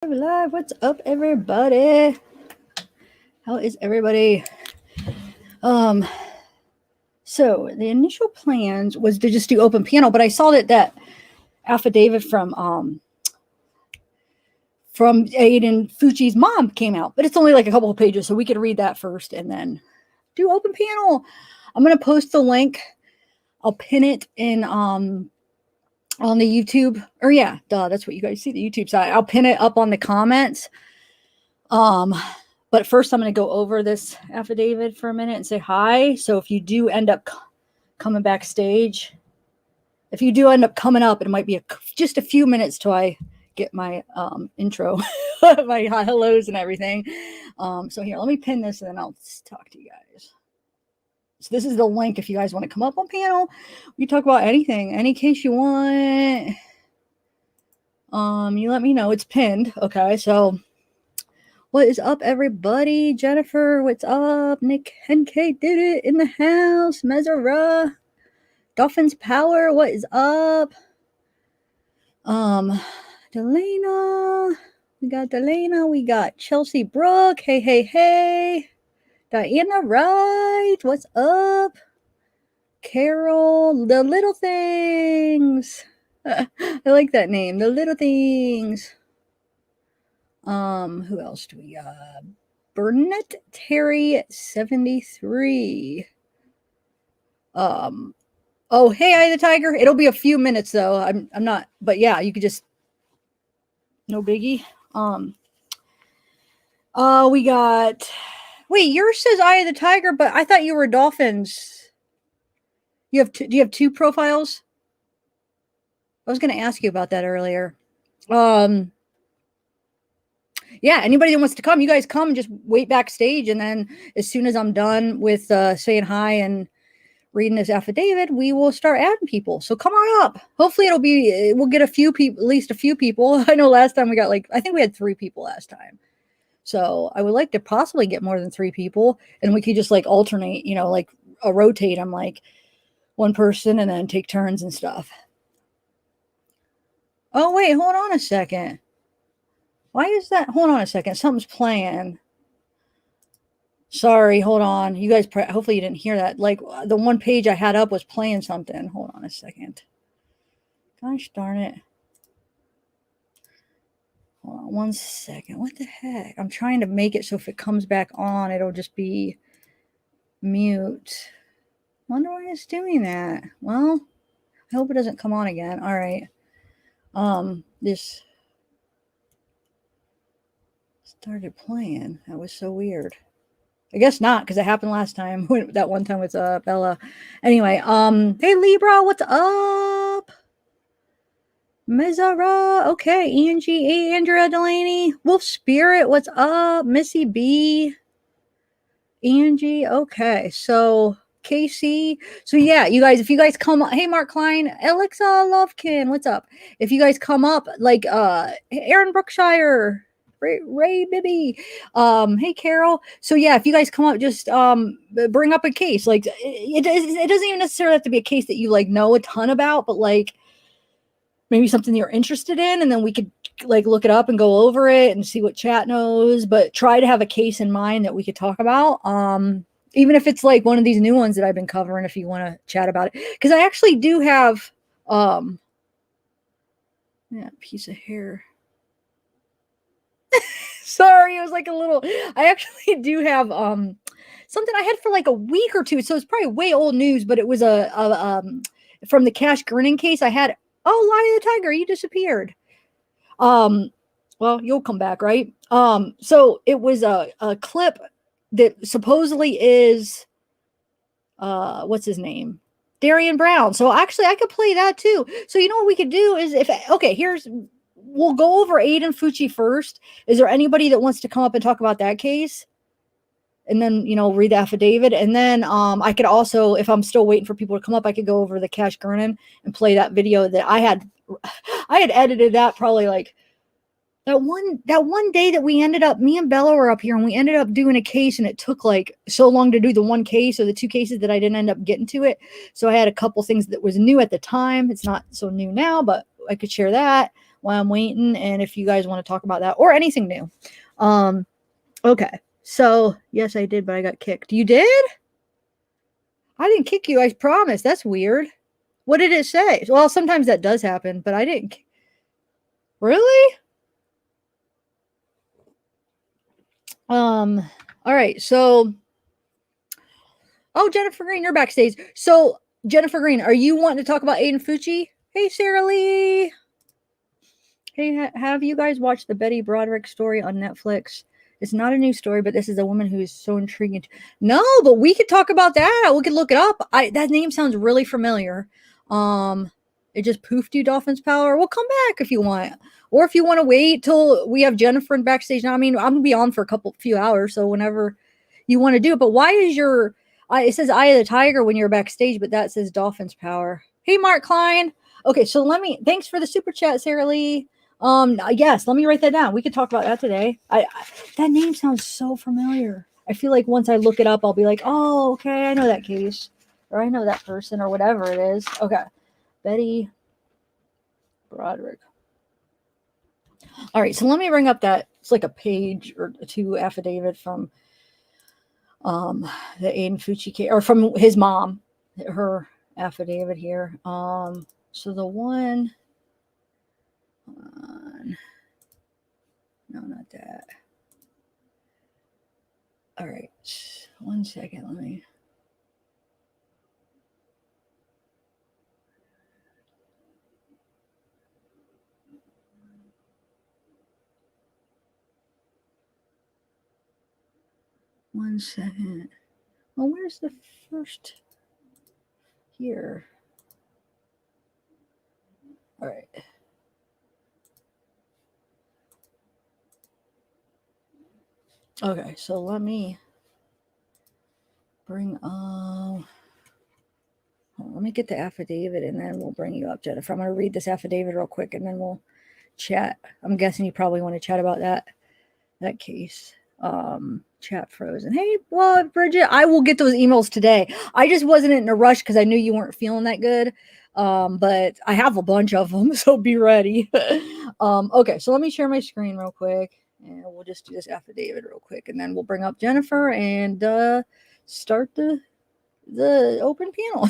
Live. What's up, everybody? How is everybody? Um, so the initial plans was to just do open panel, but I saw that affidavit from Aiden Fucci's mom came out, but it's only like a couple of pages, so we could read that first and then do open panel. I'm gonna post the link. I'll pin it in on the YouTube, or yeah, duh, that's what you guys see, the YouTube side. I'll pin it up on the comments. But first I'm going to go over this affidavit for a minute and say hi. So if you do end up coming backstage, if you do end up coming up, it might be just a few minutes till I get my intro, my hellos and everything. So here, let me pin this and then I'll talk to you guys. So this is the link if you guys want to come up on panel. We talk about anything, any case you want. You let me know. It's pinned. Okay, so what is up, everybody? Jennifer, what's up? Nick NK did it in the house. Mezara, Dolphins Power, what is up? Delana, we got Delana. We got Chelsea Brooke. Hey, hey, hey. Diana Wright, what's up? Carol, the little things. I like that name, the little things. Who else do we got? Burnett Terry 73. Oh, hey, I the Tiger. It'll be a few minutes though. I'm not, but yeah, you could just no biggie. We got wait, yours says Eye of the Tiger, but I thought you were Dolphins. Do you have two profiles? I was gonna ask you about that earlier. Yeah, anybody that wants to come, you guys come, just wait backstage. And then as soon as I'm done with saying hi and reading this affidavit, we will start adding people. So come on up. Hopefully we'll get a few people, at least a few people. I know last time we got I think we had 3 people last time. So I would like to possibly get more than 3 people. And we could just alternate, rotate them like one person and then take turns and stuff. Oh, wait, hold on a second. Why is that? Hold on a second. Something's playing. Sorry, hold on. You guys, hopefully you didn't hear that. The one page I had up was playing something. Hold on a second. Gosh darn it. Hold on one second. What the heck? I'm trying to make it so if it comes back on, it'll just be mute. Wonder why it's doing that. Well, I hope it doesn't come on again. All right. This started playing. That was so weird. I guess not, because it happened last time. That one time with Bella. Anyway, hey Libra, what's up? Mezara, okay. Angie, Andrea Delaney, Wolf Spirit, what's up? Missy B, Angie, okay. So Casey, so yeah, you guys, if you guys come up, hey Mark Klein, Alexa Lovekin, what's up? If you guys come up, Aaron Brookshire, Ray Bibby, hey Carol. So yeah, if you guys come up, just bring up a case. It doesn't even necessarily have to be a case that you know a ton about, but maybe something you're interested in, and then we could look it up and go over it and see what chat knows. But try to have a case in mind that we could talk about. Even if it's one of these new ones that I've been covering, if you want to chat about it, because I actually do have piece of hair. Sorry, it was a little. I actually do have something I had for a week or two, so it's probably way old news. But it was from the Cash Gernon case. I had Lie of the Tiger, you disappeared. Well, you'll come back, right? So it was a clip that supposedly is what's his name? Darian Brown. So actually I could play that too. So you know what we could do is we'll go over Aiden Fucci first. Is there anybody that wants to come up and talk about that case? And then, read the affidavit. And then I could also, if I'm still waiting for people to come up, I could go over the Cash Gernon and play that video that I had edited that probably that one day that we ended up, me and Bella were up here and we ended up doing a case, and it took so long to do the one case or the 2 cases that I didn't end up getting to it. So I had a couple things that was new at the time. It's not so new now, but I could share that. while I'm waiting, and if you guys want to talk about that or anything new. Okay. So, yes, I did, but I got kicked. You did? I didn't kick you, I promise. That's weird. What did it say? Well, sometimes that does happen, but I didn't. Really? All right. So, oh, Jennifer Green, you're backstage. So, Jennifer Green, are you wanting to talk about Aiden Fucci? Hey, Sarah Lee. Hey, have you guys watched the Betty Broderick story on Netflix? It's not a new story, but this is a woman who is so intriguing. No, but we could talk about that. We could look it up. That name sounds really familiar. It just poofed you, Dolphins Power. We'll come back if you want, or if you want to wait till we have Jennifer in backstage. Now, I mean, I'm gonna be on for a few hours, so whenever you want to do it. But why is your it says Eye of the Tiger when you're backstage, but that says Dolphins Power. Hey, Mark Klein. Okay, so thanks for the super chat, Sarah Lee. Yes, let me write that down. We could talk about that today. That name sounds so familiar. I feel like once I look it up, I'll be like, oh, okay, I know that case, or I know that person, or whatever it is. Okay, Betty Broderick. All right, so let me bring up that. It's like a page or two affidavit from the Aiden Fucci case, or from his mom, her affidavit here. So the one. No, not that. All right, 1 second. Let me. One second. Well, where's the first here? All right. Okay, so let me bring let me get the affidavit and then we'll bring you up, Jennifer. I'm going to read this affidavit real quick and then we'll chat. I'm guessing you probably want to chat about that case. Chat frozen. Hey, well, Bridget, I will get those emails today. I just wasn't in a rush because I knew you weren't feeling that good. But I have a bunch of them, so be ready. Okay, so let me share my screen real quick and we'll just do this affidavit real quick and then we'll bring up Jennifer and start the open panel.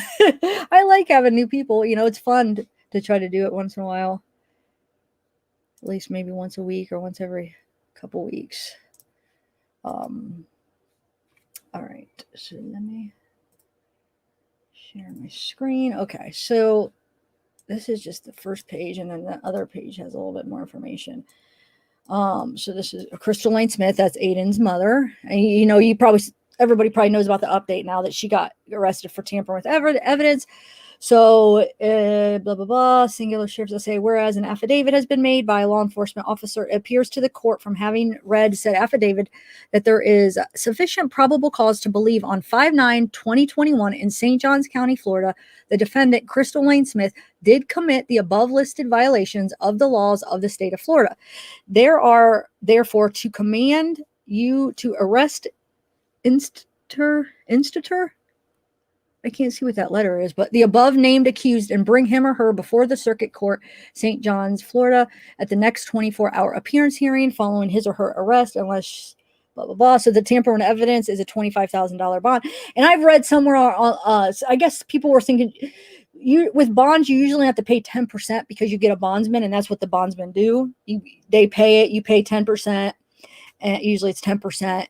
I like having new people. It's fun to try to do it once in a while. At least maybe once a week or once every couple weeks. All right, so let me share my screen. Okay, so this is just the first page, and then the other page has a little bit more information. So this is Crystal Lane Smith. That's Aiden's mother. And everybody probably knows about the update now that she got arrested for tampering with evidence. So, blah, blah, blah, singular sheriffs will say, whereas an affidavit has been made by a law enforcement officer, it appears to the court from having read said affidavit that there is sufficient probable cause to believe on 5/9/2021 in St. Johns County, Florida, the defendant, Crystal Lane Smith, did commit the above listed violations of the laws of the state of Florida. There are, therefore, to command you to arrest Institor. I can't see what that letter is, but the above named accused and bring him or her before the circuit court, St. John's, Florida, at the next 24-hour appearance hearing following his or her arrest, unless blah, blah, blah. So the tampering evidence is a $25,000 bond. And I've read somewhere, I guess people were thinking, with bonds, you usually have to pay 10% because you get a bondsman, and that's what the bondsmen do. They pay it, you pay 10%, and usually it's 10%,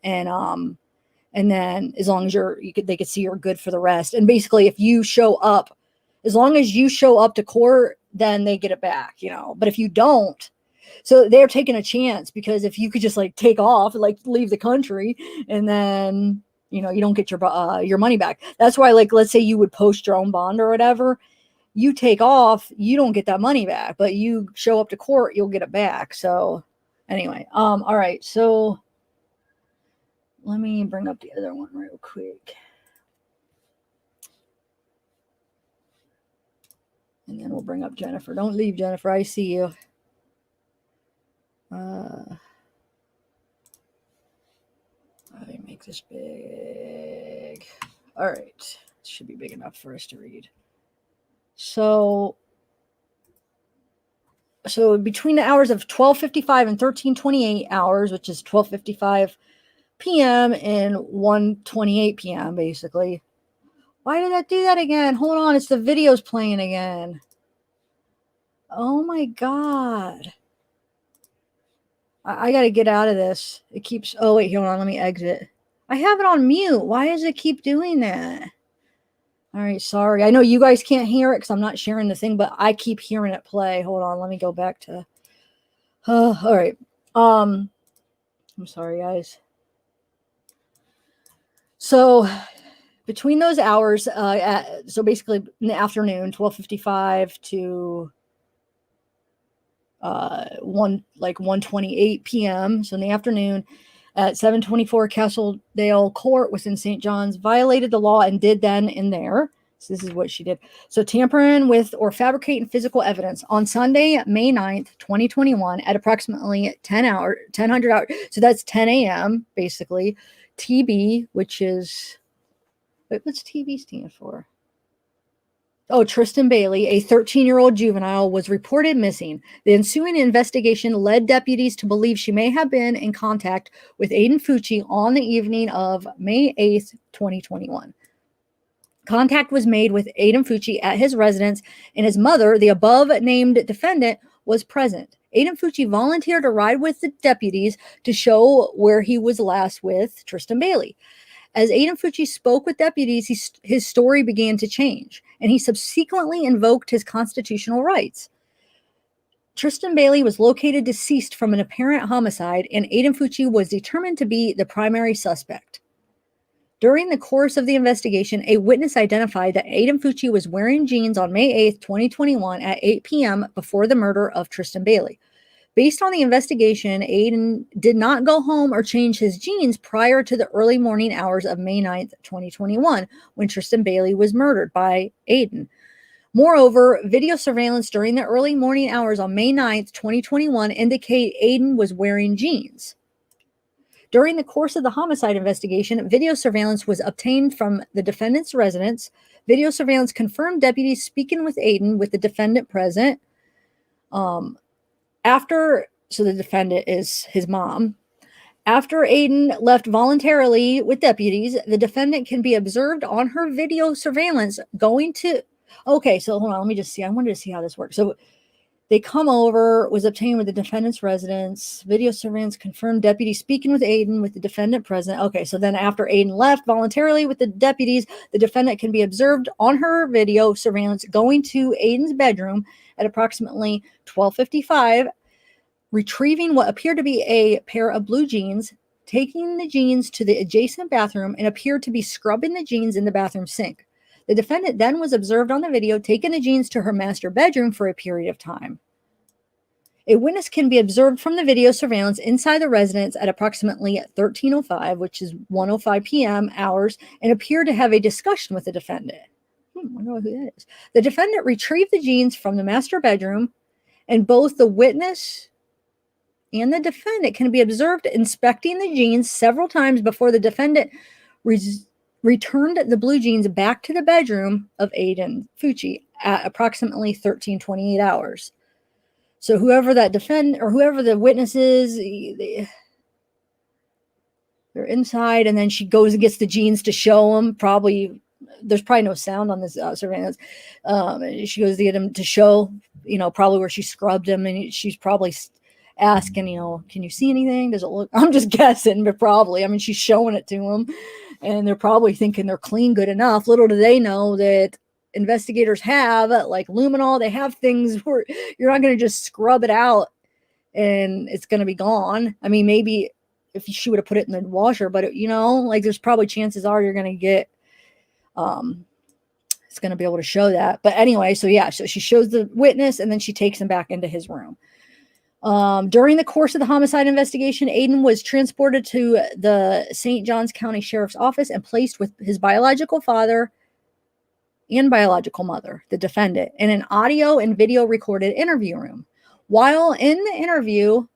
and then as long as they could see you're good for the rest. And basically, if you show up, as long as you show up to court, then they get it back, But if you don't, so they're taking a chance, because if you could just take off, leave the country, and then you don't get your money back. That's why, let's say you would post your own bond or whatever, you take off, you don't get that money back, but you show up to court, you'll get it back. So anyway, all right, so let me bring up the other one real quick. And then we'll bring up Jennifer. Don't leave, Jennifer. I see you. Let me make this big. All right. It should be big enough for us to read. So So between the hours of 12:55 and 13:28 hours, which is 12:55 p.m. and 1:28 p.m. basically. Why did that do that again? Hold on, it's the videos playing again. Oh my god. I got to get out of this. It keeps... Oh, wait, hold on. Let me exit. I have it on mute. Why does it keep doing that? All right, sorry. I know you guys can't hear it because I'm not sharing the thing, but I keep hearing it play. Hold on. Let me go back to... all right. I'm sorry, guys. So between those hours, so basically in the afternoon, 12:55 to 1:28 p.m. So in the afternoon at 724 Castledale Court within St. John's violated the law and did then in there. So this is what she did. So tampering with or fabricating physical evidence on Sunday, May 9th, 2021 at approximately 1000 hours. So that's 10 a.m. basically. TB, which is, what's TB stand for? Oh, Tristan Bailey, a 13-year-old juvenile, was reported missing. The ensuing investigation led deputies to believe she may have been in contact with Aiden Fucci on the evening of May 8th, 2021. Contact was made with Aiden Fucci at his residence, and his mother, the above-named defendant, was present. Aiden Fucci volunteered to ride with the deputies to show where he was last with Tristan Bailey. As Aiden Fucci spoke with deputies, his story began to change, and he subsequently invoked his constitutional rights. Tristan Bailey was located deceased from an apparent homicide, and Aiden Fucci was determined to be the primary suspect. During the course of the investigation, a witness identified that Aiden Fucci was wearing jeans on May 8th, 2021 at 8 p.m. before the murder of Tristan Bailey. Based on the investigation, Aiden did not go home or change his jeans prior to the early morning hours of May 9th, 2021, when Tristan Bailey was murdered by Aiden. Moreover, video surveillance during the early morning hours on May 9th, 2021 indicate Aiden was wearing jeans. During the course of the homicide investigation, video surveillance was obtained from the defendant's residence. Video surveillance confirmed deputies speaking with Aiden with the defendant present. So the defendant is his mom. After Aiden left voluntarily with deputies, the defendant can be observed on her video surveillance going to... Okay, so hold on, let me just see. I wanted to see how this works. So they come over, was obtained with the defendant's residence. Video surveillance confirmed deputy speaking with Aiden with the defendant present. Okay, so then after Aiden left voluntarily with the deputies, the defendant can be observed on her video surveillance going to Aiden's bedroom at approximately 12:55, retrieving what appeared to be a pair of blue jeans, taking the jeans to the adjacent bathroom, and appeared to be scrubbing the jeans in the bathroom sink. The defendant then was observed on the video taking the jeans to her master bedroom for a period of time. A witness can be observed from the video surveillance inside the residence at approximately 13:05, which is 1:05 p.m. hours, and appeared to have a discussion with the defendant. I don't know who that is. The defendant retrieved the jeans from the master bedroom, and both the witness and the defendant can be observed inspecting the jeans several times before the defendant returned the blue jeans back to the bedroom of Aiden Fucci at approximately 13:28 hours. So whoever that defendant or whoever the witness is, they're inside, and then she goes and gets the jeans to show them. There's probably no sound on this surveillance. She goes to get them to show, probably where she scrubbed them, and she's probably asking, can you see anything? Does it look? I'm just guessing, but probably. I mean, she's showing it to them, and they're probably thinking they're clean good enough. Little do they know that investigators have, like luminol, they have things where you're not going to just scrub it out and it's going to be gone. I mean, maybe if she would have put it in the washer, but there's probably chances are you're going to get, it's going to be able to show that. But anyway, so she shows the witness, and then she takes him back into his room. During the course of the homicide investigation, Aiden was transported to the St. Johns County Sheriff's Office and placed with his biological father and biological mother, the defendant, in an audio and video recorded interview room. While in the interview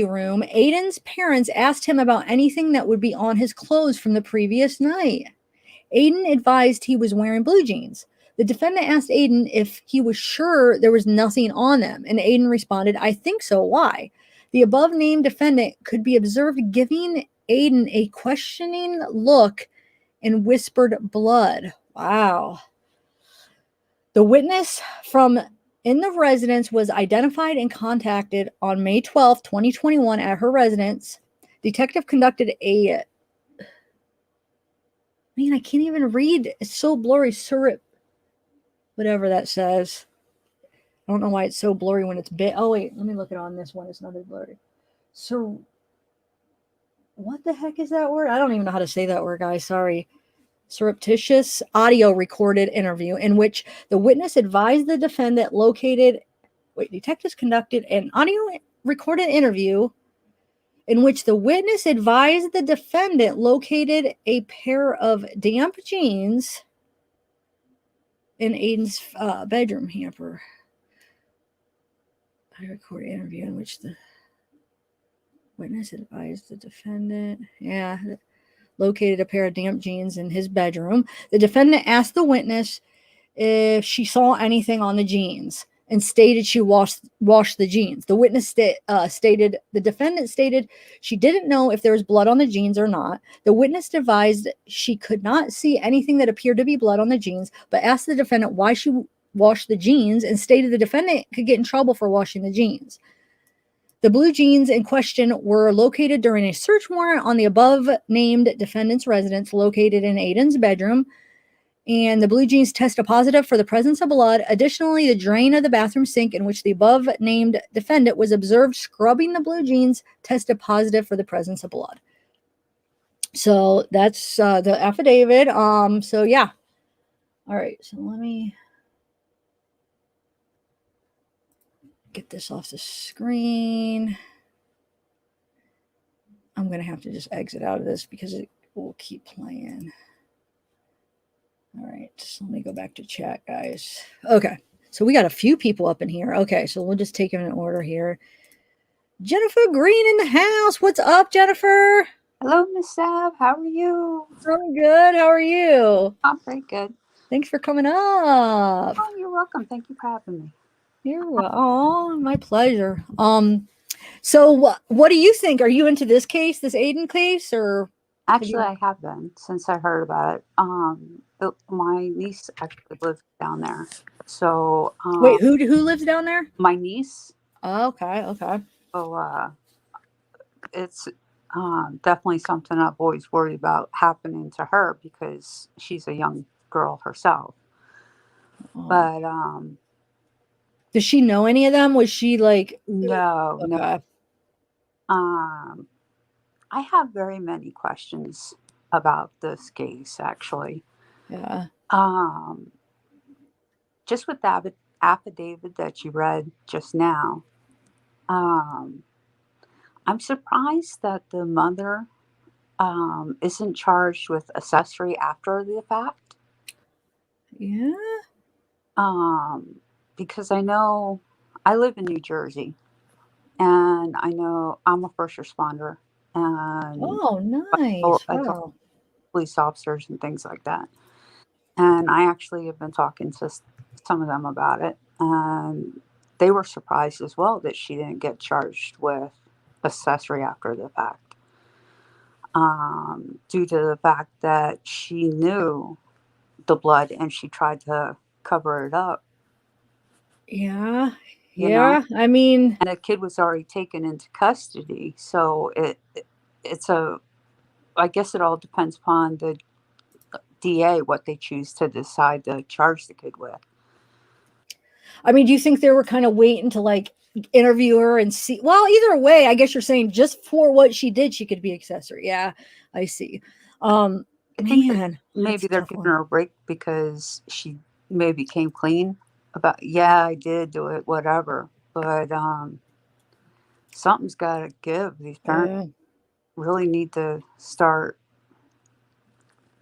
room, Aiden's parents asked him about anything that would be on his clothes from the previous night. Aiden advised he was wearing blue jeans. The defendant asked Aiden if he was sure there was nothing on them, and Aiden responded, I think so. Why? The above named defendant could be observed giving Aiden a questioning look and whispered blood. Wow. The witness from in the residence was identified and contacted on May 12th, 2021 at her residence. Detective conducted a I can't even read. It's so blurry. Whatever that says. I don't know why it's so blurry when it's big. Oh, wait. Let me look it on this one. It's not as blurry. So, what the heck is that word? I don't even know how to say that word, guys. Sorry. Surreptitious audio recorded interview in which the witness advised the defendant detectives conducted an audio recorded interview in which the witness advised the defendant located a pair of damp jeans in Aiden's bedroom hamper. I recorded an interview in which the witness advised the defendant, located a pair of damp jeans in his bedroom. The defendant asked the witness if she saw anything on the jeans and stated she washed the jeans. The witness stated, the defendant stated she didn't know if there was blood on the jeans or not. The witness advised she could not see anything that appeared to be blood on the jeans, but asked the defendant why she washed the jeans and stated the defendant could get in trouble for washing the jeans. The blue jeans in question were located during a search warrant on the above named defendant's residence located in Aiden's bedroom, and the blue jeans tested positive for the presence of blood. Additionally, the drain of the bathroom sink in which the above named defendant was observed scrubbing the blue jeans tested positive for the presence of blood. So that's the affidavit. So yeah. All right. So let me get this off the screen. I'm going to have to just exit out of this because it will keep playing. All right, so let me go back to chat, guys. Okay, so we got a few people up in here. Okay, so we'll just take them in order here. Jennifer Green in the house. What's up, Jennifer? Hello, Miss Sav. How are you? I'm good. How are you? I'm pretty good. Thanks for coming up. Oh, you're welcome. Thank you for having me. You're welcome. Oh, my pleasure. So what do you think? Are you into this case, this Aiden case, or? Actually, I have been since I heard about it. My niece actually lives down there. So, Wait, who lives down there? my niece. Oh, okay. So, it's definitely something I've always worried about happening to her because she's a young girl herself. Oh. But does she know any of them? Was she like? no. Okay. I have very many questions about this case, actually. Yeah. Just with that affidavit that you read just now, um, I'm surprised that the mother isn't charged with accessory after the fact. Yeah. Because I know I live in New Jersey, and I know I'm a first responder, and Oh, nice. I talk to Wow. police officers and things like that. And I actually have been talking to some of them about it, and they were surprised as well that she didn't get charged with accessory after the fact, due to the fact that she knew the blood and she tried to cover it up, Yeah. you know. Yeah. I mean, And the kid was already taken into custody, so it's a. I guess it all depends upon the DA what they choose to decide to charge the kid with. do you think they were kind of waiting to like interview her and see? Well, either way, I guess you're saying just for what she did, she could be accessory. Yeah, I see. I think that Man, that's maybe a they're tough giving one. her a break because she maybe came clean about, yeah, I did do it, whatever. But something's got to give. These parents Yeah. really need to start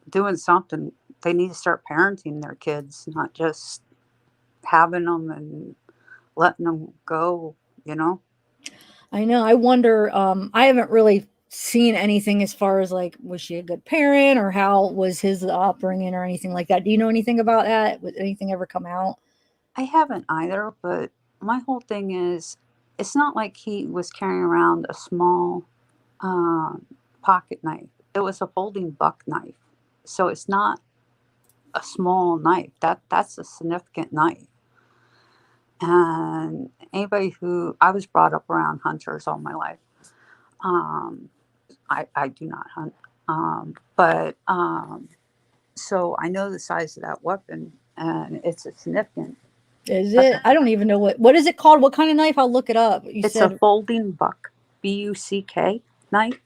doing something. They need to start parenting their kids, not just having them and letting them go, you know? I know. I wonder. I haven't really seen anything as far as like, was she a good parent or how was his upbringing or anything like that? Do you know anything about that? Was anything ever come out? I haven't either, but my whole thing is it's not like he was carrying around a small um, pocket knife. It was a folding buck knife. So it's not a small knife. That's a significant knife. And anybody who I was brought up around hunters all my life. Um, I do not hunt. But so I know the size of that weapon and it's a significant. Is it? I don't even know what is it called? What kind of knife? I'll look it up. You It's a said folding buck, BUCK knife,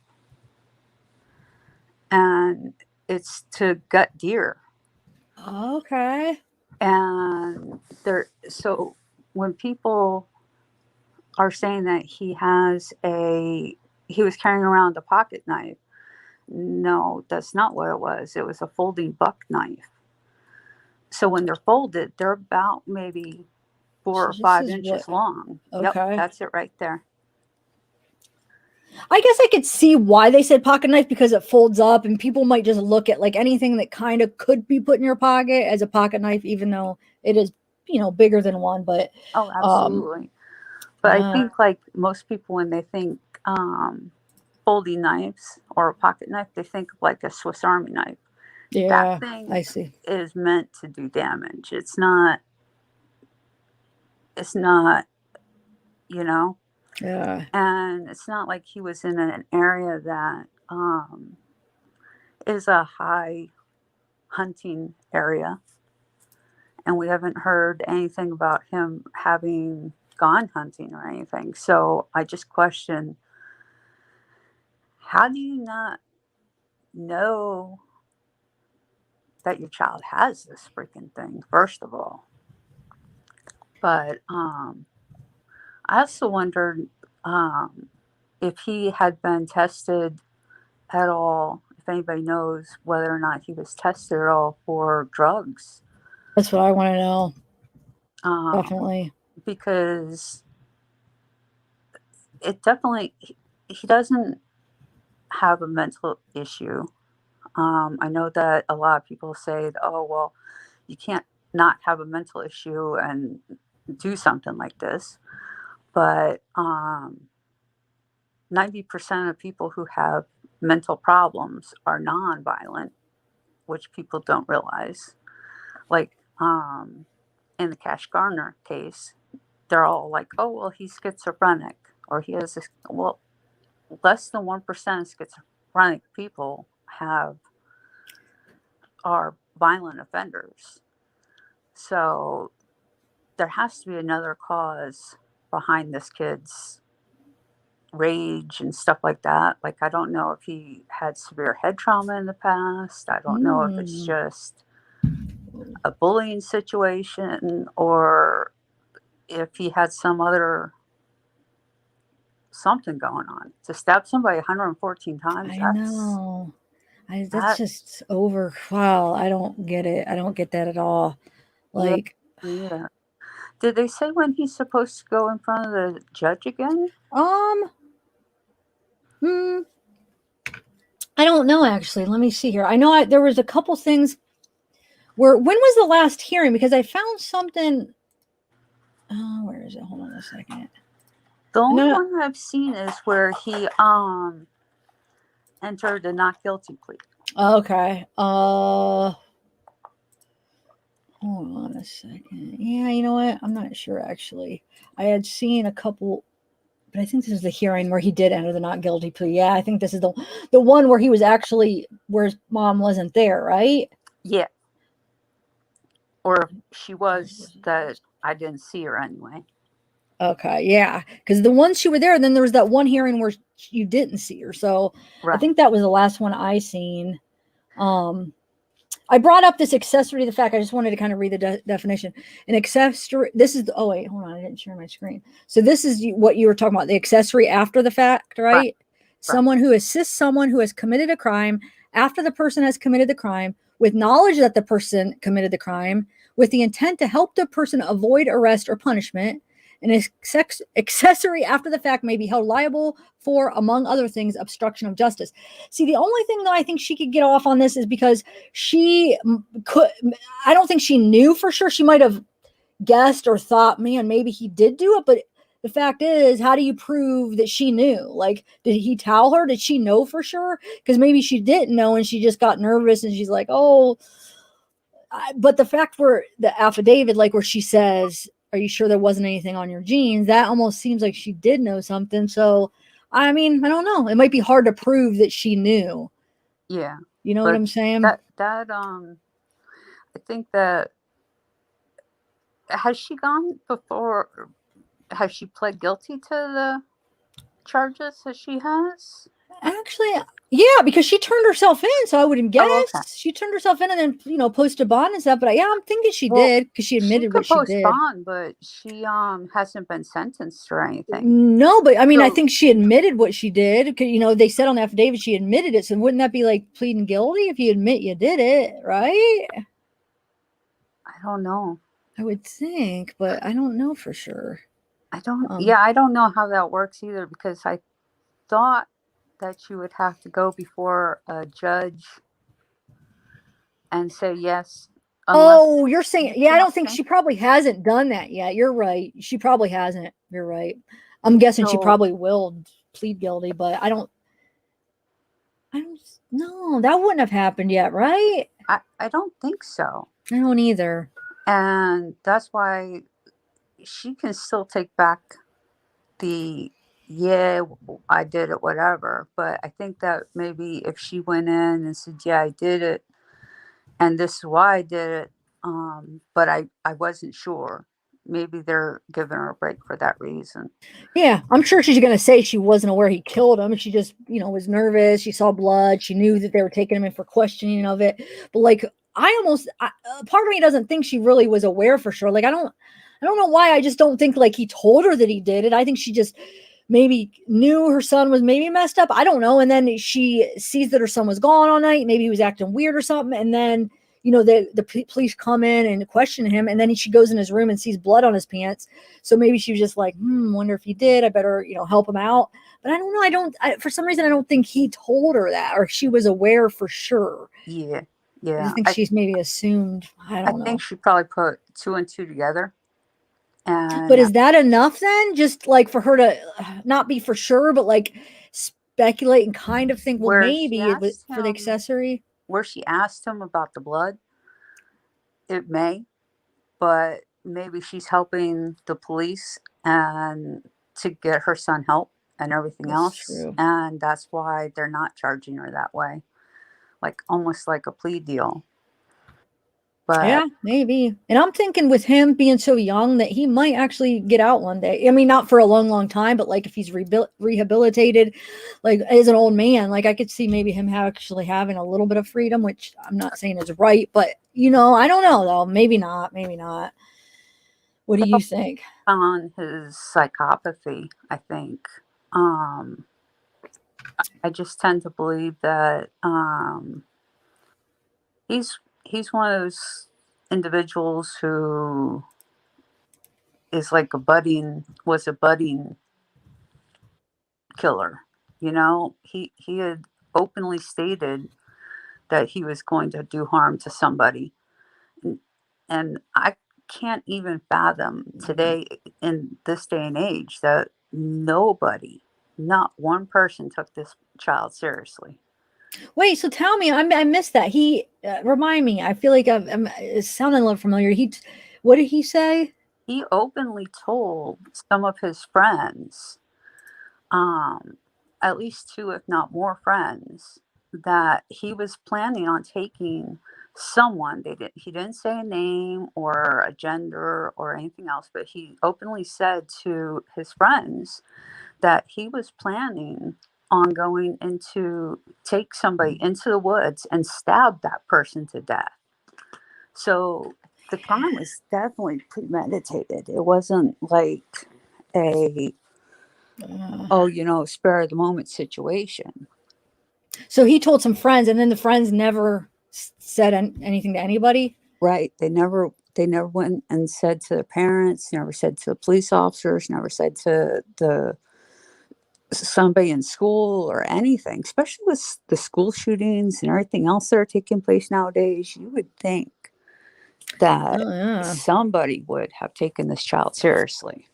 and it's to gut deer. okay. And there, so when people are saying that he was carrying around a pocket knife, no, that's not what it was. It was a folding buck knife. So when they're folded, they're about maybe four So or this five is what inches long. Yep, okay. that's it right there. I guess I could see why they said pocket knife because it folds up and people might just look at like anything that kind of could be put in your pocket as a pocket knife, even though it is, bigger than one. But Oh, um absolutely. But I yeah, think like most people, when they think folding knives or a pocket knife, they think of like a Swiss Army knife. That yeah, thing I see. is meant to do damage. It's not. It's not. You know, Yeah. and it's not like he was in an area that is a high hunting area, and we haven't heard anything about him having gone hunting or anything. So I just question, how do you not know that your child has this freaking thing, first of all? But I also wondered if he had been tested at all, if anybody knows whether or not he was tested at all for drugs. That's what I want to know. Um, Definitely. because it definitely, he doesn't have a mental issue. I know that a lot of people say, oh, well, you can't not have a mental issue and do something like this. But 90% of people who have mental problems are nonviolent, which people don't realize. Like in the Cash Garner case, they're all like, oh, well, he's schizophrenic or he has this. Well, less than 1% of schizophrenic people are violent offenders. So there has to be another cause behind this kid's rage and stuff like that. Like, I don't know if he had severe head trauma in the past. I don't know if it's Mm. just a bullying situation or if he had some other something going on. To stab somebody 114 times, I know. That's that, just over. Wow. I don't get it. I don't get that at all. yeah, Like, yeah. Did they say when he's supposed to go in front of the judge again? um, hmm, I don't know actually. Let me see here. I know there was a couple things where when was the last hearing? Because I found something. Oh, where is it? Hold on a second. The I only know. one I've seen is where he entered a not guilty plea. Okay. Hold on a second. Yeah, you know what? I'm not sure actually. I had seen a couple, but I think this is the hearing where he did enter the not guilty plea. Yeah, I think this is the one where he was actually where his mom wasn't there, right? Yeah, or she was that I didn't see her anyway. Okay, yeah, because the ones you were there, and then there was that one hearing where you didn't see her. So I Right. think that was the last one I seen. Um, I brought up this accessory to the fact. I just wanted to kind of read the definition. An accessory. This is oh wait, hold on, I didn't share my screen. So this is what you were talking about. The accessory after the fact, Right. right? Right. Someone who assists someone who has committed a crime after the person has committed the crime, with knowledge that the person committed the crime, with the intent to help the person avoid arrest or punishment, An accessory after the fact may be held liable for, among other things, obstruction of justice. See, the only thing that I think she could get off on this is because she could, I don't think she knew for sure. She might have guessed or thought, man, maybe he did do it, but the fact is, how do you prove that she knew? Like, did he tell her? Did she know for sure? Because maybe she didn't know and she just got nervous and she's like, oh, but the fact where the affidavit, like where she says, are you sure there wasn't anything on your jeans? That almost seems like she did know something. So, I mean, I don't know. It might be hard to prove that she knew. Yeah. You know what I'm saying? I think that, has she gone before? Has she pled guilty to the charges that she has? Actually, yeah, because she turned herself in, so I wouldn't guess. Oh, okay. She turned herself in and then, posted bond and stuff. But yeah, I'm thinking she did because she She admitted could what she post did. bond, but she hasn't been sentenced or anything. No, but I mean, I So- think she admitted what she did. They said on the affidavit she admitted it. So wouldn't that be like pleading guilty if you admit you did it, right? I don't know. I would think, but I don't know for sure. I don't know how that works either, because I thought that you would have to go before a judge and say yes. Oh, you're saying, yeah, I don't think something. she probably hasn't done that yet. You're right. She probably hasn't. You're right. I'm guessing she probably will plead guilty, but I don't know. That wouldn't have happened yet, right? I don't think so. I don't either. And that's why she can still take back the, yeah, I did it, whatever. But I think that maybe if she went in and said, yeah, I did it, and this is why I did it, but I wasn't sure, maybe they're giving her a break for that reason. Yeah, I'm sure she's going to say she wasn't aware he killed him. She just, was nervous. She saw blood. She knew that they were taking him in for questioning of it. But like, part of me doesn't think she really was aware for sure. Like, I don't know why. I just don't think like he told her that he did it. I think she just maybe knew her son was maybe messed up. I don't know. And then she sees that her son was gone all night. Maybe he was acting weird or something. And then, the police come in and question him. And then she goes in his room and sees blood on his pants. So maybe she was just like, wonder if he did. I better, help him out. But I don't know. For some reason, I don't think he told her that, or she was aware for sure. Yeah. I think she's maybe assumed. I don't know. I think she probably put 2 and 2 together. But is that enough then? Just like for her to not be for sure, but like speculate and kind of think, well, maybe it was for the accessory. Where she asked him about the blood, it may, but maybe she's helping the police and to get her son help and everything else. True. And that's why they're not charging her that way, like almost like a plea deal. But yeah, maybe. And I'm thinking with him being so young that he might actually get out one day. I mean, not for a long, long time, but like if he's rehabilitated, like as an old man, like I could see maybe him actually having a little bit of freedom, which I'm not saying is right, but I don't know though. Maybe not. What do you think? On his psychopathy, I think. I just tend to believe that he's one of those individuals who is like was a budding killer. He had openly stated that he was going to do harm to somebody. And I can't even fathom today, in this day and age, that nobody, not one person, took this child seriously. Wait, so tell me, I missed that. He remind me. I feel like it sounded a little familiar. What did he say? He openly told some of his friends, at least 2, if not more friends, that he was planning on taking someone. He didn't say a name or a gender or anything else, but he openly said to his friends that he was planning on going take somebody into the woods and stab that person to death. So the crime was definitely premeditated. It wasn't like a spur of the moment situation. So he told some friends, and then the friends never said anything to anybody? Right. They never they never went and said to the parents, never said to the police officers, never said to the somebody in school or anything, especially with the school shootings and everything else that are taking place nowadays. You would think that Oh yeah. somebody would have taken this child seriously.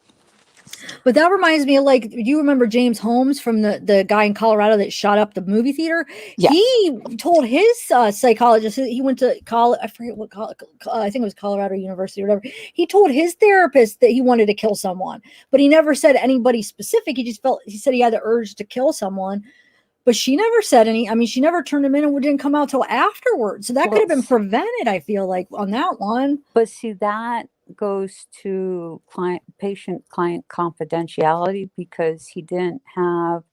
But that reminds me of, like, you remember James Holmes from the guy in Colorado that shot up the movie theater? Yes. He told his psychologist, he went to college, I forget what college, I think it was Colorado University or whatever. He told his therapist that he wanted to kill someone, but he never said anybody specific. He just felt, he said he had the urge to kill someone. But she never said any. I mean, she never turned him in and didn't come out till afterwards. So that could Well, have been prevented, I feel like, on that one. but see, that goes to patient client confidentiality because he didn't have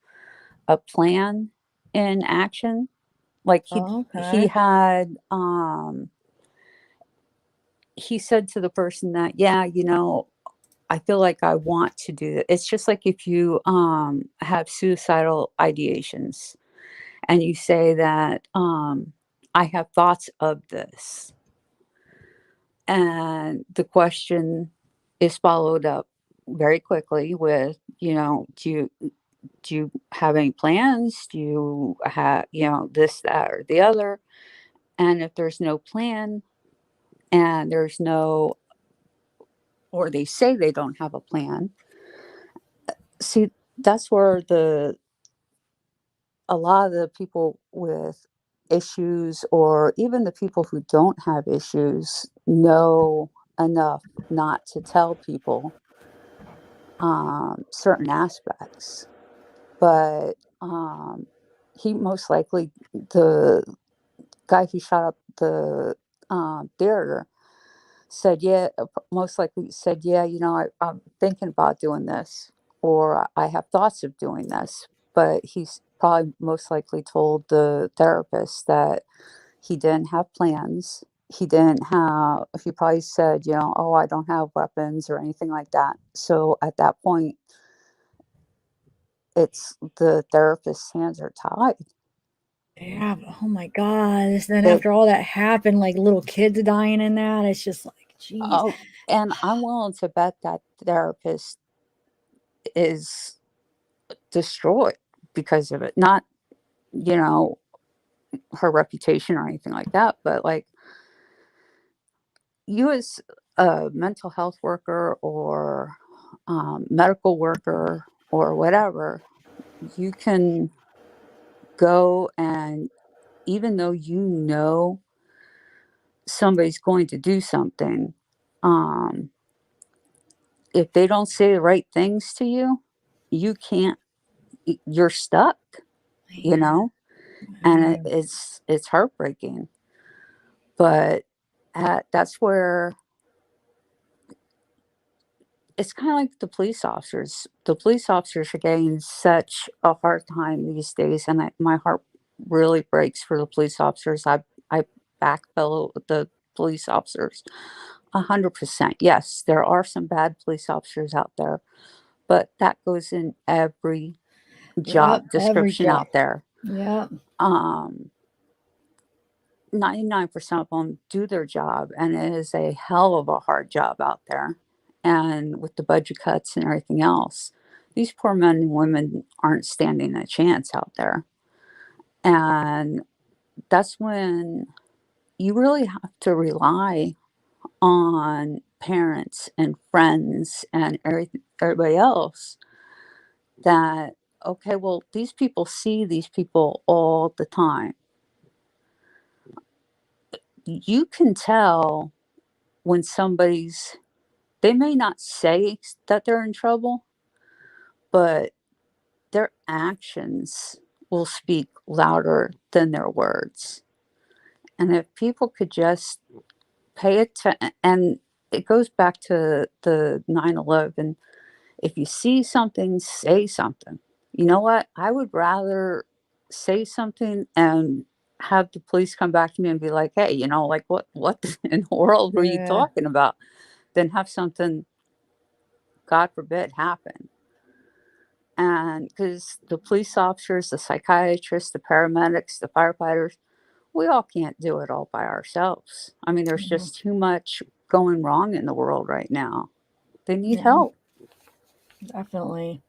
a plan in action. Like he Okay. had he said to the person that, yeah, I feel like I want to do it. It's just like if you have suicidal ideations and you say that I have thoughts of this, and the question is followed up very quickly with, do you have any plans? Do you have, this, that, or the other? And if there's no plan and there's no, or they say they don't have a plan, see, that's where a lot of the people with issues, or even the people who don't have issues, know enough not to tell people certain aspects. But he most likely, the guy who shot up the theater, said, yeah, most likely said, yeah, I'm thinking about doing this, or I have thoughts of doing this. But he's probably most likely told the therapist that he didn't have plans. He probably said, oh, I don't have weapons or anything like that. So at that point, it's the therapist's hands are tied. Yeah, but oh my god. Then It, after all that happened, like little kids dying in that, it's just like, geez. oh, and I'm willing to bet that therapist is destroyed because of it. Not, you know, her reputation or anything like that, but like, you as a mental health worker or medical worker or whatever, you can go, and even though somebody's going to do something, um, if they don't say the right things to you, you can't, you're stuck, you Yeah, know, and yeah, it's heartbreaking. But that's where it's kind of like the police officers. The police officers are getting such a hard time these days, and my heart really breaks for the police officers. I backfellow the police officers 100%. Yes, there are some bad police officers out there, but that goes in every yep, job every description job. out there. Yep. Um, 99% of them do their job, and it is a hell of a hard job out there. And with the budget cuts and everything else, these poor men and women aren't standing a chance out there. And that's when you really have to rely on parents and friends and everybody else that, okay, well, these people see these people all the time. You can tell when they may not say that they're in trouble, but their actions will speak louder than their words. And if people could just pay attention, and it goes back to the 9/11, if you see something, say something. You know what? I would rather say something and have the police come back to me and be like, hey, like, what in the world were you Yeah. talking about? Than have something, God forbid, happen. And because the police officers, the psychiatrists, the paramedics, the firefighters, we all can't do it all by ourselves. I mean, there's Mhm. just too much going wrong in the world right now. They need Yeah. help. Definitely.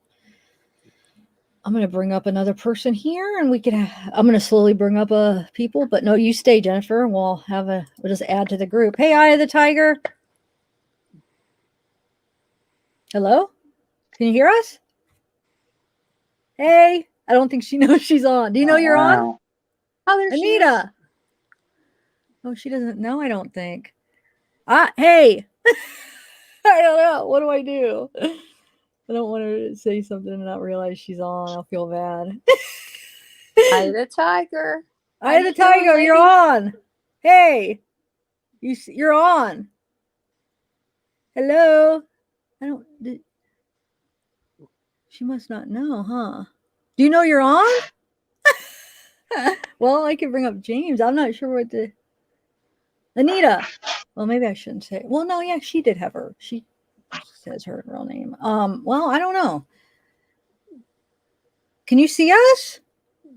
I'm going to bring up another person here, and I'm going to slowly bring up people, but no, you stay, Jennifer, and we'll just add to the group. Hey, Eye of the Tiger. Hello? Can you hear us? Hey, I don't think she knows she's on. Do you know you're on? Oh, there she is. Anita. Oh, she doesn't know, I don't think. Hey. I don't know. What do I do? I don't want her to say something and not realize she's on. I'll feel bad. Eye of the Tiger. Eye of the Tiger, you're on. Hey. You're on. Hello. She must not know, huh? Do you know you're on? Well, I could bring up James. I'm not sure what to. Anita. Well, maybe I shouldn't say. Well, no, yeah, she did have her. She says her real name. Well, I don't know. Can you see us?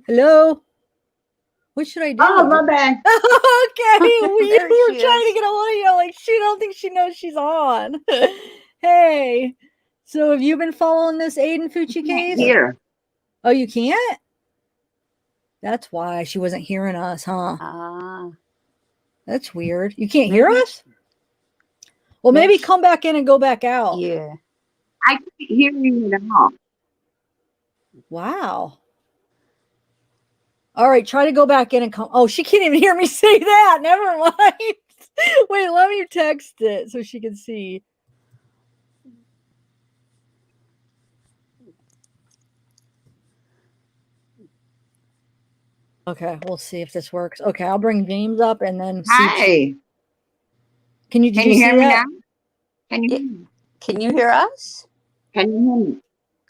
Hello. What should I do? Oh, my bad. Okay, we There were she trying to is. get a hold of you. Like, she don't think she knows she's on. Hey, so have you been following this Aiden Fucci case? Here. Oh, you can't? That's why she wasn't hearing us, huh? Ah, That's weird. You can't hear Maybe- us? Well, maybe maybe- come back in and go back out. yeah. I can't hear you at all. Wow. All right, try to go back in and come. Oh, she can't even hear me say that. Never mind. Wait, let me text it so she can see. Okay, we'll see if this works. Okay, I'll bring James up and then see. Hi. Can you Can you hear see me that? now? Can you hear me? Can you hear us? Can you hear me?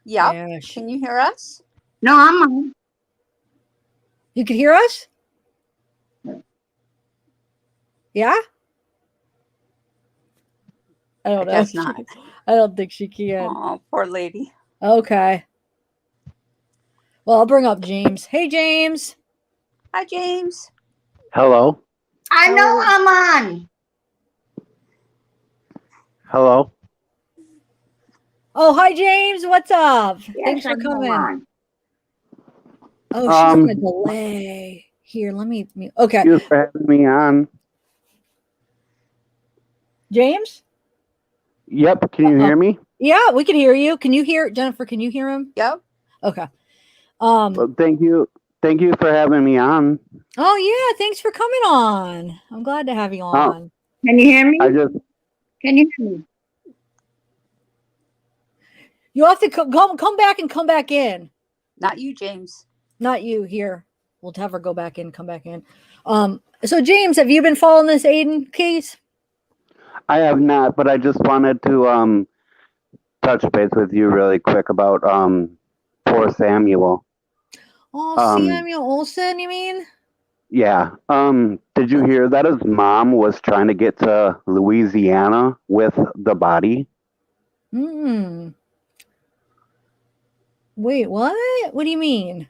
Yep. Yeah, Can you hear us? No, I'm on. you can hear us? Yeah? I don't know. guess not. I don't think she can. Oh, poor lady. Okay. Well, I'll bring up James. Hey, James. Hi, James. Hello. I know I'm on. Hello. Oh, hi, James. What's up? Yes, Thanks I for know coming. I'm on. Oh, she's on a delay. Here, let me. Okay. Thank you for having me on. James? Yep. Can you hear me? Yeah, we can hear you. Can you hear Jennifer? Can you hear him? Yep. Okay. Well, thank you. Thank you for having me on. Oh yeah, thanks for coming on. I'm glad to have you on. Can you hear me? I just Can you hear me? You have to come back and come back in. Not you, James. Not you here. We'll have her go back in, come back in. So James, have you been following this Aiden case? I have not, but I just wanted to touch base with you really quick about poor Samuel. Oh, Um, Samuel Olson, you mean? Yeah. Did you hear that his mom was trying to get to Louisiana with the body? Hmm. Wait, what? What do you mean?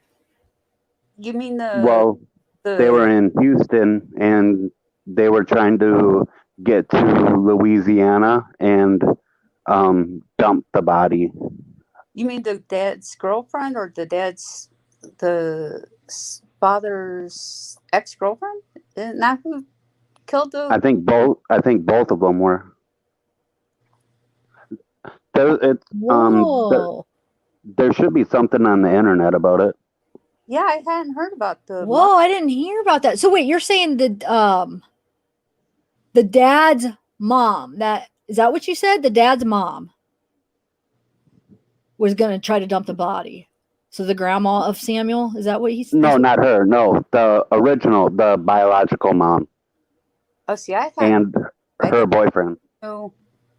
You mean Well, they were in Houston and they were trying to get to Louisiana and dump the body. You mean the dad's girlfriend or the father's ex-girlfriend? Isn't that who killed the? I think both of them were. Whoa. There should be something on the internet about it. Yeah, I hadn't heard about the. Whoa, I didn't hear about that. So wait, you're saying the dad's mom, is that what you said? The dad's mom was gonna try to dump the body. So the grandma of Samuel, is that what he's No, not her. No, the original, the biological mom. Oh, see, I and her boyfriend. No,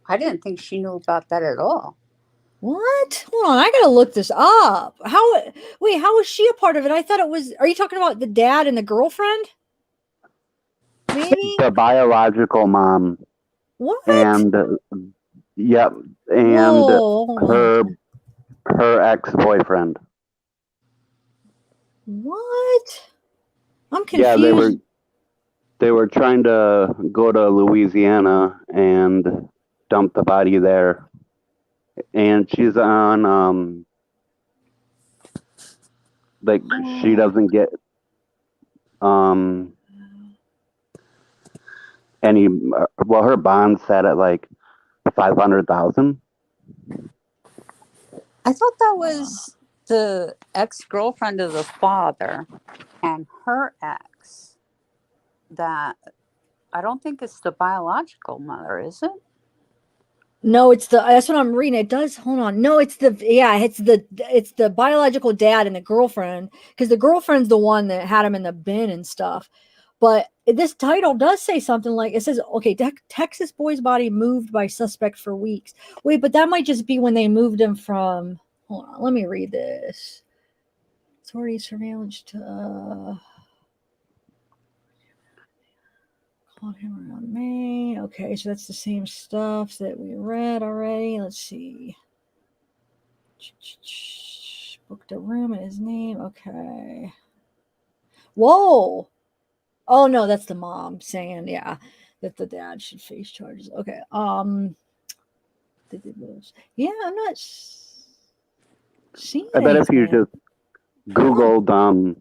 I didn't think she knew about that at all. What? Hold on, I gotta look this up. How was she a part of it? I thought it was. Are you talking about the dad and the girlfriend? Maybe the biological mom. What? And yep, and Whoa, her ex-boyfriend. What? I'm confused. Yeah, they were trying to go to Louisiana and dump the body there. And she's on, like, she doesn't get any, well, her bond's set at like 500,000. I thought that was the ex-girlfriend of the father and her ex. That I don't think it's the biological mother, is it? No, that's what I'm reading. It does. Hold on. No, it's the biological dad and the girlfriend, because the girlfriend's the one that had him in the bin and stuff. But this title does say something like, it says, okay, Texas boy's body moved by suspect for weeks. Wait, but that might just be when they moved him from, hold on, let me read this. Authority surveillance to called him around May. Okay, so that's the same stuff that we read already. Let's see. Booked a room in his name. Okay. Whoa. Oh no, that's the mom saying, yeah, that the dad should face charges. Okay. Yeah, I'm not seeing I bet if you anything. just Googled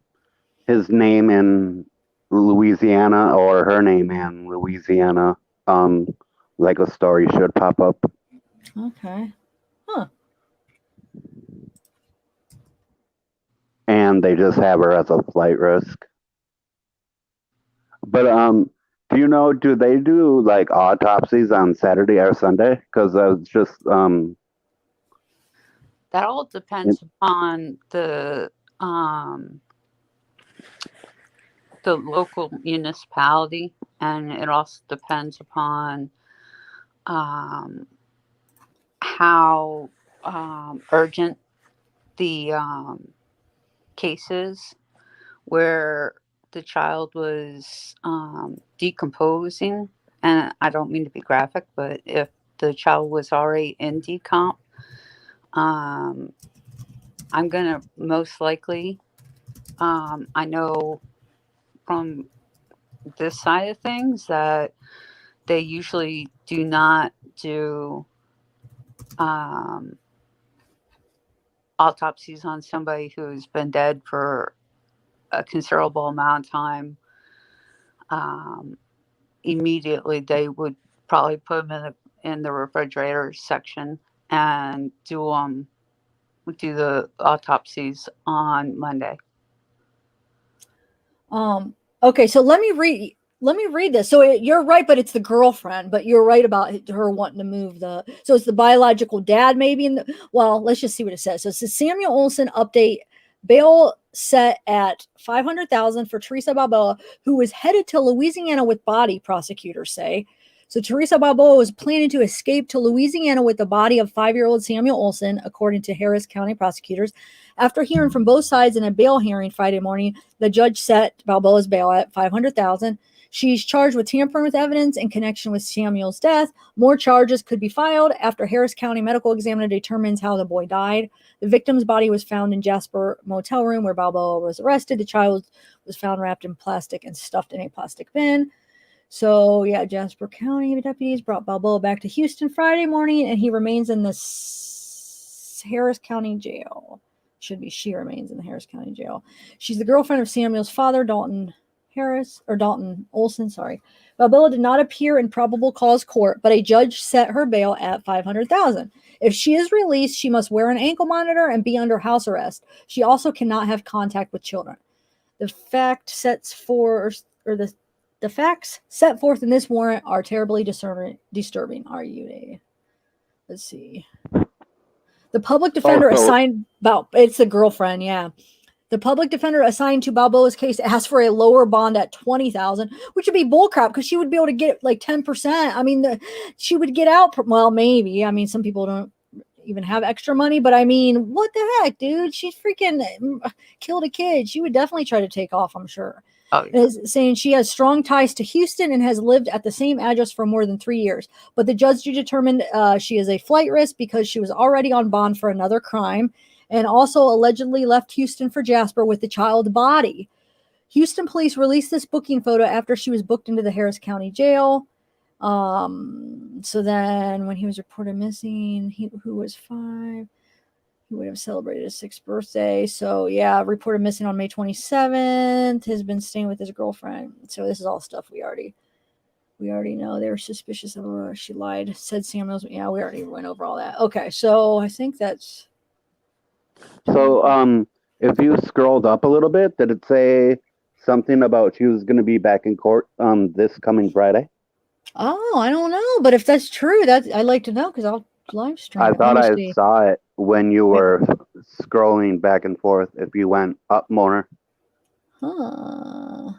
his name in Louisiana or her name in Louisiana, like a story should pop up. Okay. Huh. And they just have her as a flight risk. But do you know, do they do like autopsies on Saturday or Sunday? Because I was just That all depends upon the local municipality, and it also depends upon how urgent the case is, where the child was decomposing. And I don't mean to be graphic, but if the child was already in decomp, I'm going to most likely, I know from this side of things that they usually do not do autopsies on somebody who's been dead for a considerable amount of time. Immediately, they would probably put them in the refrigerator section and do the autopsies on Monday. Okay, so let me read this. So you're right, but it's the girlfriend. But you're right about her wanting to move so it's the biological dad, maybe. Well, let's just see what it says. So it says Samuel Olson update, bail set at 500,000 for Teresa Balboa, who was headed to Louisiana with body, prosecutors say. So Teresa Balboa was planning to escape to Louisiana with the body of 5-year-old Samuel Olson, according to Harris County prosecutors. After hearing from both sides in a bail hearing Friday morning, the judge set Balboa's bail at 500,000. She's charged with tampering with evidence in connection with Samuel's death. More charges could be filed after Harris County medical examiner determines how the boy died. The victim's body was found in Jasper motel room where Balboa was arrested. The child was found wrapped in plastic and stuffed in a plastic bin. So, yeah, Jasper County deputies brought Balboa back to Houston Friday morning, and he remains in the Harris County jail. Should be she remains in the Harris County jail. She's the girlfriend of Samuel's father, Dalton Olson, sorry. Balboa did not appear in probable cause court, but a judge set her bail at 500,000. If she is released, she must wear an ankle monitor and be under house arrest. She also cannot have contact with children. The facts set forth in this warrant are terribly disturbing. Let's see. The public defender assigned it's the girlfriend, yeah. The public defender assigned to Balboa's case asked for a lower bond at 20,000, which would be bullcrap because she would be able to get like 10%. I mean, she would get out. Well, maybe. I mean, some people don't even have extra money, but I mean, what the heck, dude? She freaking killed a kid. She would definitely try to take off, I'm sure. Oh, yeah. Is saying she has strong ties to Houston and has lived at the same address for more than 3 years. But the judge determined she is a flight risk because she was already on bond for another crime and also allegedly left Houston for Jasper with the child's body. Houston police released this booking photo after she was booked into the Harris County Jail. So then when he was reported missing, who was 5, he would have celebrated his 6th birthday. So yeah, reported missing on May 27th, has been staying with his girlfriend. So this is all stuff we already know. They were suspicious of her. She lied, said Samuels. Yeah, we already went over all that. Okay, so I think that's. So if you scrolled up a little bit, did it say something about she was going to be back in court this coming Friday? Oh, I don't know, but if that's true, I'd like to know because I'll live stream. I thought I saw it when you were scrolling back and forth. If you went up more. Huh.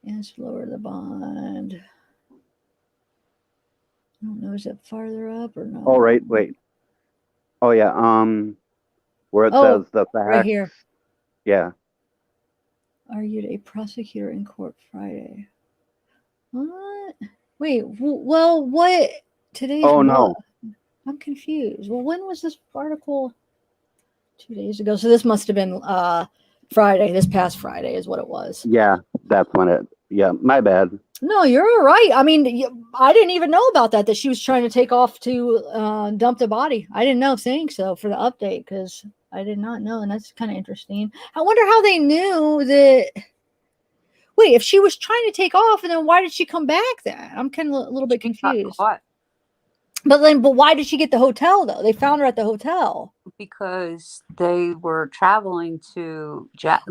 Yes, lower the bond. I don't know. Is it farther up or no? Oh, right. Wait. Oh, yeah. Where it says the facts. Right here. Yeah. Argued a prosecutor in court Friday. What? Wait. Well, what? Today's. Oh, no. I'm confused. Well, when was this article? 2 days ago. So this must have been Friday. This past Friday is what it was. Yeah, that's when it. Yeah, my bad. No, you're right. I mean, I didn't even know about that she was trying to take off to dump the body. I didn't know. Think so for the update because I did not know, and that's kind of interesting. I wonder how they knew that. Wait, if she was trying to take off, and then why did she come back then? I'm kind of a little bit confused. What? But why did she get the hotel though? They found her at the hotel Because they were traveling to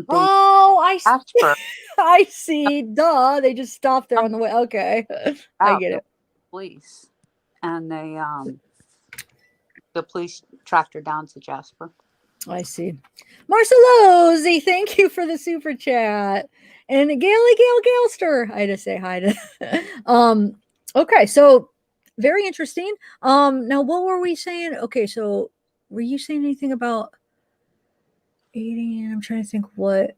Oh, I see. Jasper. I see. Duh. They just stopped there on the way. Okay. I get it. Police. And the police tracked her down to Jasper. I see. Marcelozzi, thank you for the super chat. And Gailster. I had to say hi to okay, so very interesting. Now what were we saying? Okay, so were you saying anything about eating? I'm trying to think what.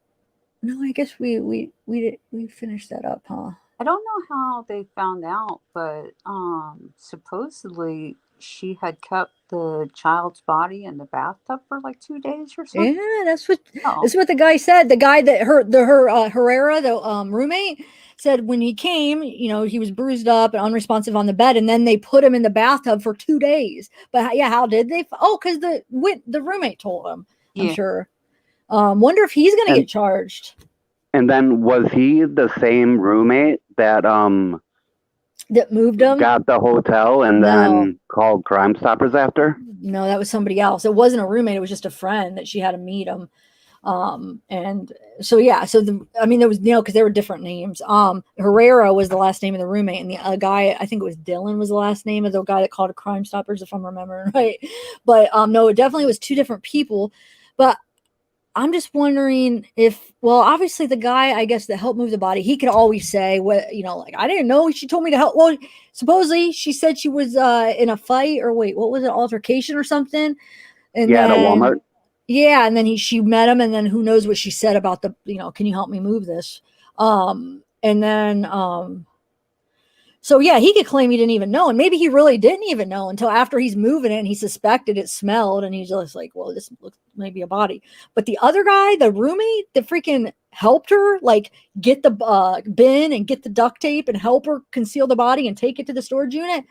No, I guess we finished that up, huh? I don't know how they found out, but supposedly she had kept the child's body in the bathtub for like 2 days or something. Yeah, that's what the guy said. The guy that Herrera, the roommate, said when he came, he was bruised up and unresponsive on the bed, and then they put him in the bathtub for 2 days. But yeah, how did they? Oh, because the roommate told him. I'm sure. Wonder if he's gonna get charged. And then was he the same roommate that moved him? Got the hotel and then called Crime Stoppers after? No, that was somebody else. It wasn't a roommate. It was just a friend that she had to meet him. And so yeah, there was because there were different names. Herrera was the last name of the roommate, and the guy, I think it was Dylan, was the last name of the guy that called it Crime Stoppers, if I'm remembering right. But no, it definitely was 2 different people. But I'm just wondering if, obviously the guy, I guess, that helped move the body, he could always say I didn't know. She told me to help. Well, supposedly she said she was in a fight or what was it, altercation or something? And at a Walmart. Yeah, and then she met him, and then who knows what she said about the, can you help me move this? And then, so yeah, he could claim he didn't even know, and maybe he really didn't even know until after he's moving it, and he suspected it smelled, and he's just like, well, this looks maybe a body. But the other guy, the roommate, that freaking helped her, get the bin and get the duct tape and help her conceal the body and take it to the storage unit.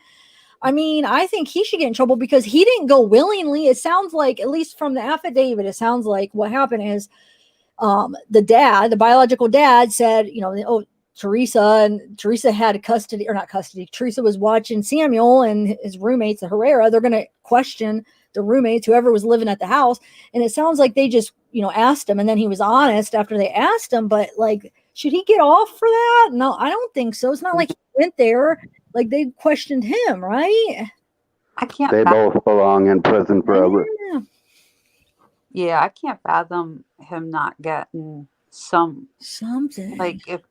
I mean, I think he should get in trouble because he didn't go willingly. It sounds like, at least from the affidavit, it sounds like what happened is the biological dad said, Teresa had custody, or not custody. Teresa was watching Samuel and his roommates, the Herrera. They're going to question the roommates, whoever was living at the house. And it sounds like they just, asked him, and then he was honest after they asked him. But should he get off for that? No, I don't think so. It's not like he went there. They questioned him, right? I can't. They both belong in prison forever. Yeah, I can't fathom him not getting something. If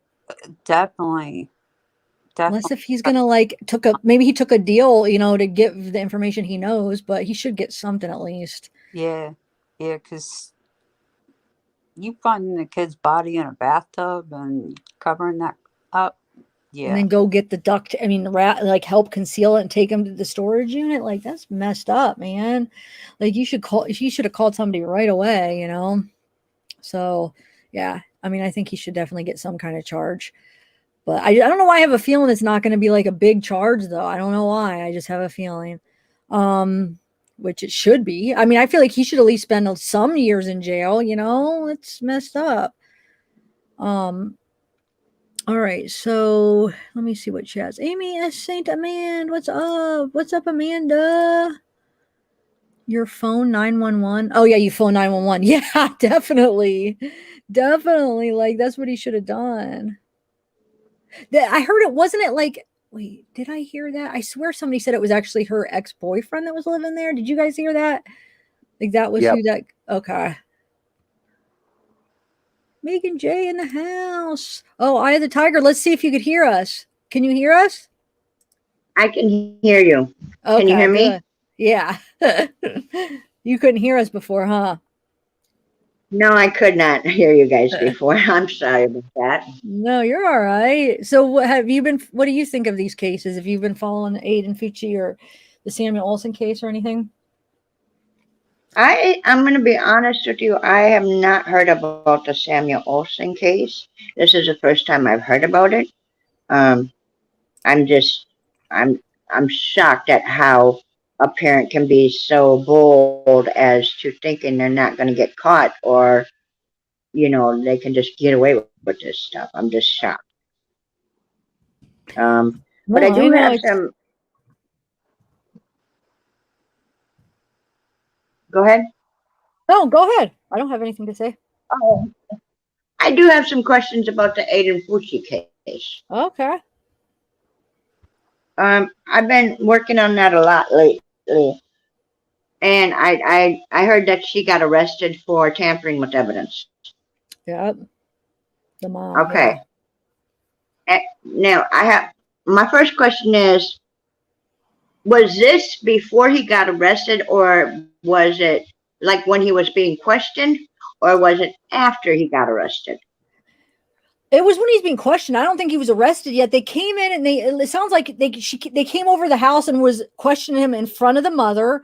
definitely. Unless if he's gonna maybe he took a deal, to give the information he knows, but he should get something at least. Yeah, because you finding the kid's body in a bathtub and covering that up. Yeah. And then go get the rat, help conceal it and take him to the storage unit. That's messed up, man. He should have called somebody right away, So Yeah. I mean, I think he should definitely get some kind of charge. But I don't know why I have a feeling it's not going to be like a big charge, though. I don't know why. I just have a feeling. Which it should be. I mean, I feel like he should at least spend some years in jail, you know? It's messed up. All right, so let me see what she has. Amy S. Saint Amanda, what's up? What's up, Amanda? Your phone 911. Oh yeah, you phone 911. Yeah, definitely. Definitely. Like that's what he should have done. I heard it wasn't it like wait, did I hear that? I swear somebody said it was actually her ex-boyfriend that was living there. Did you guys hear that? Like that was Yep. who that okay. Megan J in the house. Oh, Eye of the Tiger. Let's see if you could hear us. Can you hear us? I can hear you. Okay, Can you hear me? good. Yeah. You couldn't hear us before, huh? No, I could not hear you guys before. I'm sorry about that. No, you're all right. So what do you think of these cases? Have you been following Aiden Fucci or the Samuel Olson case or anything? I'm going to be honest with you. I have not heard about the Samuel Olson case. This is the first time I've heard about it. I'm shocked at how a parent can be so bold as to thinking they're not going to get caught, or they can just get away with this stuff. I'm just shocked. But I do have some. Go ahead. No, go ahead. I don't have anything to say. Oh, I do have some questions about the Aiden Fucci case. Okay. I've been working on that a lot lately, and I heard that she got arrested for tampering with evidence. Yep. The mom. Okay. Yeah. Now my first question is, was this before he got arrested, or was it like when he was being questioned, or was it after he got arrested? It was when he's being questioned. I don't think he was arrested yet. They came in and it sounds like they came over the house and was questioning him in front of the mother.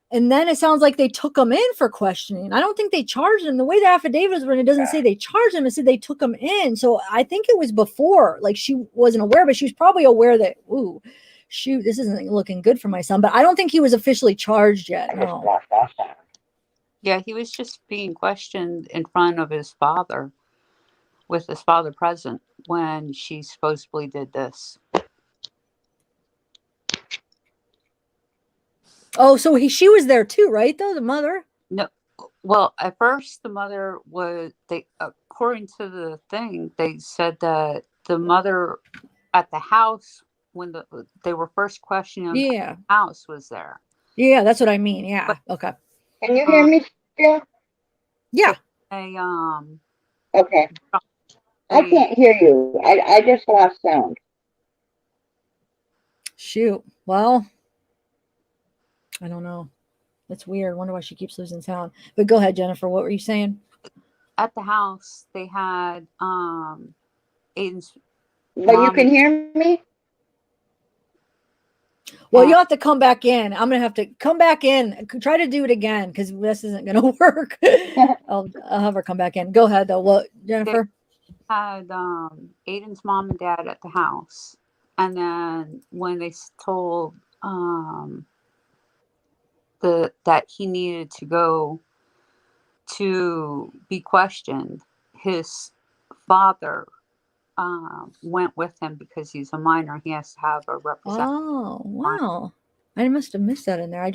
And then it sounds like they took him in for questioning. I don't think they charged him. The way the affidavit is written, it doesn't say they charged him. It said they took him in. So I think it was before, like she wasn't aware, but she was probably aware that, ooh, shoot, this isn't looking good for my son. But I don't think he was officially charged yet. No. Yeah, he was just being questioned in front of his father, with his father present when she supposedly did this. Oh, so she was there too, right? Though the mother. No, well, at first the mother according to the thing, they said that the mother at the house when they were first questioning him, Yeah. the house was there. Yeah, that's what I mean. Yeah. But, okay. Can you hear me still? Yeah. Okay. I can't hear you. I just lost sound. Shoot. Well, I don't know. That's weird. I wonder why she keeps losing sound. But go ahead, Jennifer. What were you saying? At the house, they had Aiden's. But you can hear me? Well, you'll have to come back in. I'm going to have to come back in. Try to do it again because this isn't going to work. I'll have her come back in. Go ahead, though. What, Jennifer? They had Aiden's mom and dad at the house. And then when they told that he needed to go to be questioned, his father went with him because he's a minor. He has to have a representative. Oh, wow. I must have missed that in there.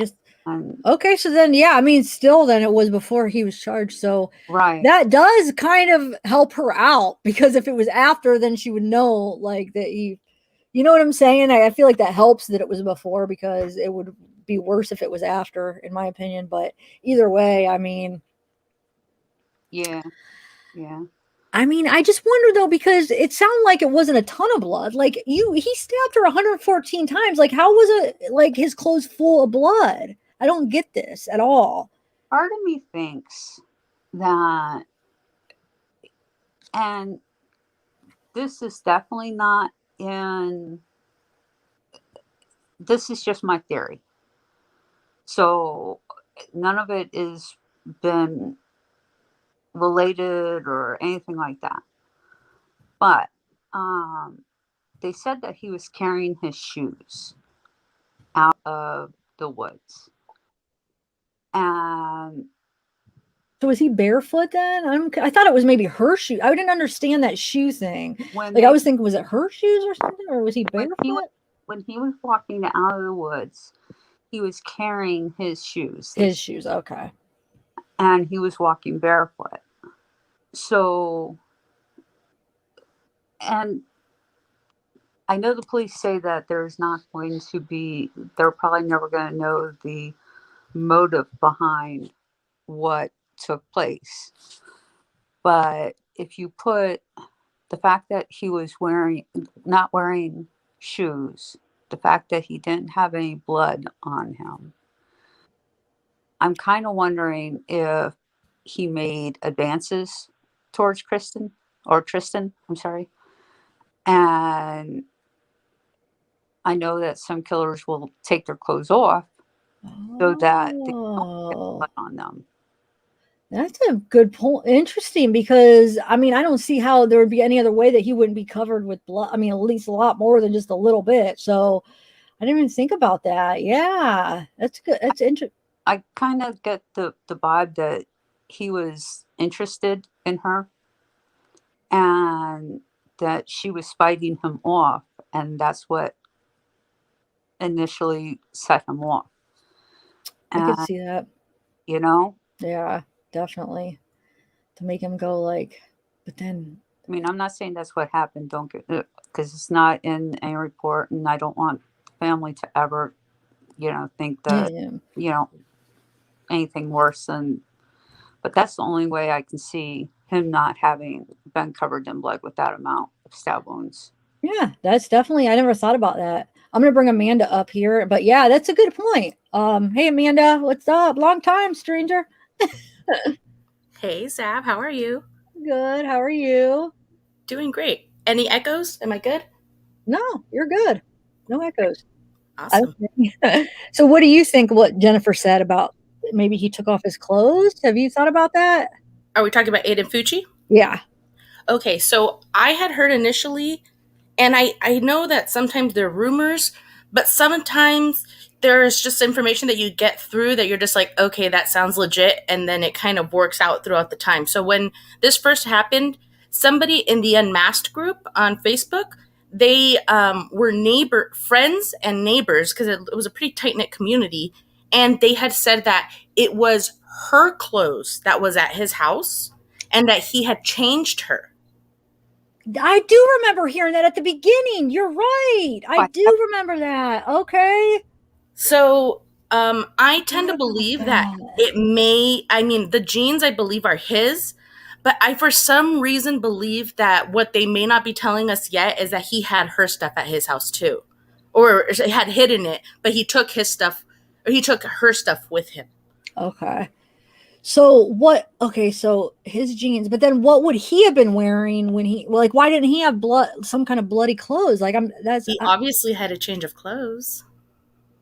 Okay, so then, yeah, I mean, still then it was before he was charged. So right. That does kind of help her out, because if it was after, then she would know like that you know what I'm saying? I feel like that helps that it was before, because it would be worse if it was after, in my opinion. But either way, I mean. Yeah. I mean, I just wonder though, because it sounded like it wasn't a ton of blood. Like he stabbed her 114 times. Like how was it like his clothes full of blood? I don't get this at all. Part of me thinks that, and this is definitely not this is just my theory. So none of it is been related or anything like that. But they said that he was carrying his shoes out of the woods. And So was he barefoot then? I thought it was maybe her shoe. I didn't understand that shoe thing. when Like they, I was thinking, was it her shoes or something, or was he when barefoot? when he was walking out of the woods, he was carrying his shoes. His shoes, okay. And he was walking barefoot. So, and I know the police say that there's not going to be, they're probably never going to know the motive behind what took place. But if you put the fact that he was not wearing shoes, the fact that he didn't have any blood on him, I'm kind of wondering if he made advances towards Tristan, I'm sorry. And I know that some killers will take their clothes off so that they don't get blood on them. That's a good point. Interesting, because I mean, I don't see how there would be any other way that he wouldn't be covered with blood. I mean, at least a lot more than just a little bit. So I didn't even think about that. Yeah, that's good. That's interesting. I kind of get the vibe that he was interested in her and that she was fighting him off, and that's what initially set him off. I could see that. You know? Yeah, definitely. To make him go like, but then. I mean, I'm not saying that's what happened. Don't get, because it's not in a report, and I don't want the family to ever, think that, anything worse than, but that's the only way I can see him not having been covered in blood with that amount of stab wounds. Yeah, that's definitely, I never thought about that. I'm going to bring Amanda up here, but yeah, that's a good point. Hey, Amanda, what's up? Long time, stranger. Hey, Zav, how are you? Good. How are you? Doing great. Any echoes? Am I good? No, you're good. No echoes. Awesome. So what do you think what Jennifer said about maybe he took off his clothes? Have you thought about that? Are we talking about Aiden Fucci? Yeah. Okay, so I had heard initially, and I know that sometimes they're rumors, but sometimes there's just information that you get through that you're just like, okay, that sounds legit, and then it kind of works out throughout the time. So when this first happened, somebody in the Unmasked group on Facebook, they were friends and neighbors, because it was a pretty tight-knit community, and they had said that it was her clothes that was at his house and that he had changed her. I do remember hearing that at the beginning. You're right. I do remember that. Okay. So I tend to believe that the jeans I believe are his, but I for some reason believe that what they may not be telling us yet is that he had her stuff at his house too, or had hidden it, but he took his stuff, or he took her stuff with him. Okay. So so his jeans, but then what would he have been wearing when why didn't he have some kind of bloody clothes? He obviously had a change of clothes.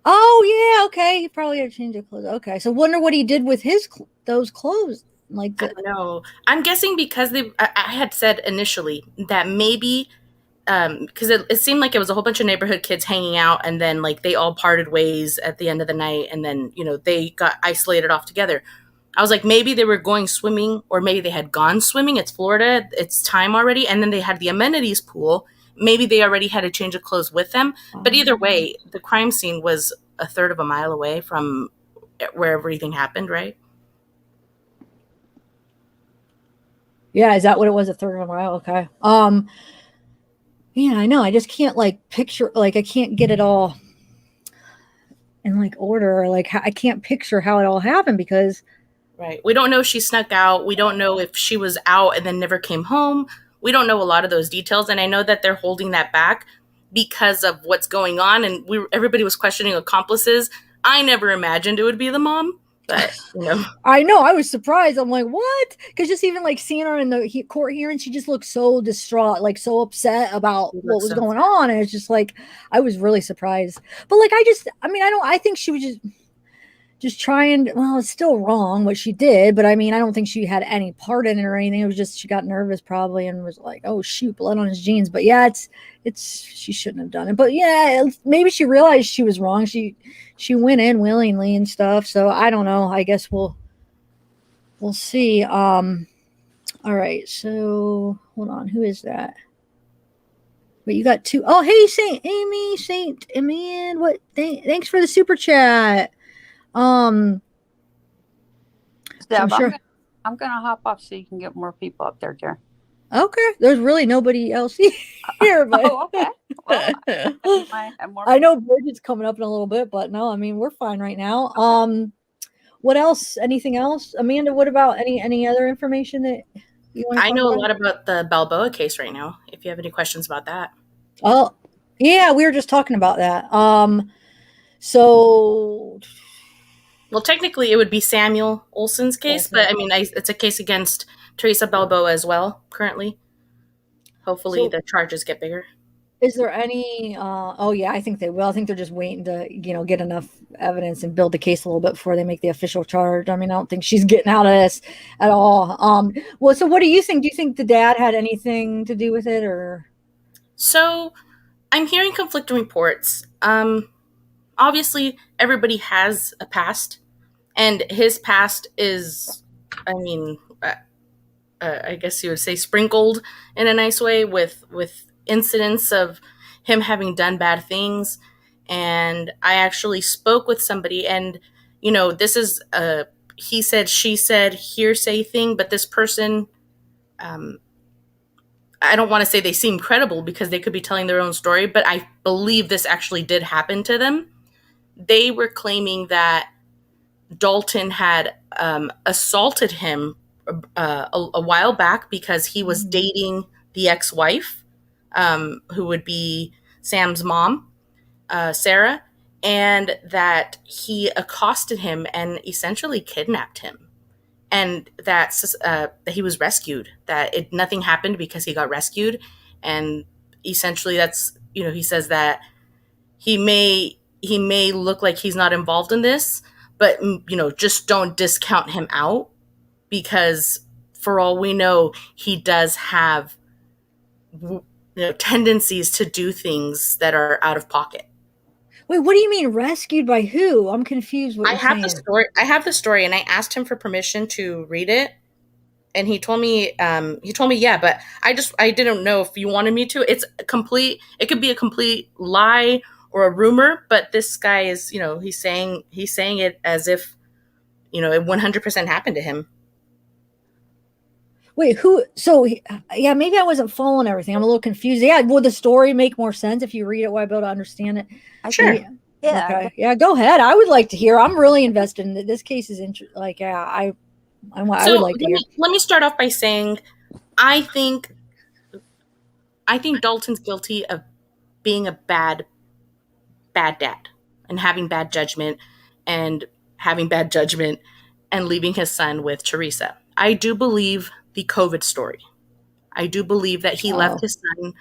Oh yeah, okay. He probably had a change of clothes. Okay, so wonder what he did with those clothes. I don't know. I'm guessing because I had said initially that maybe because it seemed like it was a whole bunch of neighborhood kids hanging out, and then like they all parted ways at the end of the night, and then they got isolated off together. I was like, maybe they were going swimming, or maybe they had gone swimming. It's Florida, it's time already, and then they had the amenities pool. Maybe they already had a change of clothes with them. But either way, the crime scene was a third of a mile away from where everything happened, right? Yeah, is that what it was? A third of a mile? Okay. Yeah, I know. I just can't picture, I can't get it all in order. I can't picture how it all happened because. Right. We don't know if she snuck out. We don't know if she was out and then never came home. We don't know a lot of those details. And I know that they're holding that back because of what's going on. And everybody was questioning accomplices. I never imagined it would be the mom. But, I know. I was surprised. I'm like, what? Because just even seeing her in the court hearing, she just looked so distraught, so upset about what was going on. And it's just I was really surprised. But I think she was just, just trying. Well, it's still wrong what she did, but I mean, I don't think she had any part in it or anything. It was just she got nervous probably and was like, "Oh shoot, blood on his jeans." But yeah, it's she shouldn't have done it. But yeah, maybe she realized she was wrong. She went in willingly and stuff. So I don't know. I guess we'll see. All right. So hold on. Who is that? But you got two. Oh, hey, Saint Amian. What? Thanks for the super chat. So Deb, I'm sure. I'm gonna hop off so you can get more people up there, dear. Okay, there's really nobody else here, but Oh, okay. Well, I know Bridget's coming up in a little bit, but no, I mean we're fine right now. Okay. What else? Anything else, Amanda? What about any other information that you want to talk about? I know a lot about the Balboa case right now. If you have any questions about that. Oh, yeah, we were just talking about that. So. Well, technically, it would be Samuel Olson's case, but I mean, it's a case against Teresa Balboa as well. Currently, hopefully, the charges get bigger. Is there any? Oh yeah, I think they will. I think they're just waiting to get enough evidence and build the case a little bit before they make the official charge. I mean, I don't think she's getting out of this at all. Well, so what do you think? Do you think the dad had anything to do with it, or? So, I'm hearing conflicting reports. Obviously, everybody has a past, and his past is, I mean, I guess you would say sprinkled in a nice way with incidents of him having done bad things. And I actually spoke with somebody, and this is a he said, she said, hearsay thing, but this person, I don't want to say they seem credible because they could be telling their own story, but I believe this actually did happen to them. They were claiming that Dalton had assaulted him a while back because he was dating the ex-wife, who would be Sam's mom, Sarah, and that he accosted him and essentially kidnapped him, and that he was rescued, that nothing happened because he got rescued. And essentially that's, he says that he may look like he's not involved in this, but just don't discount him out, because for all we know, he does have tendencies to do things that are out of pocket. Wait, what do you mean rescued by who? I'm confused. What I have the story. I have the story, and I asked him for permission to read it, and he told me, yeah, but I didn't know if you wanted me to. It could be a complete lie or a rumor, but this guy is, he's saying it as if, it 100% happened to him. Wait, who? So, yeah, maybe I wasn't following everything. I'm a little confused. Yeah, would the story make more sense if you read it? Will I be able to understand it? Sure. Yeah. Okay. Yeah, go ahead. I would like to hear. I'm really invested in it. This case is interesting. Like, yeah, I would like to hear. Let me start off by saying, I think Dalton's guilty of being a bad dad and having bad judgment and leaving his son with Teresa. I do believe the COVID story. I do believe that he left his son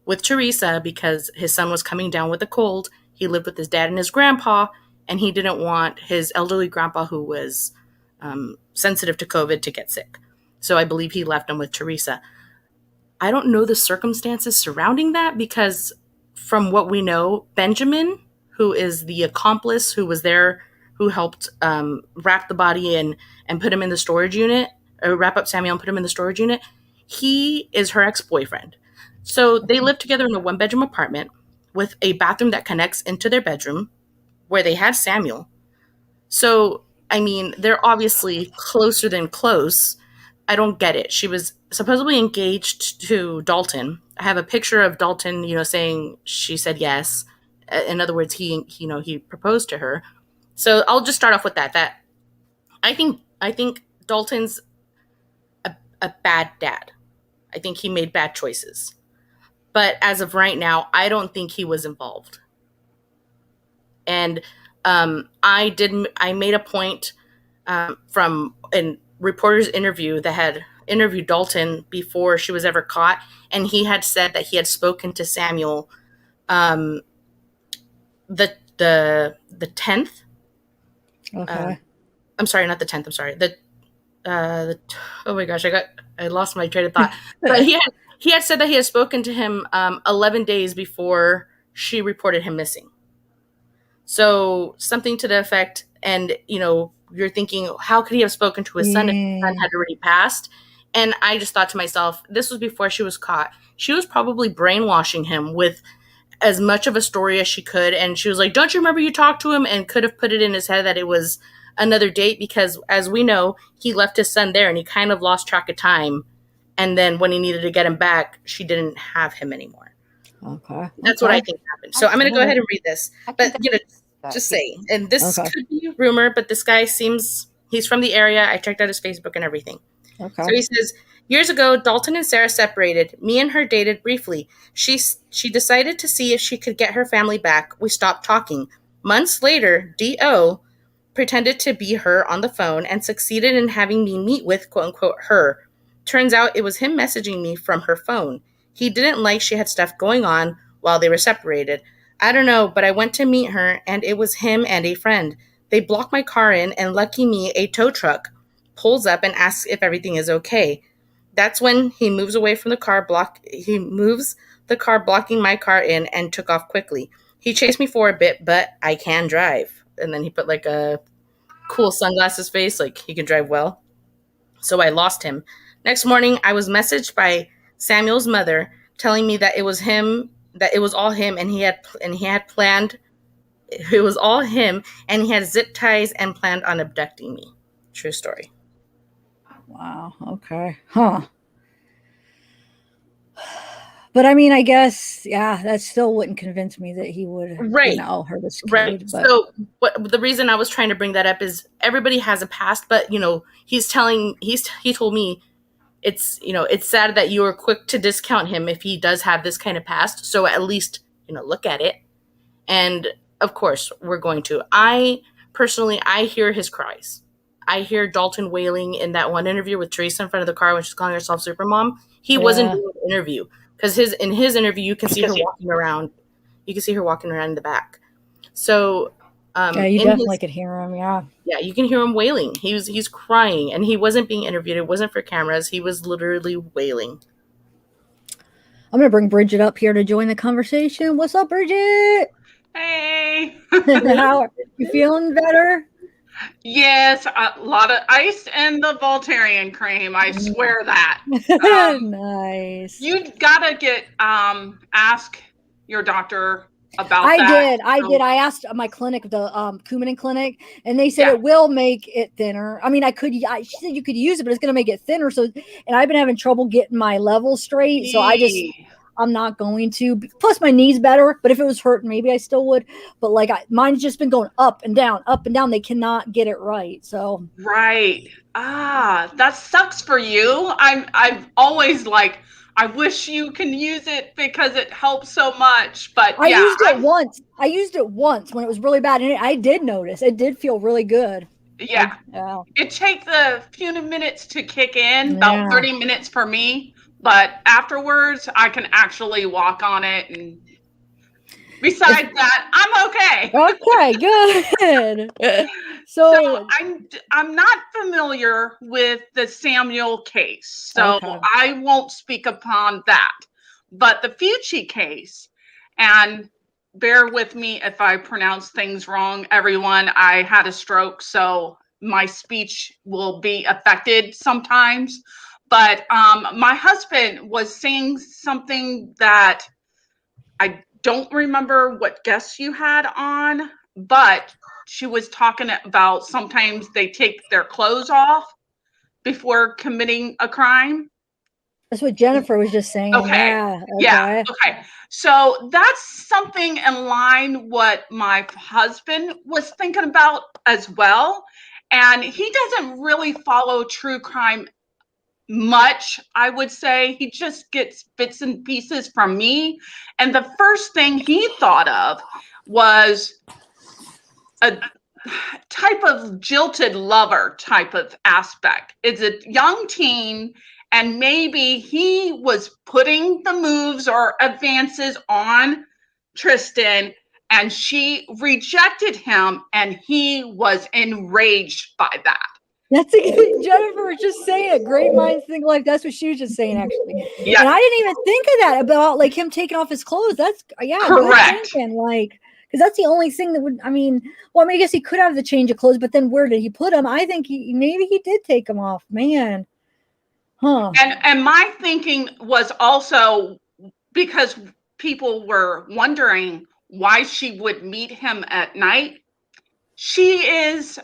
with Teresa because his son was coming down with a cold. He lived with his dad and his grandpa, and he didn't want his elderly grandpa, who was sensitive to COVID, to get sick. So I believe he left him with Teresa. I don't know the circumstances surrounding that, because from what we know, Benjamin, who is the accomplice who was there, who helped wrap the body and put him in the storage unit, or wrap up Samuel and put him in the storage unit, he is her ex-boyfriend. So they live together in a 1-bedroom apartment with a bathroom that connects into their bedroom where they had Samuel. So, I mean, they're obviously closer than close. I don't get it. She was supposedly engaged to Dalton. I have a picture of Dalton, saying she said yes. In other words, he proposed to her. So I'll just start off with that I think Dalton's a bad dad. I think he made bad choices. But as of right now, I don't think he was involved. And I made a point from a reporter's interview that had interviewed Dalton before she was ever caught, and he had said that he had spoken to Samuel the 10th Okay. I'm sorry, not the 10th. I'm sorry. Oh my gosh, I lost my train of thought. But he had said that he had spoken to him 11 days before she reported him missing. So something to the effect, and you're thinking, how could he have spoken to his son if his son had already passed? And I just thought to myself, this was before she was caught. She was probably brainwashing him with as much of a story as she could. And she was like, don't you remember you talked to him? And could have put it in his head that it was another date, because as we know, he left his son there and he kind of lost track of time. And then when he needed to get him back, she didn't have him anymore. Okay. That's what I think happened. So I'm going to go ahead and read this. But, just saying. And this could be a rumor, but this guy he's from the area. I checked out his Facebook and everything. Okay. So he says, years ago, Dalton and Sarah separated. Me and her dated briefly. She decided to see if she could get her family back. We stopped talking. Months later, D.O. pretended to be her on the phone and succeeded in having me meet with, quote unquote, her. Turns out it was him messaging me from her phone. He didn't like she had stuff going on while they were separated. I don't know, but I went to meet her, and it was him and a friend. They blocked my car in, and lucky me, a tow truck pulls up and asks if everything is okay. That's when he moves away from the car He moves the car blocking my car in and took off quickly. He chased me for a bit, but I can drive. And then he put like a cool sunglasses face, like he can drive well. So I lost him. Next morning, I was messaged by Samuel's mother telling me that it was him, that it was all him, and he had planned. It was all him, and he had zip ties and planned on abducting me. True story. Wow. Okay. Huh. But I mean, I guess, yeah, that still wouldn't convince me that he would, hurt his kid. Right. But. So the reason I was trying to bring that up is everybody has a past, but he told me it's sad that you are quick to discount him if he does have this kind of past. So at least, look at it. And of course we're going to. I hear his cries. I hear Dalton wailing in that one interview with Teresa in front of the car when she's calling herself Supermom. He wasn't doing an interview, because in his interview, you can see her walking around. You can see her walking around in the back. So, you definitely could hear him. Yeah. Yeah, you can hear him wailing. He's crying, and he wasn't being interviewed. It wasn't for cameras. He was literally wailing. I'm gonna bring Bridget up here to join the conversation. What's up, Bridget? Hey. How are you feeling? Better? Yes, a lot of ice and the Voltaren cream. I swear that. Nice. You gotta get ask your doctor about that. I did. I asked my clinic, the Coumadin clinic, and they said it will make it thinner. I mean, she said you could use it, but it's gonna make it thinner. So, and I've been having trouble getting my levels straight. So I'm not going to. Plus, my knee's better. But if it was hurting, maybe I still would. But mine's just been going up and down, up and down. They cannot get it right. So right. That sucks for you. I've always I wish you can use it because it helps so much. But I used it once. I used it once when it was really bad, and I did notice it did feel really good. Yeah. It takes a few minutes to kick in, about 30 minutes for me. But afterwards, I can actually walk on it. And besides that, I'm okay. Okay, good. So I'm not familiar with the Samuel case, so I won't speak upon that. But the Fucci case, and bear with me if I pronounce things wrong, everyone. I had a stroke, so my speech will be affected sometimes. But my husband was saying something that I don't remember what guest you had on, but she was talking about sometimes they take their clothes off before committing a crime. That's what Jennifer was just saying. Okay. Yeah. Okay. So that's something in line what my husband was thinking about as well. And he doesn't really follow true crime much, I would say. He just gets bits and pieces from me. And the first thing he thought of was a type of jilted lover type of aspect. It's a young teen, and maybe he was putting the moves or advances on Tristan, and she rejected him, and he was enraged by that. That's Jennifer was just saying it. Great minds think alike. That's what she was just saying, actually. Yeah. And I didn't even think of that about like him taking off his clothes. That's correct. Good thinking. Like, because that's the only thing that would. I mean, I guess he could have the change of clothes, but then where did he put them? I think maybe he did take them off. Man, huh? And my thinking was also because people were wondering why she would meet him at night. She is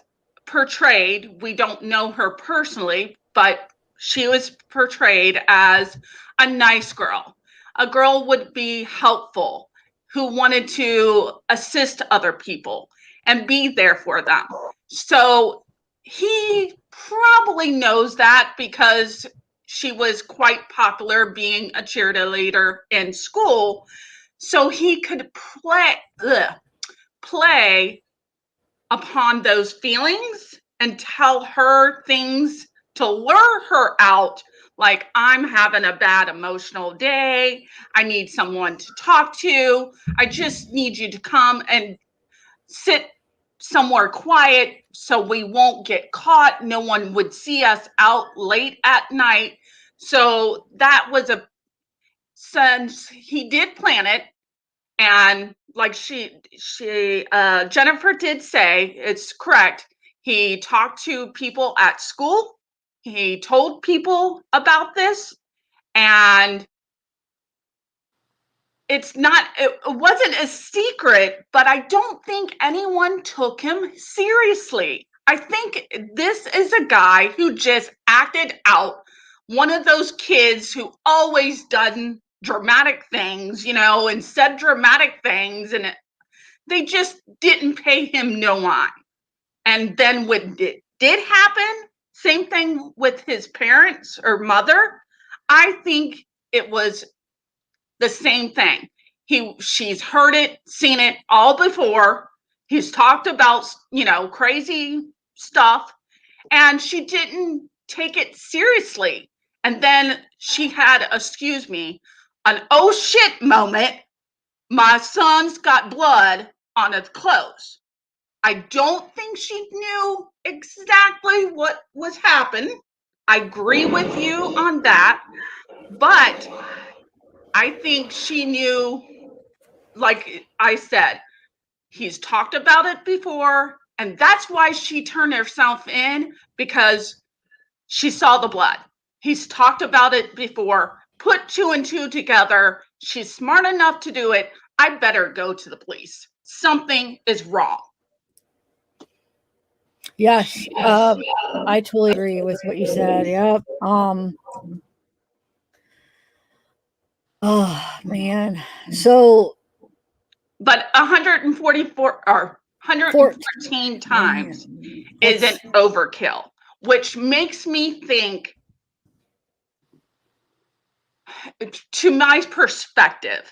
portrayed, we don't know her personally, but she was portrayed as a nice girl. A girl would be helpful, who wanted to assist other people and be there for them. So he probably knows that because she was quite popular being a cheerleader in school. So he could play upon those feelings and tell her things to lure her out, like, I'm having a bad emotional day, I need someone to talk to, I just need you to come and sit somewhere quiet so we won't get caught, no one would see us out late at night. So that was since he did plan it. And like Jennifer did say, it's correct. He talked to people at school. He told people about this, and it wasn't a secret, but I don't think anyone took him seriously. I think this is a guy who just acted out, one of those kids who always done dramatic things, and said dramatic things, and they just didn't pay him no mind. And then when it did happen, same thing with his parents or mother, I think it was the same thing. She's heard it, seen it all before. He's talked about, crazy stuff, and she didn't take it seriously. And then she had, an oh shit moment. My son's got blood on his clothes. I don't think she knew exactly what was happening. I agree with you on that. But I think she knew, like I said, he's talked about it before. And that's why she turned herself in, because she saw the blood. He's talked about it before, put 2 and 2 together. She's smart enough to do it. I better go to the police. Something is wrong. Yes, I totally agree with what you said. Yep. Oh man. So, but 144 or 114 times is an overkill, which makes me think, to my perspective,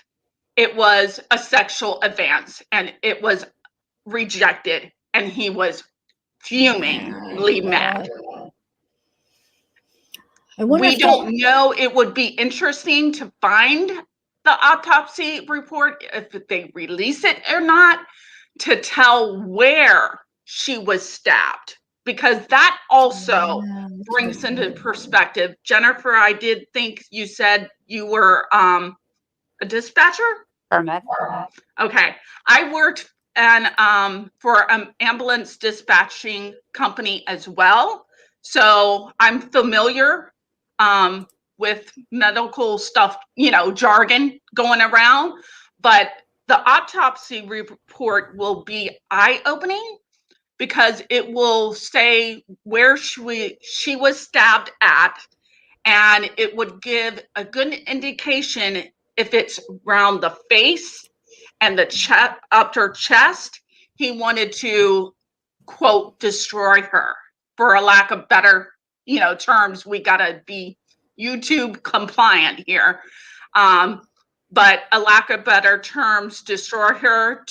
it was a sexual advance and it was rejected, and he was fumingly mad. We don't know. It would be interesting to find the autopsy report, if they release it or not, to tell where she was stabbed, because that also brings into perspective. Jennifer, I did think you said you were a dispatcher? Paramedic. Okay. I worked for an ambulance dispatching company as well. So I'm familiar with medical stuff, jargon going around. But the autopsy report will be eye-opening, because it will say where she was stabbed at, and it would give a good indication if it's around the face and the chest, up her chest. He wanted to, quote, destroy her. For a lack of better, terms, we gotta be YouTube compliant here. But a lack of better terms, destroy her.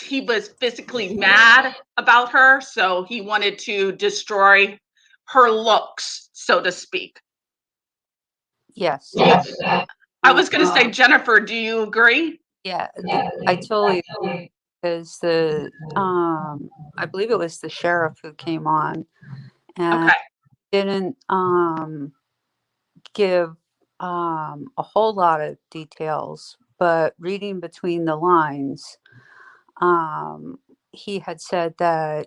He was physically mad about her, so he wanted to destroy her looks, so to speak. Yes. I was going to say, Jennifer, do you agree? Yeah, I totally agree, because I believe it was the sheriff who came on and Okay. didn't give a whole lot of details, but reading between the lines, he had said that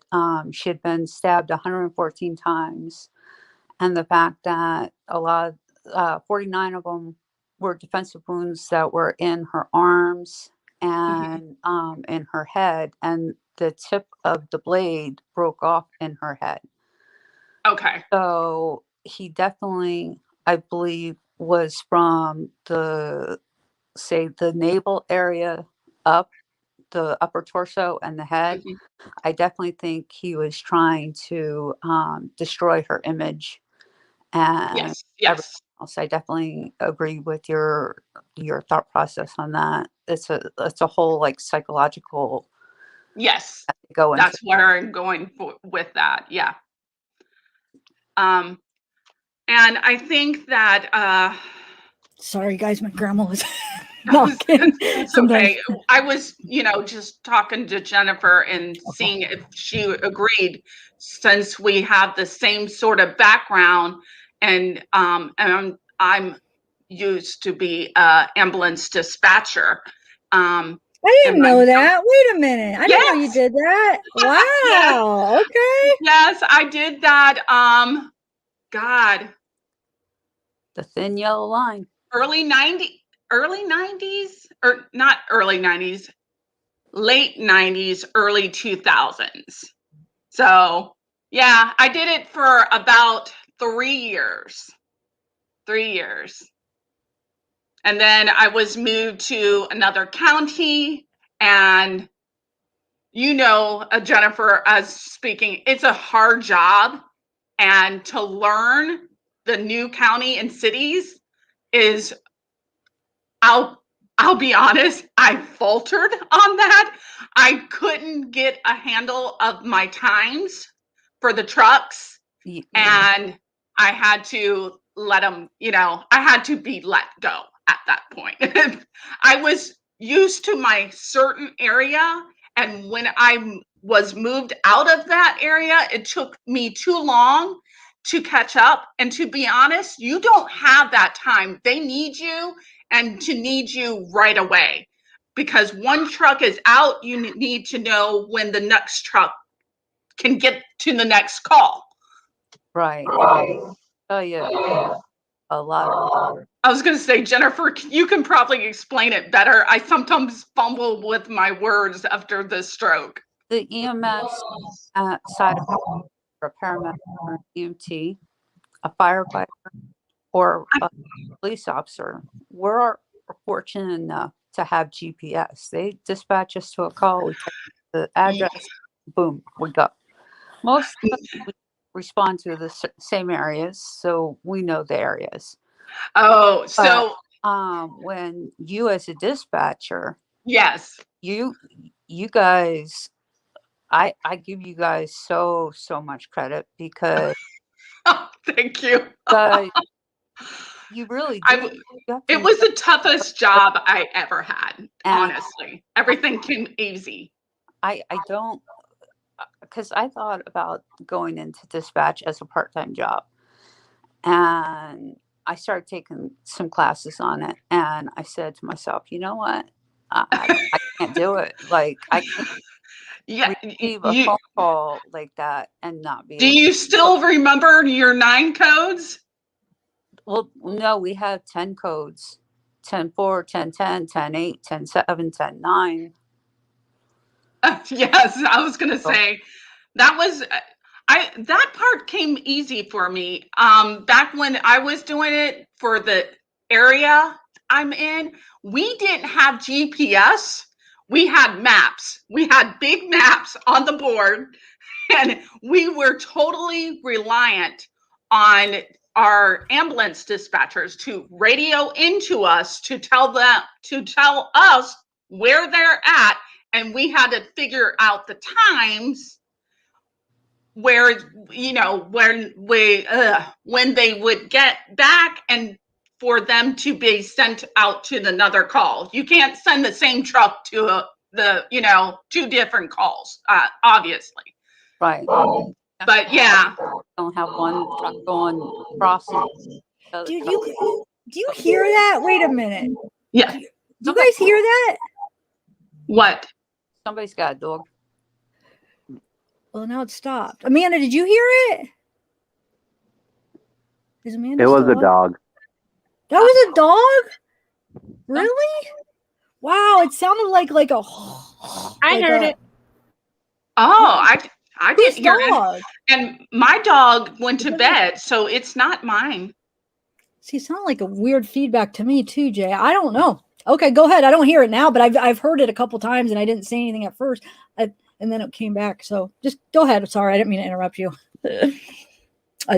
she had been stabbed 114 times, and the fact that 49 of them were defensive wounds that were in her arms and in her head, and the tip of the blade broke off in her head. Okay. So he definitely, I believe, was from the navel area up, the upper torso and the head. Mhm. I definitely think he was trying to destroy her image and Yes. everything Yes. else. I definitely agree with your thought process on that. It's a whole like psychological Yes. go into. That's where I'm going with that. Yeah. And I think that Sorry, guys, my grandma was knocking. it's Sometimes. okay. I was, just talking to Jennifer and seeing if she agreed, since we have the same sort of background, and I'm used to be ambulance dispatcher. I And didn't know that. Wait a minute. I didn't know you yes, did that. yes, Wow. Okay. yes, I did that. God, The thin yellow line. early 90s, or not early 90s, late 90s, early 2000s. So, yeah, I did it for about 3 years. 3 years. And then I was moved to another county, and Jennifer, as speaking, it's a hard job, and to learn the new county and cities is, I'll be honest, I faltered on that. I couldn't get a handle of my times for the trucks, and I had to let them, I had to be let go at that point. I was used to my certain area, and when I was moved out of that area, it took me too long to catch up. And to be honest, you don't have that time. They need you, and to need you right away, because one truck is out, you need to know when the next truck can get to the next call. Right. Oh yeah, a lot. I was going to say, Jennifer, you can probably explain it better. I sometimes fumble with my words after the stroke. The EMS side of a paramedic or EMT, a firefighter, or a police officer, we're fortunate enough to have GPS. They dispatch us to a call, we take the address, boom, we go. Most of us, we respond to the same areas, so we know the areas. Oh, so when you as a dispatcher, yes, you guys, I give you guys so much credit, because thank you. you really do. It was the toughest job I ever had, honestly. Everything came easy. I don't, because I thought about going into dispatch as a part-time job, and I started taking some classes on it, and I said to myself, you know what, I can't do it. Like, I can't receive a phone call like that and not be do you still remember your 9 codes? Well, no, we have 10 codes: 10-4, 10-10, 10-8, 10-7, 10-9. Yes, I was going to say that was that part came easy for me. Back when I was doing it for the area I'm in, we didn't have GPS. We had maps. We had big maps on the board, and we were totally reliant on our ambulance dispatchers to radio into us to tell us where they're at, and we had to figure out the times where when they would get back, and for them to be sent out to another call. You can't send the same truck to two different calls, obviously. Right. But yeah. Don't have one truck going crossing. Dude, do you hear that? Wait a minute. Yeah. Do you guys hear that? What? Somebody's got a dog. Well, now it stopped. Amanda, did you hear it? Is Amanda It was still a on? dog. That was a dog? Really? Wow, it sounded like a. I heard it. Oh, I didn't hear dog? it. And my dog went to bed, so it's not mine. See, it sounded like a weird feedback to me too, Jay. I don't know. Okay, go ahead. I don't hear it now, but I've heard it a couple times and I didn't say anything at first. And then it came back. So just go ahead. Sorry, I didn't mean to interrupt you.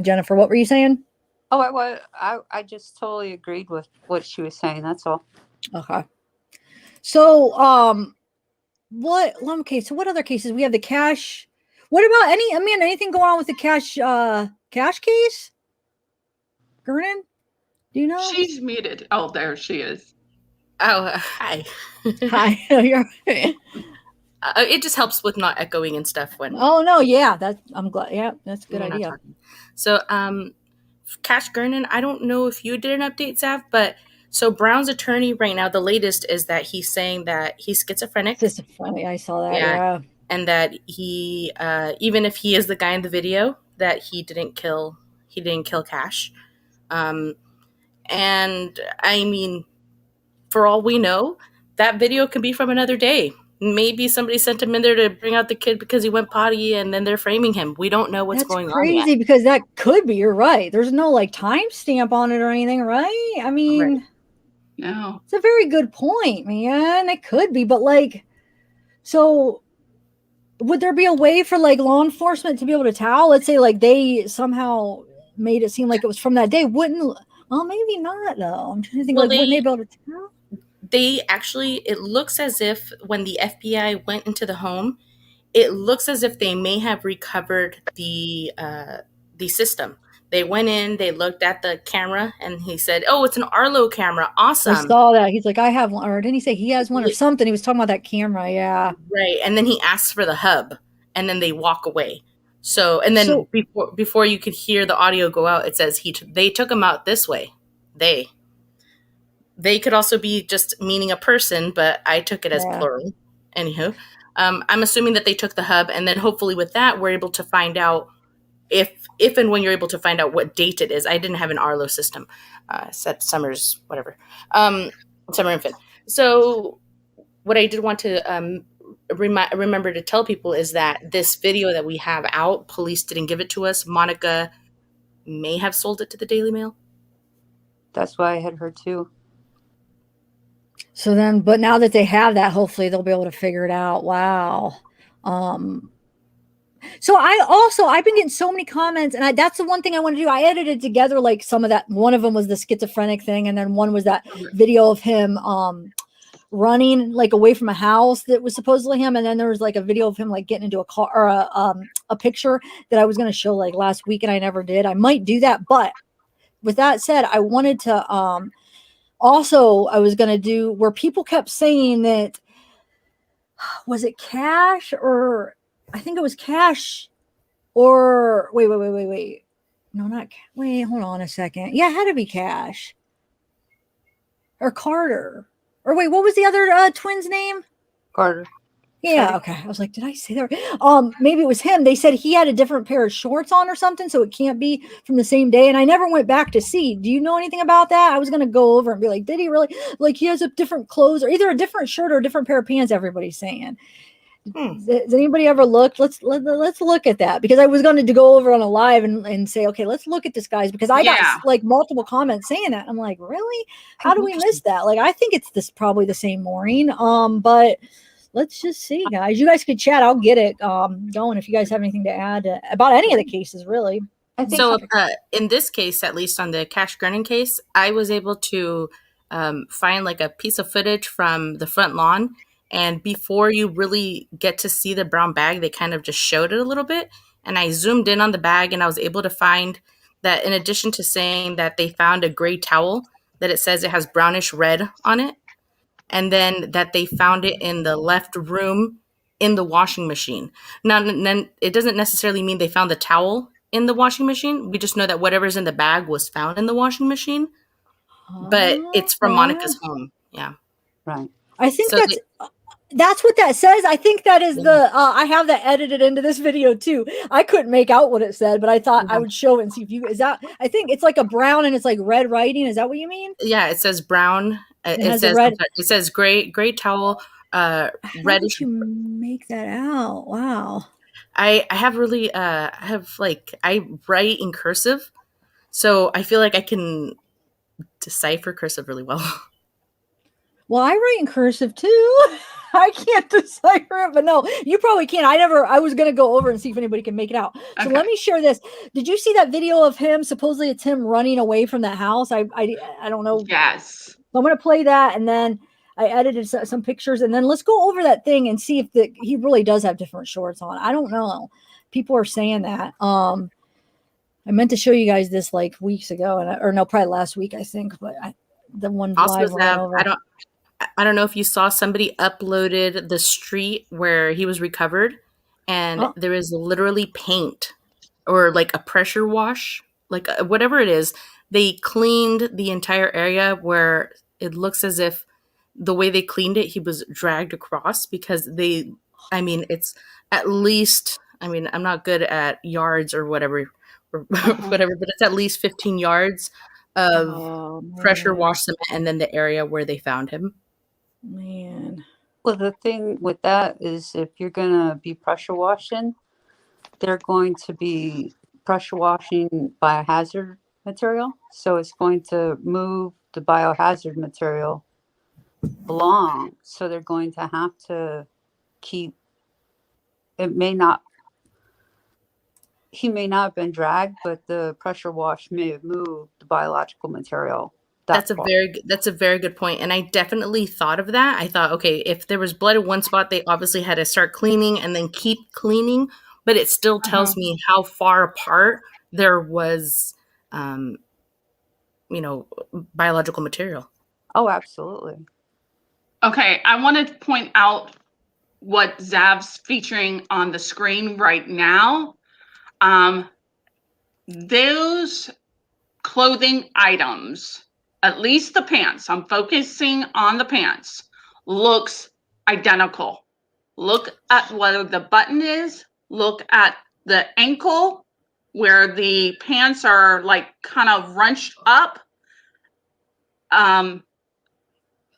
Jennifer, what were you saying? Oh, I just totally agreed with what she was saying. That's all. Okay. So, so what other cases? We have the cash. What about anything going on with the cash case? Gernon? Do you know? She's muted. Oh, there she is. Oh, hi. Hi. You're it just helps with not echoing and stuff when. Oh no, yeah, I'm glad. Yeah, that's a good idea. So, Cash Gernon, I don't know if you did an update, Zav, but so Brown's attorney right now, the latest is that he's saying that he's schizophrenic. I saw that. Yeah. And that he, even if he is the guy in the video, that he didn't kill Cash. And I mean, for all we know, that video could be from another day. Maybe somebody sent him in there to bring out the kid because he went potty and then they're framing him. We don't know what's going on. That's crazy because that could be, you're right. There's no timestamp on it or anything, right? I mean, no. It's a very good point, man. It could be, but so would there be a way for law enforcement to be able to tell? Let's say they somehow made it seem like it was from that day. Well, maybe not though. I'm trying to think wouldn't they be able to tell? They actually, it looks as if when the FBI went into the home, it looks as if they may have recovered the system. They went in, they looked at the camera, and he said, "Oh, it's an Arlo camera. Awesome." I saw that. He's like, "I have one," or didn't he say he has one or something? He was talking about that camera, yeah. Right, and then he asks for the hub, and then they walk away. So, and then before you could hear the audio go out, it says they took him out this way. They could also be just meaning a person, but I took it as plural. Anywho, I'm assuming that they took the hub, and then hopefully with that, we're able to find out if and when you're able to find out what date it is. I didn't have an Arlo system. Set Summers, whatever. Summer Infant. So what I did want to remember to tell people is that this video that we have out, police didn't give it to us. Monica may have sold it to the Daily Mail. That's what I had heard too. So then, but now that they have that, hopefully they'll be able to figure it out. Wow. So I've been getting so many comments, and that's the one thing I want to do. I edited together some of that. One of them was the schizophrenic thing, and then one was that video of him running away from a house that was supposedly him, and then there was a video of him getting into a car or a picture that I was going to show last week, and I never did. I might do that, but with that said, I wanted to also, I was going to do where people kept saying that, was it Cash or I think it was Cash or wait. No, not, wait, hold on a second. Yeah, it had to be Cash or Carter or wait, what was the other twin's name? Carter. Yeah, okay. I was like, did I say that? Maybe it was him. They said he had a different pair of shorts on or something, so it can't be from the same day. And I never went back to see. Do you know anything about that? I was gonna go over and be like, did he really? He has a different clothes or either a different shirt or a different pair of pants. Everybody's saying. Does anybody ever look? Let's look at that because I was going to go over on a live and say, okay, let's look at this, guys, because I got multiple comments saying that. I'm like, really? How do we miss that? I think it's probably the same Maureen. But. Let's just see, guys. You guys could chat. I'll get it going if you guys have anything to add about any of the cases, really. I think so. In this case, at least on the Cash Gernon case, I was able to find a piece of footage from the front lawn. And before you really get to see the brown bag, they kind of just showed it a little bit. And I zoomed in on the bag and I was able to find that in addition to saying that they found a gray towel, that it says it has brownish red on it, and then that they found it in the left room in the washing machine. Now, it doesn't necessarily mean they found the towel in the washing machine. We just know that whatever's in the bag was found in the washing machine, but it's from Monica's home. Yeah. Right. I think So that's what that says. I think that is Yeah. the, I have that edited into this video too. I couldn't make out what it said, but I thought I would show it and see if you, is that, I think it's like a brown and it's like red writing. Is that what you mean? Yeah, it says brown. It says red. It says gray towel, How reddish. did you make that out? Wow. I write in cursive, so I feel like I can decipher cursive really well. Well, I write in cursive too. I can't decipher it, but no, you probably can. I was going to go over and see if anybody can make it out. So let me share this. Did you see that video of him? Supposedly it's him running away from that house. I don't know. Yes. So I'm going to play that, and then I edited some pictures, and then let's go over that thing and see if he really does have different shorts on. I don't know. People are saying that. I meant to show you guys this like weeks ago, or no, probably last week, I think, but the one Also, live ran over. I don't know if you saw, somebody uploaded the street where he was recovered, and there is literally paint or like a pressure wash, like whatever it is. They cleaned the entire area where it looks as if the way they cleaned it, he was dragged across, because it's at least, I'm not good at yards or whatever, whatever, but it's at least 15 yards of pressure wash cement, and then the area where they found him. Man. Well, the thing with that is, if you're going to be pressure washing, they're going to be pressure washing biohazard material. So it's going to move the biohazard material along. So they're going to have to keep, he may not have been dragged, but the pressure wash may have moved the biological material. That's a very good point. And I definitely thought of that. I thought, okay, if there was blood in one spot, they obviously had to start cleaning and then keep cleaning, but it still tells me how far apart there was, biological material. Oh, absolutely. Okay, I want to point out what Zav's featuring on the screen right now. Those clothing items, at least the pants, I'm focusing on the pants, looks identical. Look at where the button is. Look at the ankle where the pants are like kind of runched up.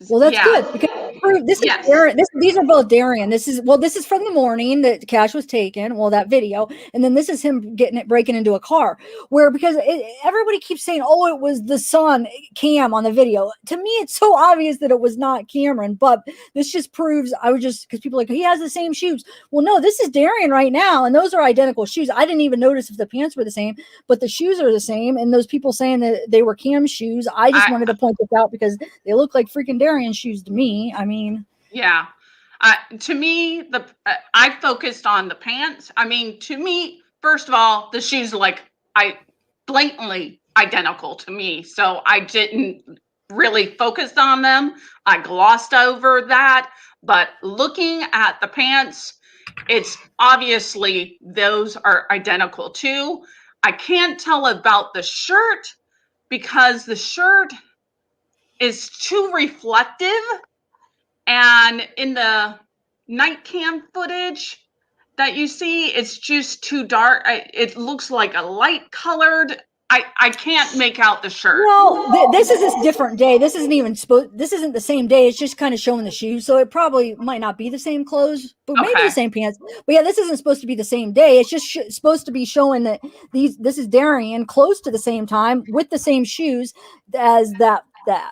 Well, that's good, because these are both Darian. This is from the morning that Cash was taken. Well, that video, and then this is him breaking into a car. Because everybody keeps saying, "Oh, it was the son Cam on the video." To me, it's so obvious that it was not Cameron. But this just proves because people are like, he has the same shoes. Well, no, this is Darian right now, and those are identical shoes. I didn't even notice if the pants were the same, but the shoes are the same. And those people saying that they were Cam's shoes, I just wanted to point this out because they look like freaking Darian shoes to me. Yeah. To me, I focused on the pants. To me, first of all, the shoes blatantly identical to me, so I didn't really focus on them. I glossed over that, but looking at the pants, it's obviously those are identical too. I can't tell about the shirt because the shirt is too reflective. And in the night cam footage that you see, it's just too dark. It looks like a light colored. I can't make out the shirt. Well, this is a different day. This isn't the same day. It's just kind of showing the shoes. So it probably might not be the same clothes, but maybe the same pants. But yeah, this isn't supposed to be the same day. It's just supposed to be showing that this is Darian close to the same time with the same shoes as that,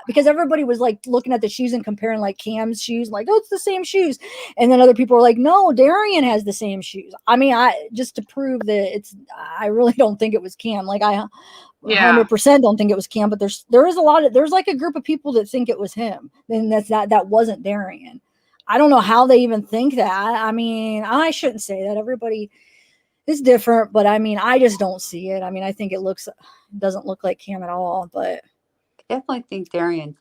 because everybody was like looking at the shoes and comparing like Cam's shoes, like, oh, it's the same shoes. And then other people were like, no, Darian has the same shoes. I just to prove that I really don't think it was Cam. Like I 100% don't think it was Cam, but there's like a group of people that think it was him. Then that wasn't Darian. I don't know how they even think that. I shouldn't say that. Everybody is different, but I just don't see it. I think it doesn't look like Cam at all, but definitely think Darian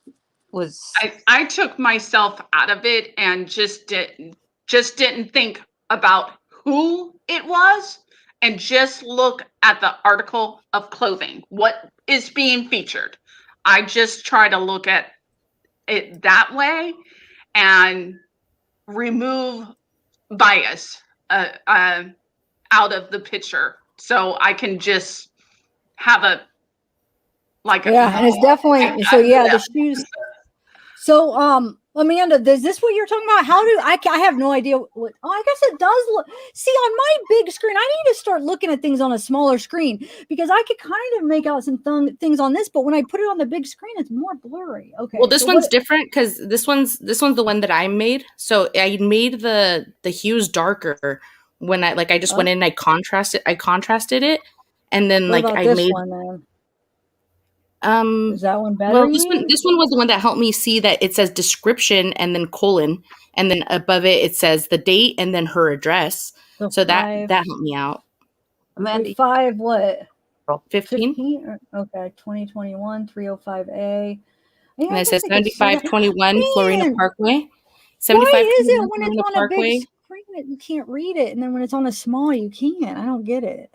was. I took myself out of it and just didn't think about who it was, and just look at the article of clothing, what is being featured. I just try to look at it that way and remove bias out of the picture, so I can just have a and it's definitely the shoes. So, Amanda, is this what you're talking about? How do I have no idea what, I guess it does look, see on my big screen, I need to start looking at things on a smaller screen because I could kind of make out some things on this, but when I put it on the big screen, it's more blurry. Okay. Well, this one's different because this one's the one that I made. So I made the hues darker when I just went in and I contrasted it. And then what about I this made one then? Is that one better? Well, this one was the one that helped me see that it says description and then colon, and then above it says the date and then her address. So that helped me out. Amanda, 5 what? 15? Okay, 2021 305A. Yeah, And it says 7521 Florina Parkway. 7521 Why is it when Florina it's on Parkway? a big screen you can't read it, and then when it's on a small you can't? I don't get it.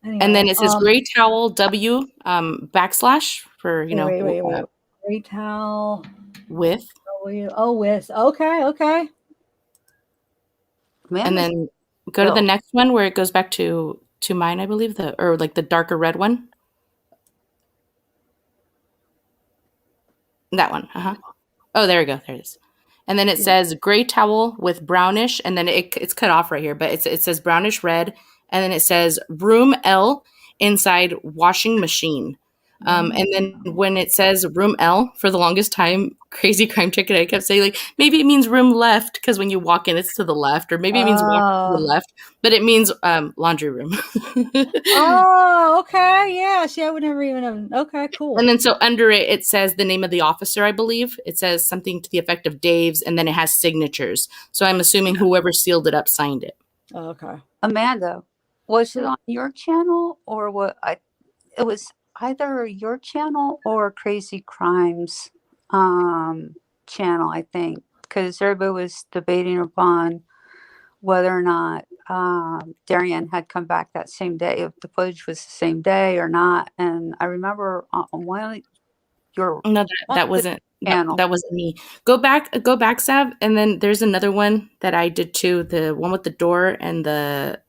Anyway, and then it says gray towel W backslash for wait. Gray towel with with. Okay. Amanda, and then go to the next one where it goes back to mine, I believe, the darker red one. That one. Oh, there we go. There it is. And then it says gray towel with brownish, and then it's cut off right here, but it says brownish red, and then it says room L inside washing machine. And then when it says room L, for the longest time, Crazy Crime Chick and I kept saying maybe it means room left because when you walk in, it's to the left, or maybe it means walk to the left, but it means laundry room. Okay, yeah. See, I would never even have. Okay, cool. And then so under it says the name of the officer, I believe. It says something to the effect of Dave's, and then it has signatures. So I'm assuming whoever sealed it up signed it. Okay. Amanda, was it on your channel or what? It was either your channel or Crazy Crimes channel, I think, because everybody was debating upon whether or not Darian had come back that same day, if the footage was the same day or not. And I remember on one of your that wasn't me. Go back, Sav, and then there's another one that I did too, the one with the door and the.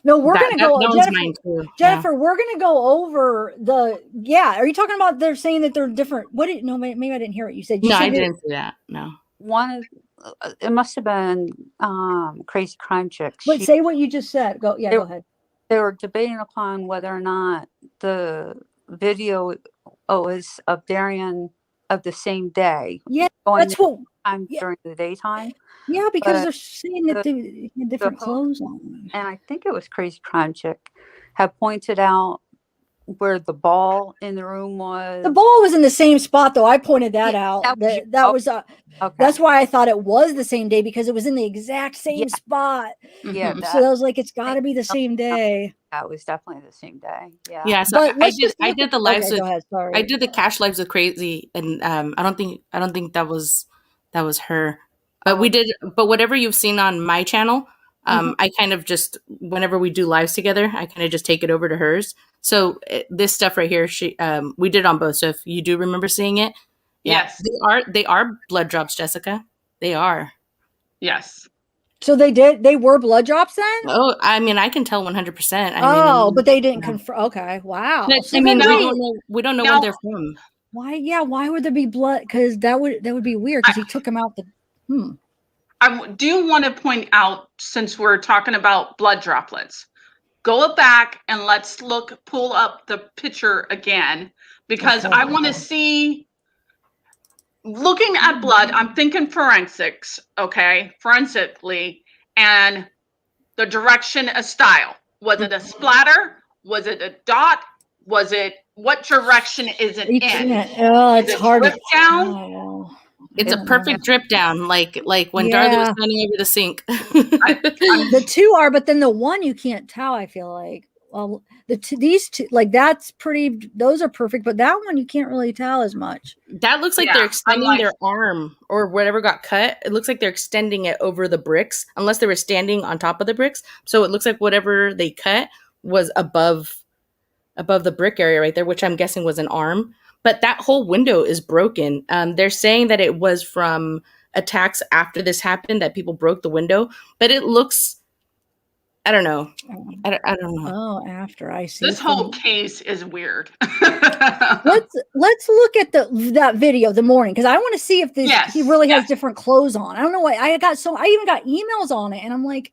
No, we're going to go. Jennifer, yeah. We're going to go over the. Yeah, are you talking about? They're saying that they're different. What did? No, maybe I didn't hear what you said. I didn't see that. No. It must have been Crazy Crime Chick. But say what you just said. Go ahead. They were debating upon whether or not the video was of Darian of the same day. Yeah, that's what. During the daytime. Yeah, because they're saying that they had different clothes on. And I think it was Crazy Crime Chick had pointed out where the ball in the room was. The ball was in the same spot, though. I pointed that out. That was okay. That's why I thought it was the same day, because it was in the exact same spot. Yeah. So I was like, it's got to be the same day. That was definitely the same day. Yeah. Yeah. So I did the lives with. Go ahead, sorry. I did the cash lives with Crazy, and I don't think that was her. But we did. But whatever you've seen on my channel, I kind of just, whenever we do lives together, I kind of just take it over to hers. So this stuff right here, we did on both. So if you do remember seeing it, yes, they are blood drops, Jessica. They are. Yes. So they were blood drops then? Oh, I mean, I can tell 100%. But they didn't confirm. Okay, wow. But, So we don't know where they're from. Why? Yeah, why would there be blood? Because that would be weird. Because he took him out. I do want to point out, since we're talking about blood droplets, go back and let's pull up the picture again, because I want to see. Looking at blood, I'm thinking forensics, okay, forensically, and the direction of style. Was it a splatter? Was it a dot? Was it, what direction is it in? It's hard to down. It's a perfect drip down, like when Darlie was standing over the sink. The two are, but then the one you can't tell, I feel like. well, these two, like that's pretty. Those are perfect, but that one you can't really tell as much. That looks like they're extending their arm or whatever got cut. It looks like they're extending it over the bricks, unless they were standing on top of the bricks. So it looks like whatever they cut was above the brick area right there, which I'm guessing was an arm. But that whole window is broken. They're saying that it was from attacks after this happened, that people broke the window. But it looks, I don't know. I don't know. Oh, after I see this whole case is weird. let's look at that video the morning, because I want to see if he really has different clothes on. I don't know why I even got emails on it, and I'm like,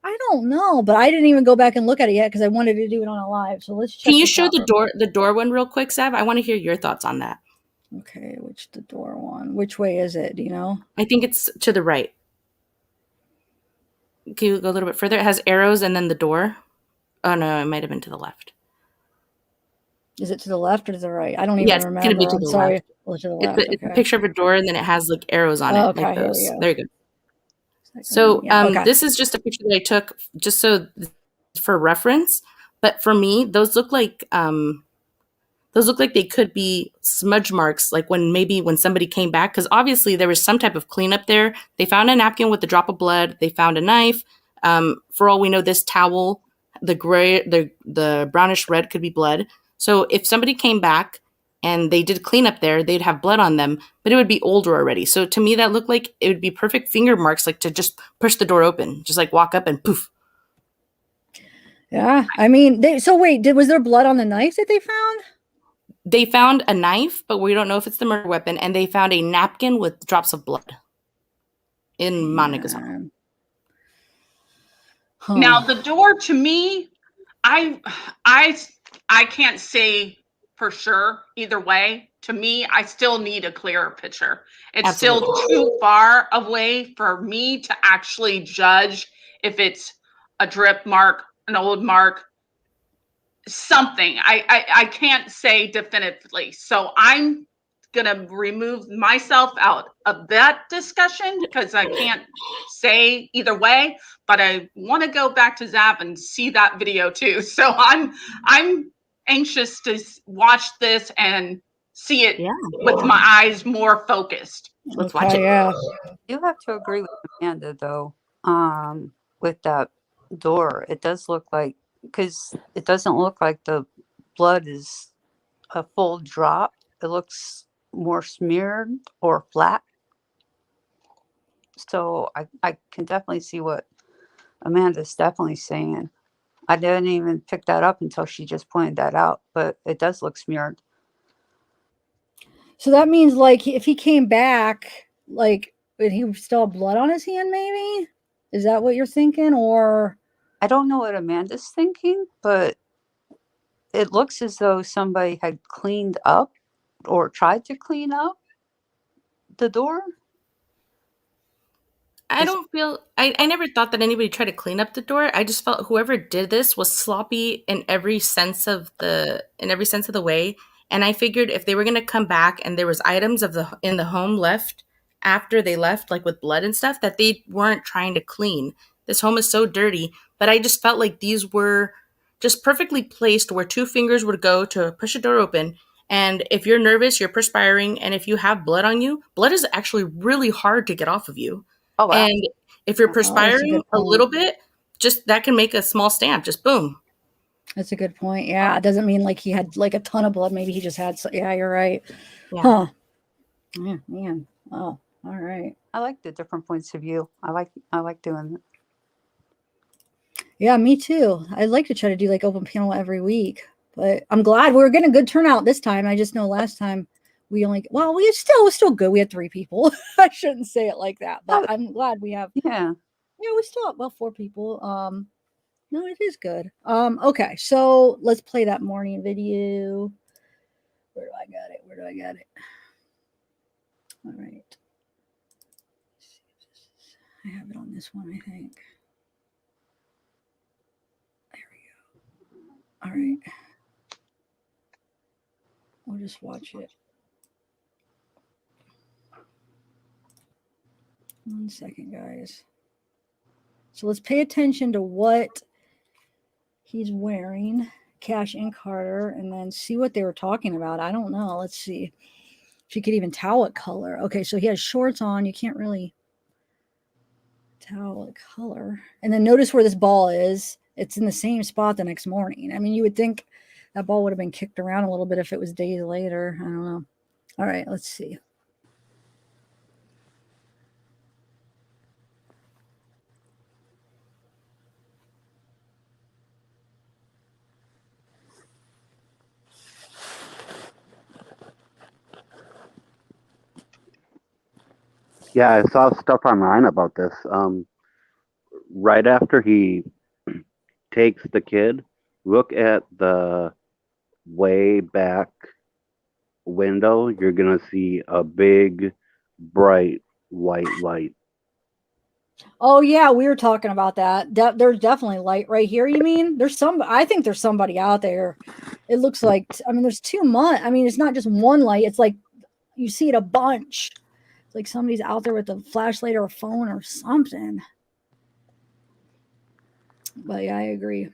I don't know, but I didn't even go back and look at it yet because I wanted to do it on a live. So let's check. Can you show the door one real quick, Sav? I want to hear your thoughts on that. Okay, the door one? Which way is it? Do you know? I think it's to the right. Can you go a little bit further? It has arrows and then the door. Oh no, it might have been to the left. Is it to the left or to the right? I don't even remember. It's going to be to the left. Well, to the left. It's a picture of a door, and then it has like arrows on it. Okay, like those. here we go. There you go. So this is just a picture that I took just so for reference. But for me, those look like they could be smudge marks, like when somebody came back, because obviously there was some type of cleanup there. They found a napkin with a drop of blood. They found a knife. For all we know, this towel, the gray, the brownish red could be blood. So if somebody came back and they did cleanup there, they'd have blood on them, but it would be older already. So to me, that looked like it would be perfect finger marks, like to just push the door open, just like walk up and poof. Yeah, I mean, was there blood on the knife that they found? They found a knife, but we don't know if it's the murder weapon, and they found a napkin with drops of blood in Monica's home. Huh. Now the door, to me, I can't say for sure either way. To me, I still need a clearer picture. It's Absolutely. Still too far away for me to actually judge if it's a drip mark, an old mark, something. I can't say definitively. So I'm going to remove myself out of that discussion because I can't say either way, but I want to go back to Zav and see that video too. So I'm anxious to watch this and see it with my eyes more focused. Let's watch it. Yeah. You have to agree with Amanda though. With that door, it does look like, because it doesn't look like the blood is a full drop. It looks more smeared or flat. So I can definitely see what Amanda's definitely saying. I didn't even pick that up until she just pointed that out, but it does look smeared. So that means like if he came back, like would he still have blood on his hand maybe? Is that what you're thinking? Or I don't know what Amanda's thinking, but it looks as though somebody had cleaned up or tried to clean up the door. I never thought that anybody tried to clean up the door. I just felt whoever did this was sloppy in every sense of the way. And I figured if they were going to come back and there was items in the home left after they left, like with blood and stuff, that they weren't trying to clean. This home is so dirty, but I just felt like these were just perfectly placed where two fingers would go to push a door open. And if you're nervous, you're perspiring, and if you have blood on you, blood is actually really hard to get off of you. Oh, wow. And if you're perspiring a little bit, just that can make a small stamp. Just boom. That's a good point. Yeah, it doesn't mean like he had like a ton of blood. Maybe he just had. Yeah, you're right. Yeah. Huh. Yeah, man. Oh, all right. I like the different points of view. I like doing it. Yeah, me too. I'd like to try to do like open panel every week, but I'm glad we're getting a good turnout this time. I just know last time we was still good. We had 3 people. I shouldn't say it like that, but I'm glad we have. Yeah. Yeah, we still have 4 people. No, it is good. Okay, so let's play that morning video. Where do I got it? All right. I have it on this one, I think. There we go. All right. We'll just watch it. 1 second, guys. So let's pay attention to what he's wearing, Cash and Carter, and then see what they were talking about. I don't know. Let's see if you could even tell what color. Okay, so he has shorts on. You can't really tell what color. And then notice where this ball is. It's in the same spot the next morning. I mean, you would think that ball would have been kicked around a little bit if it was days later. I don't know. All right, let's see. Yeah, I saw stuff online about this. Right after he takes the kid, look at the way back window. You're gonna see a big, bright white light. Oh yeah, we were talking about that. There's definitely light right here. You mean there's some? I think there's somebody out there. It looks like. I mean, there's too much. I mean, it's not just one light. It's like you see it a bunch. It's like somebody's out there with a flashlight or a phone or something. But yeah, I agree.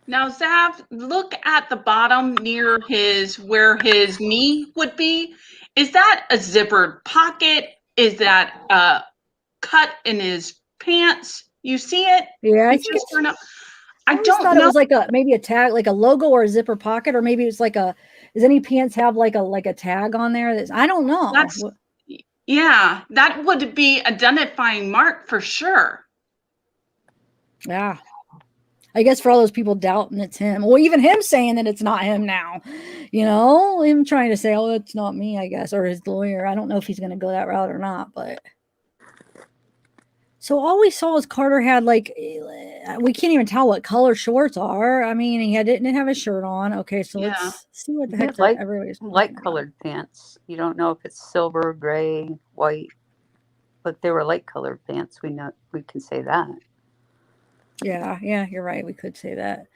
Now, Zav, look at the bottom near where his knee would be. Is that a zippered pocket? Is that a cut in his pants? You see it? Yeah, I don't thought know. it was like maybe a tag, like a logo or a zipper pocket, or maybe it's like a. Does any pants have like a tag on there? I don't know. Yeah, that would be identifying mark for sure. Yeah. I guess for all those people doubting it's him, or even him saying that it's not him now, him trying to say, oh, it's not me, I guess, or his lawyer. I don't know if he's going to go that route or not, but. So all we saw was Carter had we can't even tell what color shorts are. I mean, he didn't have a shirt on. Okay, so let's see what the heck everybody's light colored pants. You don't know if it's silver, gray, white, but they were light colored pants. We can say that. Yeah, you're right. We could say that.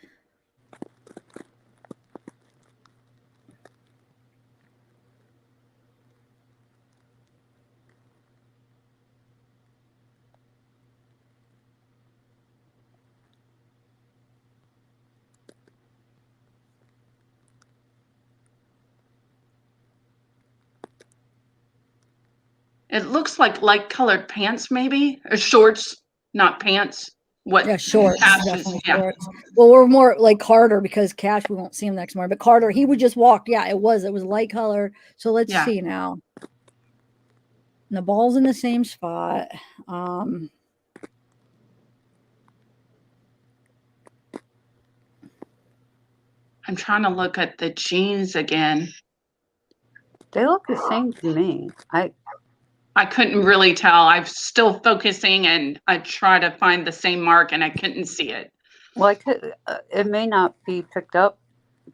It looks like light colored pants, maybe, or shorts, not pants. Yeah, shorts. Shorts. Well, we're more like Carter because Cash, we won't see him next morning. But Carter, he would just walk. Yeah, it was light color. So let's see now. And the ball's in the same spot. I'm trying to look at the jeans again. They look the same to me. I couldn't really tell. I'm still focusing, and I try to find the same mark, and I couldn't see it. Well, it may not be picked up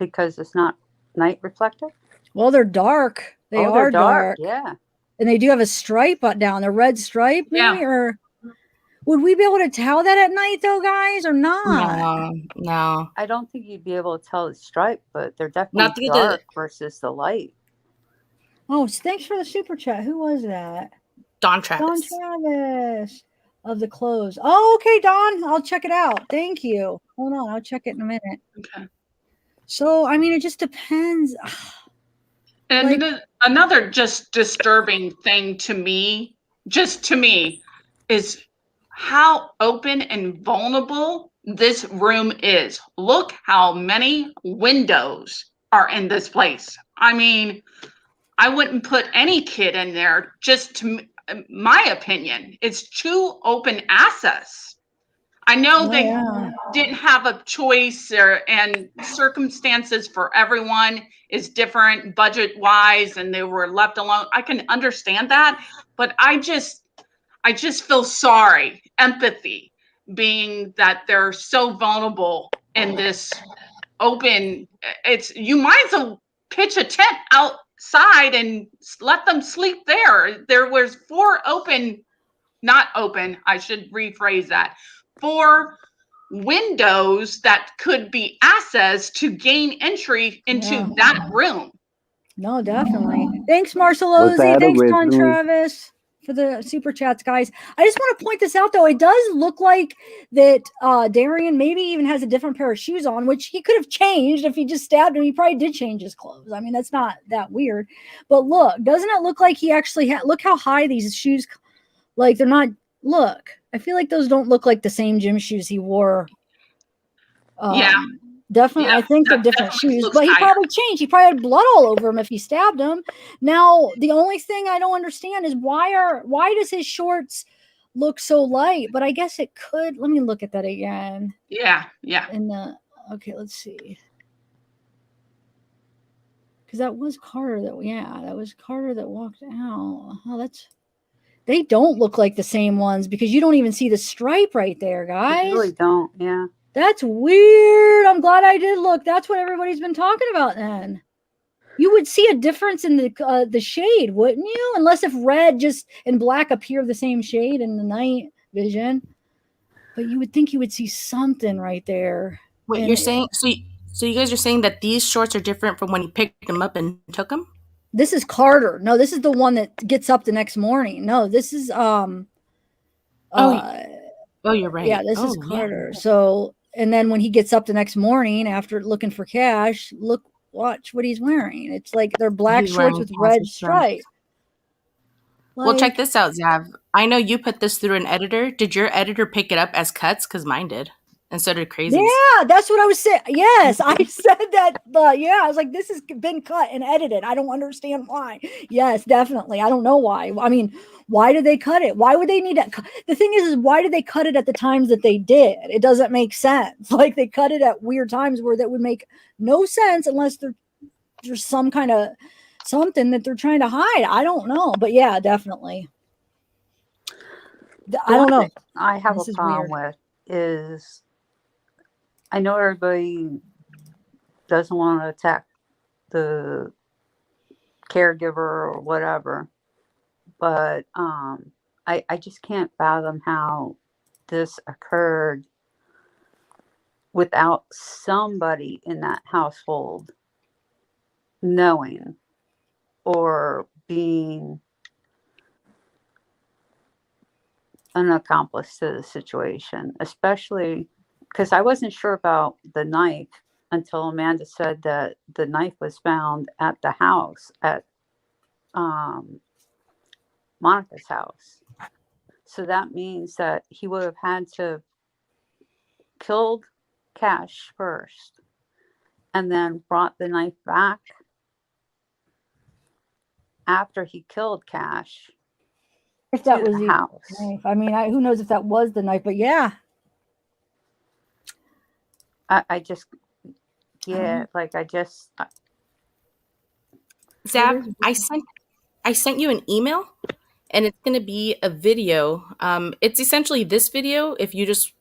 because it's not night reflective. Well, they're dark. They are dark. Yeah. And they do have a stripe down, a red stripe, maybe? Yeah. Or would we be able to tell that at night, though, guys, or not? No. I don't think you'd be able to tell the stripe, but they're definitely dark versus the light. Oh, thanks for the super chat. Who was that? Don Travis. Don Travis of the clothes. Oh, okay, Don. I'll check it out. Thank you. Hold on. I'll check it in a minute. Okay. So, I mean, it just depends. And another just disturbing thing to me, is how open and vulnerable this room is. Look how many windows are in this place. I mean, I wouldn't put any kid in there, just to my opinion. It's too open access. I know they didn't have a choice, and circumstances for everyone is different budget-wise, and they were left alone. I can understand that, but I just feel sorry, empathy, being that they're so vulnerable in this open. You might as well pitch a tent outside and let them sleep there. There was 4 windows that could be accessed to gain entry into that room. No, definitely. Thanks, Marcelosi. Thanks, Don Travis, for the super chats, guys. I just want to point this out, though. It does look like that Darian maybe even has a different pair of shoes on, which he could have changed if he just stabbed him. He probably did change his clothes. I mean, that's not that weird. But look, doesn't it look like he actually had, look how high these shoes, like they're not, look. I feel like those don't look like the same gym shoes he wore. Yeah. Definitely, I think they're different shoes, but he probably changed. He probably had blood all over him if he stabbed him. Now, the only thing I don't understand is why does his shorts look so light? But I guess it could. Let me look at that again. Yeah. Okay, let's see. Because that was Carter that was Carter that walked out. Oh, they don't look like the same ones because you don't even see the stripe right there, guys. You really don't, yeah. That's weird. I'm glad I did look. That's what everybody's been talking about then. You would see a difference in the shade, wouldn't you? Unless if red just and black appear the same shade in the night vision. But you would think you would see something right there. What you're saying? So you guys are saying that these shorts are different from when you picked them up and took them? This is Carter. No, this is the one that gets up the next morning. No, this is oh, you're right. Yeah, this is Carter. Yeah. So, and then when he gets up the next morning after looking for cash, watch what he's wearing. It's like they're black shorts with red stripes. Well, check this out, Zav. I know you put this through an editor. Did your editor pick it up as cuts? Because mine did. And so did Crazy's. Yeah, that's what I was saying. Yes, I said that. I was like, this has been cut and edited. I don't understand why. Yes, definitely. I don't know why. I mean, why did they cut it? Why would they need it? The thing is why did they cut it at the times that they did? It doesn't make sense. Like they cut it at weird times where that would make no sense unless there's some kind of something that they're trying to hide. I don't know. But yeah, definitely. I don't know. I have a problem with is I know everybody doesn't want to attack the caregiver or whatever, but I just can't fathom how this occurred without somebody in that household knowing or being an accomplice to the situation, especially because I wasn't sure about the knife until Amanda said that the knife was found at the house, at Monica's house. So that means that he would have had to killed Cash first and then brought the knife back after he killed Cash. If that was the house. Knife. I mean, who knows if that was the knife, but yeah. I just, yeah, like I just. Zav, I sent you an email, and it's going to be a video. It's essentially this video. If you just,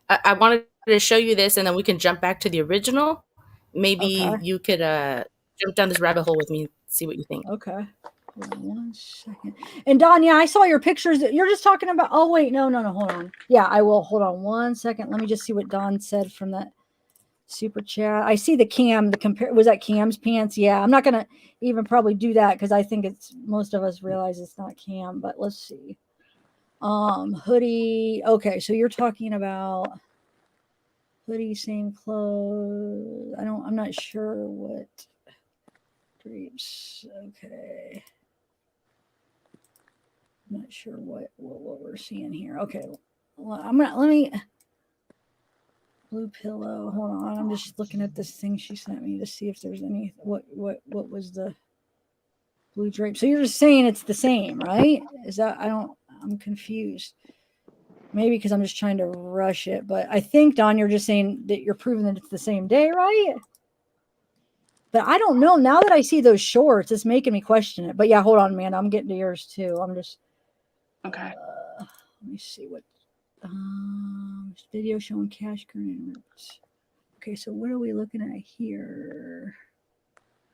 I wanted to show you this, and then we can jump back to the original. Maybe you could jump down this rabbit hole with me, and see what you think. Okay. Hold on 1 second. And Don, yeah, I saw your pictures. You're just talking about. Oh wait, no. Hold on. Yeah, I will. Hold on 1 second. Let me just see what Don said from that super chat. I see the Cam. Was that Cam's pants? Yeah, I'm not gonna even probably do that because I think it's most of us realize it's not Cam. But let's see. Hoodie. Okay, so you're talking about hoodie, same clothes. I'm not sure what. Drapes. Okay. I'm not sure what we're seeing here. Okay. Well, let me blue pillow. Hold on. I'm just looking at this thing she sent me to see if there's any what was the blue drape. So you're just saying it's the same, right? Is that I'm confused. Maybe because I'm just trying to rush it, but I think Don, you're just saying that you're proving that it's the same day, right? But I don't know. Now that I see those shorts, it's making me question it. But yeah, hold on, man. I'm getting to yours too. I'm just okay. Let me see what video showing Cash Gernon. Okay, so what are we looking at here?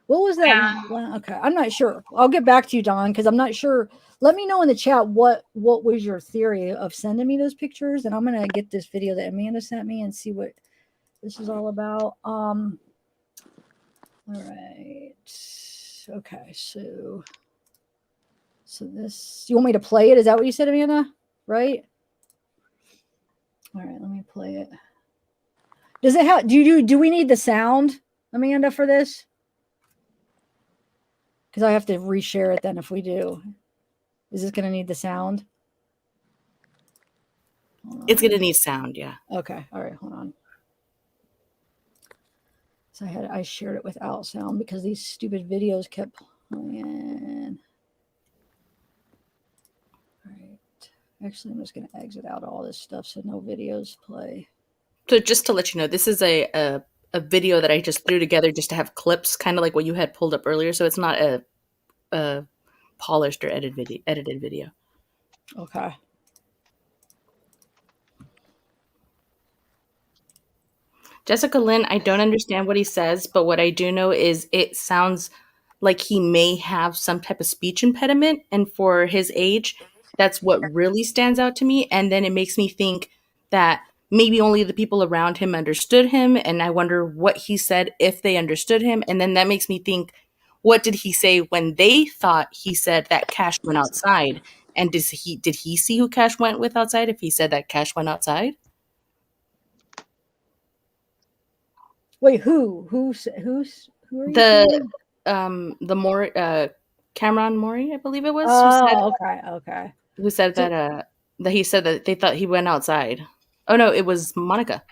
What was that? Okay, I'm not sure. I'll get back to you, Don, because I'm not sure. Let me know in the chat what was your theory of sending me those pictures, and I'm gonna get this video that Amanda sent me and see what this is all about. All right. Okay, so So this, you want me to play it? Is that what you said, Amanda? Right? All right, let me play it. Does it have, do we need the sound, Amanda, for this? Because I have to reshare it then if we do. Is this going to need the sound? It's going to need sound, yeah. Okay, all right, hold on. So I shared it without sound because these stupid videos kept playing. All right. Actually, I'm just going to exit out all this stuff so no videos play. So just to let you know, this is a video that I just threw together just to have clips, kind of like what you had pulled up earlier. So it's not a polished or edited video. Okay. Jessica Lynn, I don't understand what he says, but what I do know is it sounds like he may have some type of speech impediment. And for his age, that's what really stands out to me. And then it makes me think that maybe only the people around him understood him. And I wonder what he said if they understood him. And then that makes me think, what did he say when they thought he said that Cash went outside? And did he see who Cash went with outside if he said that Cash went outside? Wait, who are you The saying? the more Cameron Mori, I believe it was, Oh, okay. who said So- that he said that they thought he went outside. Oh no, it was Monica.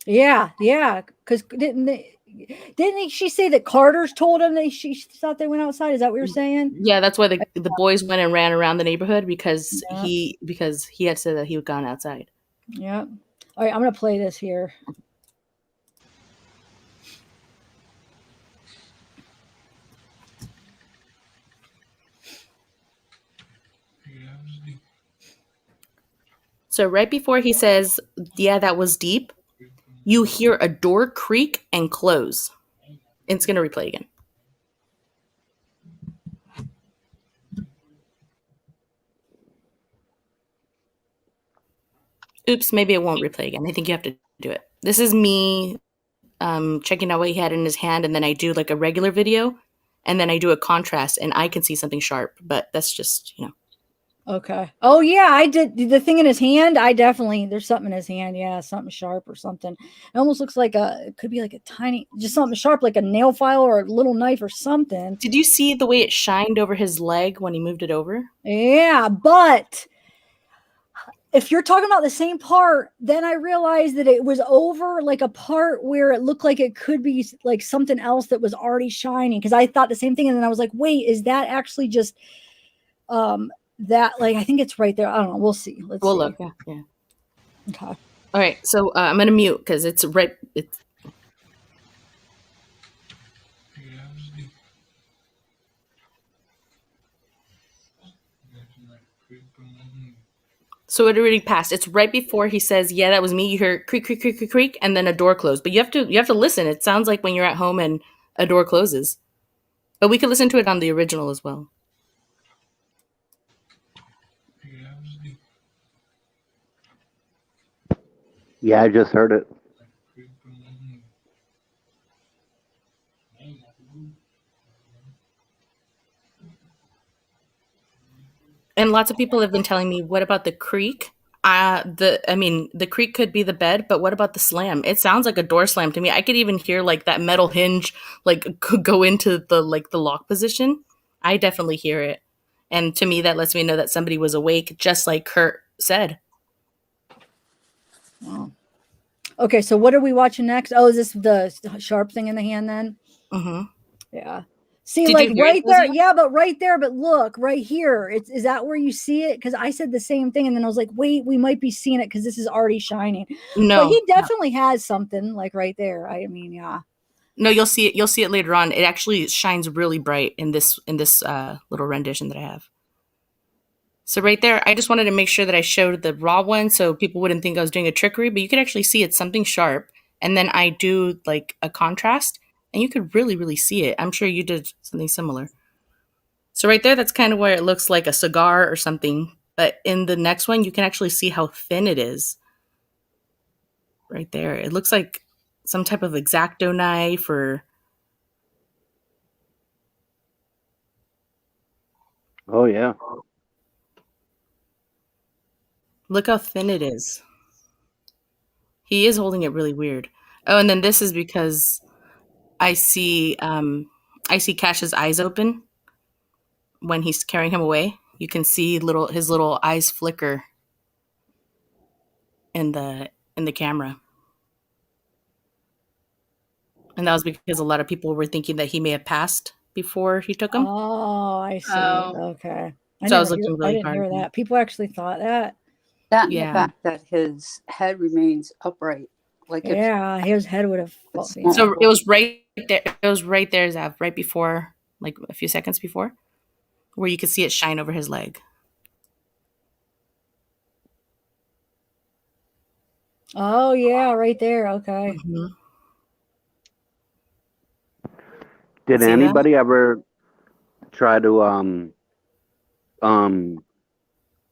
Yeah. Because didn't she say that Carter's told him that she thought they went outside? Is that what you're saying? Yeah, that's why the boys went and ran around the neighborhood because Yeah. he had said that he had gone outside. Yeah. All right, I'm gonna play this here. So right before he says, "Yeah, that was deep," you hear a door creak and close. It's gonna replay again. Oops, maybe it won't replay again. I think you have to do it. This is me checking out what he had in his hand, and then I do like a regular video, and then I do a contrast, and I can see something sharp. But that's just, Okay. Oh yeah, I did the thing in his hand. There's something in his hand. Yeah, something sharp or something. It almost looks like it could be like a tiny, just something sharp, like a nail file or a little knife or something. Did you see the way it shined over his leg when he moved it over? Yeah, but if you're talking about the same part, then I realized that it was over like a part where it looked like it could be like something else that was already shining. Because I thought the same thing, and then I was like, wait, is that actually just that? Like, I think it's right there. I don't know. We'll see. We'll See. look. Yeah. Okay. All right. So I'm gonna mute because it's right. It's. So it already passed. It's right before he says, "Yeah, that was me." You hear creak, creak, creak, creak, creak, and then a door closed. But you have to listen. It sounds like when you're at home and a door closes. But we could listen to it on the original as well. Yeah, I just heard it. And lots of people have been telling me, what about the creak? The creak could be the bed, but what about the slam? It sounds like a door slam to me. I could even hear like that metal hinge like could go into the lock position. I definitely hear it. And to me that lets me know that somebody was awake, just like Kurt said. Wow. Okay, so what are we watching next? Oh, is this the sharp thing in the hand then? Mm-hmm. Yeah. See, Did like you hear right it, there. Lizzie? Yeah, but right there. But look, right here. Is that where you see it? Because I said the same thing, and then I was like, wait, we might be seeing it because this is already shining. No. But he definitely has something like right there. I mean, yeah. No, you'll see it. You'll see it later on. It actually shines really bright in this little rendition that I have. So right there, I just wanted to make sure that I showed the raw one so people wouldn't think I was doing a trickery, but you could actually see it's something sharp. And then I do like a contrast and you could really, really see it. I'm sure you did something similar. So right there, that's kind of where it looks like a cigar or something. But in the next one, you can actually see how thin it is. Right there. It looks like some type of X-Acto knife or... Oh yeah. Look how thin it is. He is holding it really weird. Oh, and then this is because I see Cash's eyes open when he's carrying him away. You can see his little eyes flicker in the camera. And that was because a lot of people were thinking that he may have passed before he took him. Oh, I see. Oh. Okay. So I was looking I really didn't hard. hear that. People actually thought that. That and the Yeah. fact that his head remains upright. Like if Yeah, his head would have. It's You know. So it was right there. It was right there, Zav, right before, like a few seconds before, where you could see it shine over his leg. Oh yeah, right there. Okay. Mm-hmm. Did See that? anybody ever try to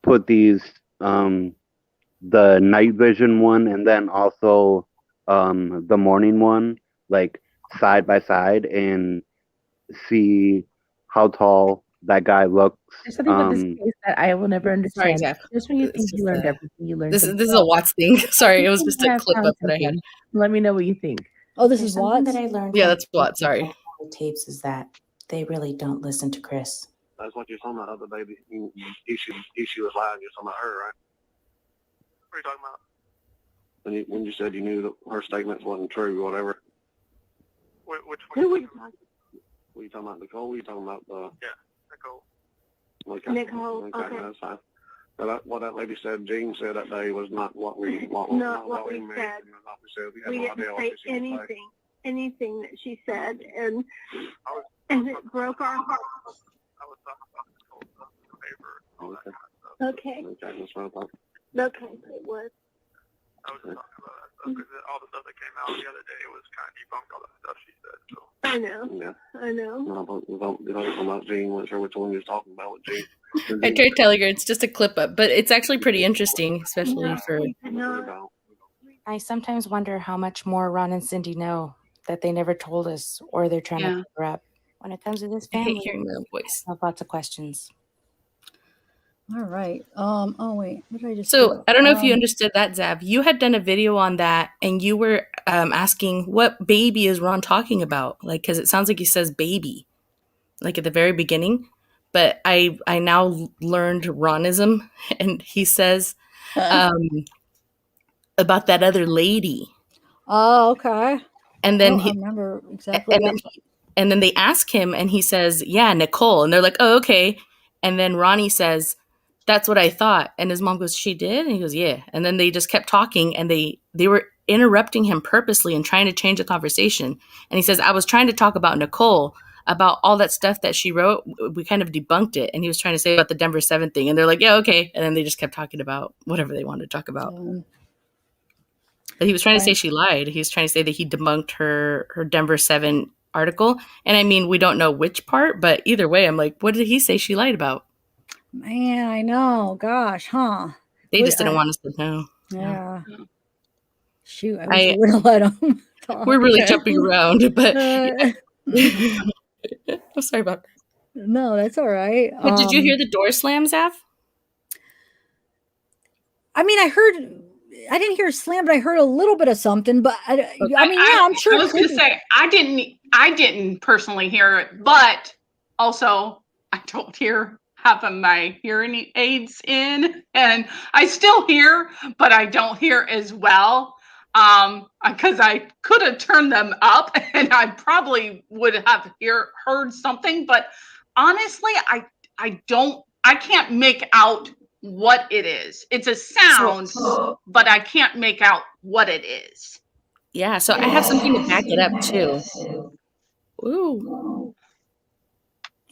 put these the night vision one and then also the morning one like side by side and see how tall that guy looks? There's something about this case that I will never Sorry, understand. Zach. Just when you It's think you just learned a- everything, you learned This something is a Watts thing. Sorry, it was just a else. clip up that I had. Let me know what you think. Oh, this There's is something Watts. that I learned. Yeah, from that's Watts. Sorry. the tapes is that they really don't listen to Chris. That's what you're talking about, other baby. Issue was lying. You're talking about her, right? What are you talking about? When you said you knew that her statements wasn't true, or whatever. Which one? Who were you talking about? Nicole? Were you talking about Nicole? Okay. Nicole. Okay. That's fine. But what that lady said, Jean said that day was not what we said. We had We no didn't idea what say she was saying. anything that she said, and it broke our hearts. I was talking about Nicole's favor and all that kind of stuff. Okay. Okay, that's what I thought. Okay, it was. I was just talking about that stuff because all the stuff that came out the other day was kind of debunked all that stuff she said. So I know. yeah, I know. no, but we don't talk about Gene. Wasn't sure which one you was talking about with Gene. I tried telling her it's just a clip up, but it's actually pretty interesting, especially for. We did not. I sometimes wonder how much more Ron and Cindy know that they never told us, or they're trying to cover up. When it comes to this I hate family, hearing my own voice. I have lots of questions. All right. Oh wait, what did I just? So do? I don't know if you understood that, Zav. You had done a video on that, and you were asking what baby is Ron talking about, like because it sounds like he says baby, like at the very beginning. But I now learned Ronism, and he says about that other lady, Oh, okay. and I then don't he remember exactly. and then they ask him, and he says, "Yeah, Nicole," and they're like, "Oh, okay." And then Ronnie says, "That's what I thought." And his mom goes, "She did?" And he goes, "Yeah." And then they just kept talking, and they were interrupting him purposely and trying to change the conversation. And he says, "I was trying to talk about Nicole, about all that stuff that she wrote. We kind of debunked it." And he was trying to say about the Denver 7 thing. And they're like, "Yeah, okay." And then they just kept talking about whatever they wanted to talk about. But he was trying to say she lied. He was trying to say that he debunked her Denver 7 article. And I mean, we don't know which part, but either way, I'm like, what did he say she lied about? Man, I know. Gosh, huh? They just didn't want us to know. Yeah. Shoot, I wish I would have let him talk. We're really jumping around, but I'm sorry about that. No, that's all right. But did you hear the door slam, Zav? I mean, I didn't hear a slam, but I heard a little bit of something. But I mean, yeah, I'm sure. I was going to say I didn't personally hear it, but also I don't have my hearing aids in, and I still hear, but I don't hear as well. Because I could have turned them up, and I probably would have heard something. But honestly, I can't make out what it is. It's a sound, but I can't make out what it is. Yeah, so I have something to back it up too. Ooh.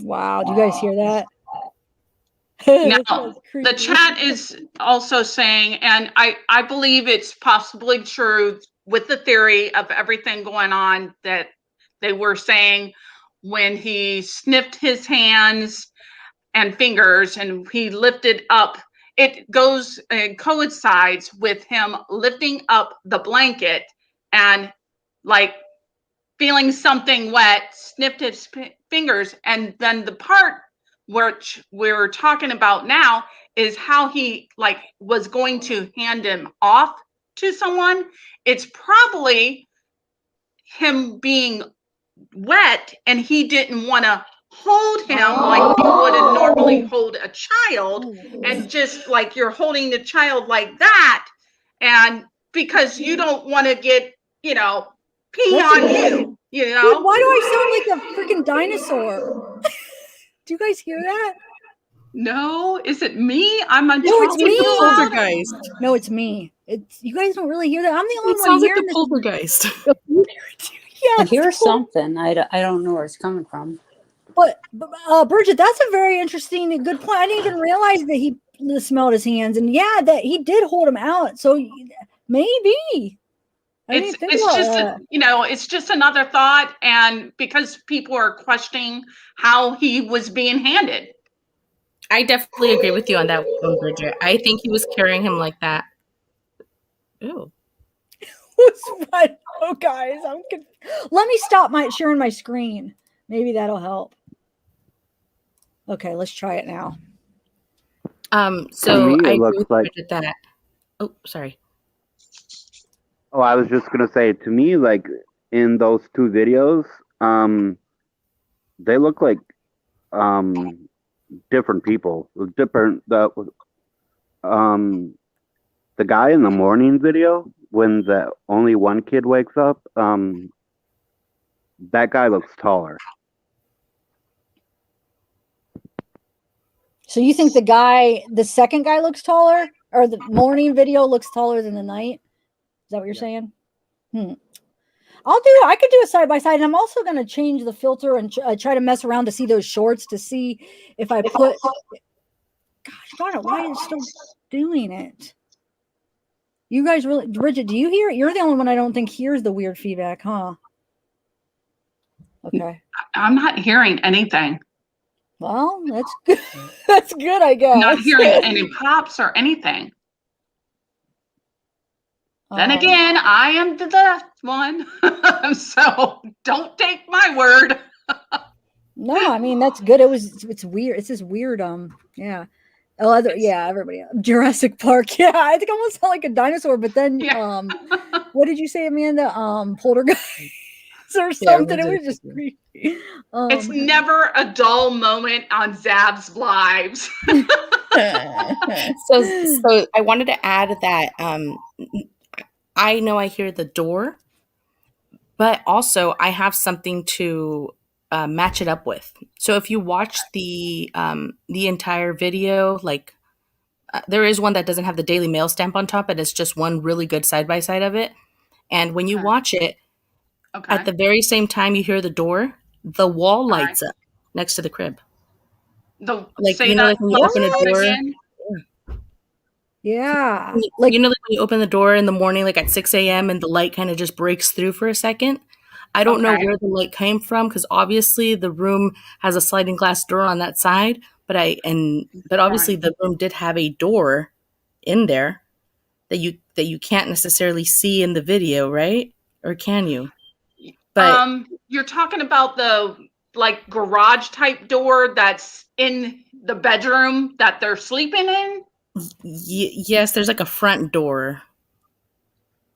Wow, do you guys hear that? Now, the chat is also saying, and I believe it's possibly true with the theory of everything going on, that they were saying when he sniffed his hands and fingers and he lifted up, it goes and coincides with him lifting up the blanket and like feeling something wet, sniffed his fingers, and then the part which we're talking about now, is how he like was going to hand him off to someone. It's probably him being wet and he didn't want to hold him like you would normally hold a child, and just like you're holding the child like that, and because you don't want to get, pee on you, Dude, why do I sound like a freaking dinosaur? Do you guys hear that? No, is it me? I'm a No, it's me. Poltergeist. No, it's me. It's you guys don't really hear that. I'm the only It one sounds like hearing the poltergeist. I Yes, hear something. I don't know where it's coming from. but Bridget, that's a very interesting and good point. I didn't even realize that he smelled his hands, and yeah, that he did hold him out. So maybe it's just another thought, and because people are questioning how he was being handed. I definitely agree with you on that one, Bridget. I think he was carrying him like that. Ooh. What? Oh, guys, let me stop sharing my screen. Maybe that'll help. Okay, let's try it now. To So me, it I agree looks with like- Bridget that. Oh, sorry. Oh, I was just gonna say, to me, like in those two videos, they look like different people. The guy in the morning video, when the only one kid wakes up, that guy looks taller. So you think the second guy looks taller, or the morning video looks taller than the night? Is that what you're saying? I could do a side by side, and I'm also going to change the filter and try to mess around to see those shorts to see if I put. Gosh darn it! Why is it still doing it? You guys really, Bridget? Do you hear it? You're the only one I don't think hears the weird feedback, huh? Okay. I'm not hearing anything. Well, that's good. That's good, I guess. Not hearing any pops or anything. Then again, I am the left one, so don't take my word. No, I mean that's good. It's weird. It's this weird. Yeah. Everybody. Jurassic Park. Yeah, I think I almost sound like a dinosaur. But then, what did you say, Amanda? Poltergeist or something. It was just creepy. It's never a dull moment on Zab's lives. So I wanted to add that I know I hear the door, but also I have something to match it up with. So if you watch the entire video, like there is one that doesn't have the Daily Mail stamp on top, and it's just one really good side by side of it. And when you watch it, at the very same time you hear the door, the wall lights up next to the crib. Like when you open a door. Yeah. Like when you open the door in the morning, like at 6 a.m. and the light kind of just breaks through for a second. I don't know where the light came from, because obviously the room has a sliding glass door on that side, but obviously the room did have a door in there that you can't necessarily see in the video, right? Or can you? But you're talking about the like garage type door that's in the bedroom that they're sleeping in? Yes, there's like a front door.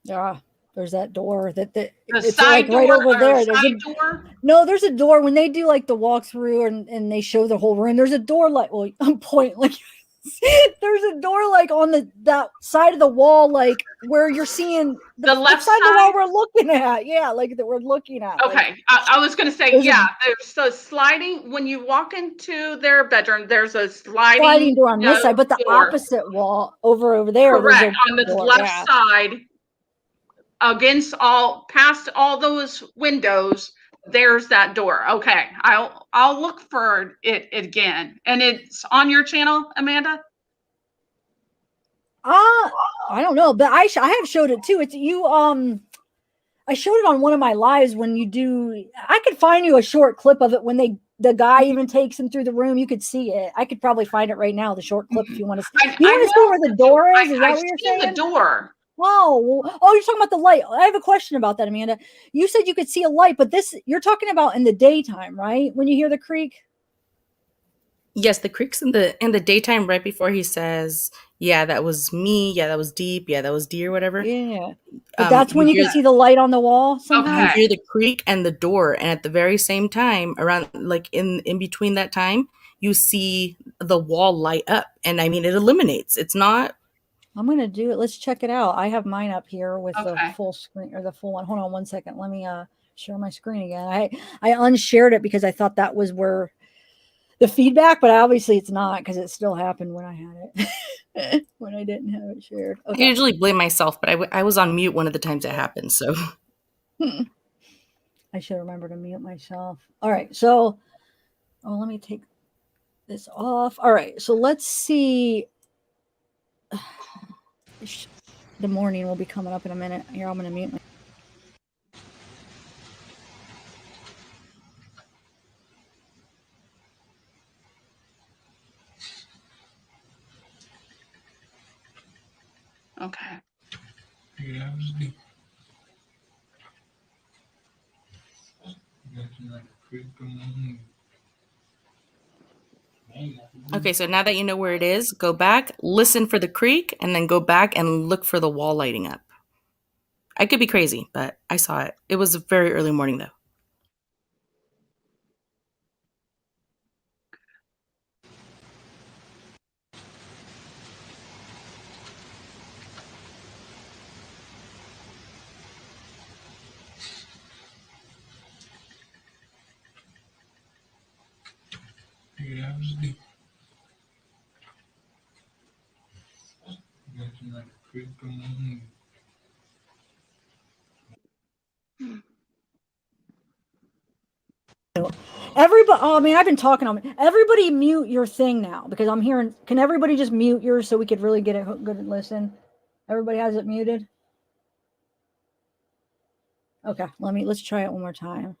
Yeah, there's that door the it's side like door right over there. Side door? No, there's a door when they do like the walkthrough and they show the whole room. There's a door like I'm pointing like there's a door like on that side of the wall, like where you're seeing the left side of the wall we're looking at. Yeah, like that we're looking at. Okay, like, I was going to say, there's a sliding, when you walk into their bedroom, there's a sliding door on this side, but the opposite wall over there. Correct, on the left side, past all those windows, there's that door. Okay, I'll look for it again. And it's on your channel, Amanda? I don't know, but I have showed it too. It's you. I showed it on one of my lives when you do. I could find you a short clip of it when the guy even takes him through the room. You could see it. I could probably find it right now. The short clip, if you want to see. You want to see where the door is? Is that what you're saying? The door. Oh, you're talking about the light. I have a question about that, Amanda. You said you could see a light, but you're talking about in the daytime, right? When you hear the creak. Yes, the creaks in the daytime right before he says, "Yeah, that was me. Yeah, that was deep. Yeah, that was D or whatever." Yeah. But that's when you hear can see the light on the wall you sometimes. hear the creak and the door, and at the very same time, around like in between that time, you see the wall light up, and I mean it illuminates. It's not. I'm gonna do it. Let's check it out. I have mine up here with the Okay. full screen or the full one. Hold on one second. Let me share my screen again. I unshared it because I thought that was where the feedback, but obviously it's not because it still happened when I had it when I didn't have it shared. I Okay. usually blame myself, but I was on mute one of the times it happened. So I should remember to mute myself. All right. So, let me take this off. All right. So let's see. The morning will be coming up in a minute. Here, I'm going to mute my. Okay. okay, so now that you know where it is, go back, listen for the creak, and then go back and look for the wall lighting up. I could be crazy, but I saw it. It was a very early morning though. Everybody, I mean, I've been talking on everybody mute your thing now because I'm hearing. Can everybody just mute yours so we could really get a good listen? Everybody has it muted. Okay, let's try it one more time.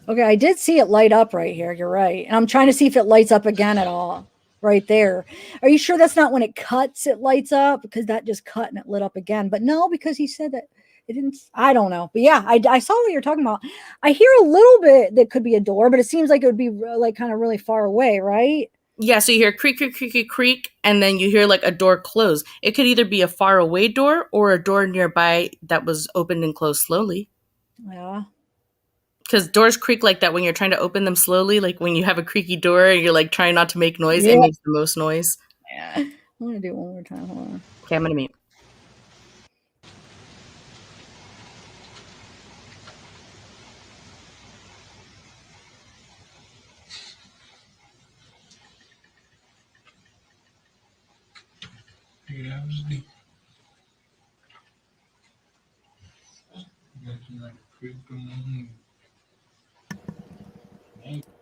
Okay, I did see it light up right here. You're right. And I'm trying to see if it lights up again at all right there. Are you sure that's not when it cuts, it lights up? Because that just cut and it lit up again. But no, because he said that it didn't. I don't know. But yeah, I saw what you're talking about. I hear a little bit that could be a door, but it seems like it would be like kind of really far away, right? Yeah, so you hear creak, creak, creak, creak, creak, and then you hear like a door close. It could either be a far away door or a door nearby that was opened and closed slowly. Yeah. Because doors creak like that when you're trying to open them slowly, like when you have a creaky door and you're like trying not to make noise, Yeah. it makes the most noise. Yeah. I'm going to do it one more time. Hold on. Okay, I'm going to mute.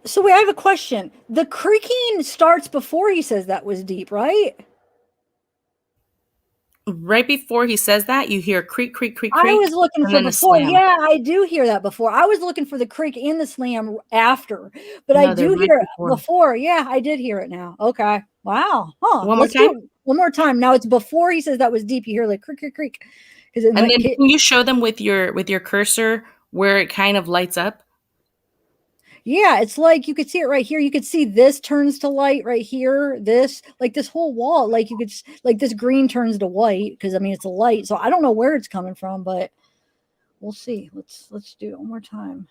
So wait, I have a question. The creaking starts before he says that was deep, right? Right before he says that, you hear creak, creak, creak, I creak, was looking and for then a before. slam. Yeah, I do hear that before. I was looking for the creak and the slam after, but I No, they're do right hear it before. before. Yeah, I did hear it now. Okay. Wow. Huh. One more Let's do time? it one more time. Now it's before he says that was deep. You hear like creak, creak, creak. Because And then can you show them with your cursor where it kind of lights up? yeah, it's like you could see it right here. You could see this turns to light right here. This like this whole wall, like you could like this green turns to white because I mean it's a light. So I don't know where it's coming from, but we'll see. Let's do it one more time.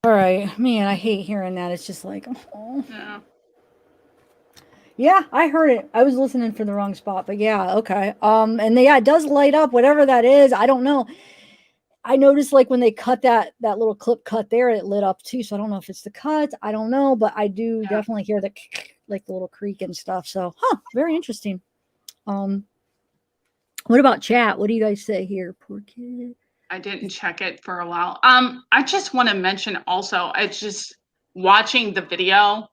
All right, man, I hate hearing that. It's just like, oh. Yeah. Yeah, I heard it. I was listening for the wrong spot, but yeah, okay. And yeah, it does light up, whatever that is. I don't know. I noticed like when they cut that little clip cut there, it lit up too. So I don't know if it's the cuts. I don't know, but I do definitely hear the like the little creak and stuff. So, very interesting. What about chat? What do you guys say here? Poor kid. I didn't check it for a while. I just want to mention also, it's just watching the video,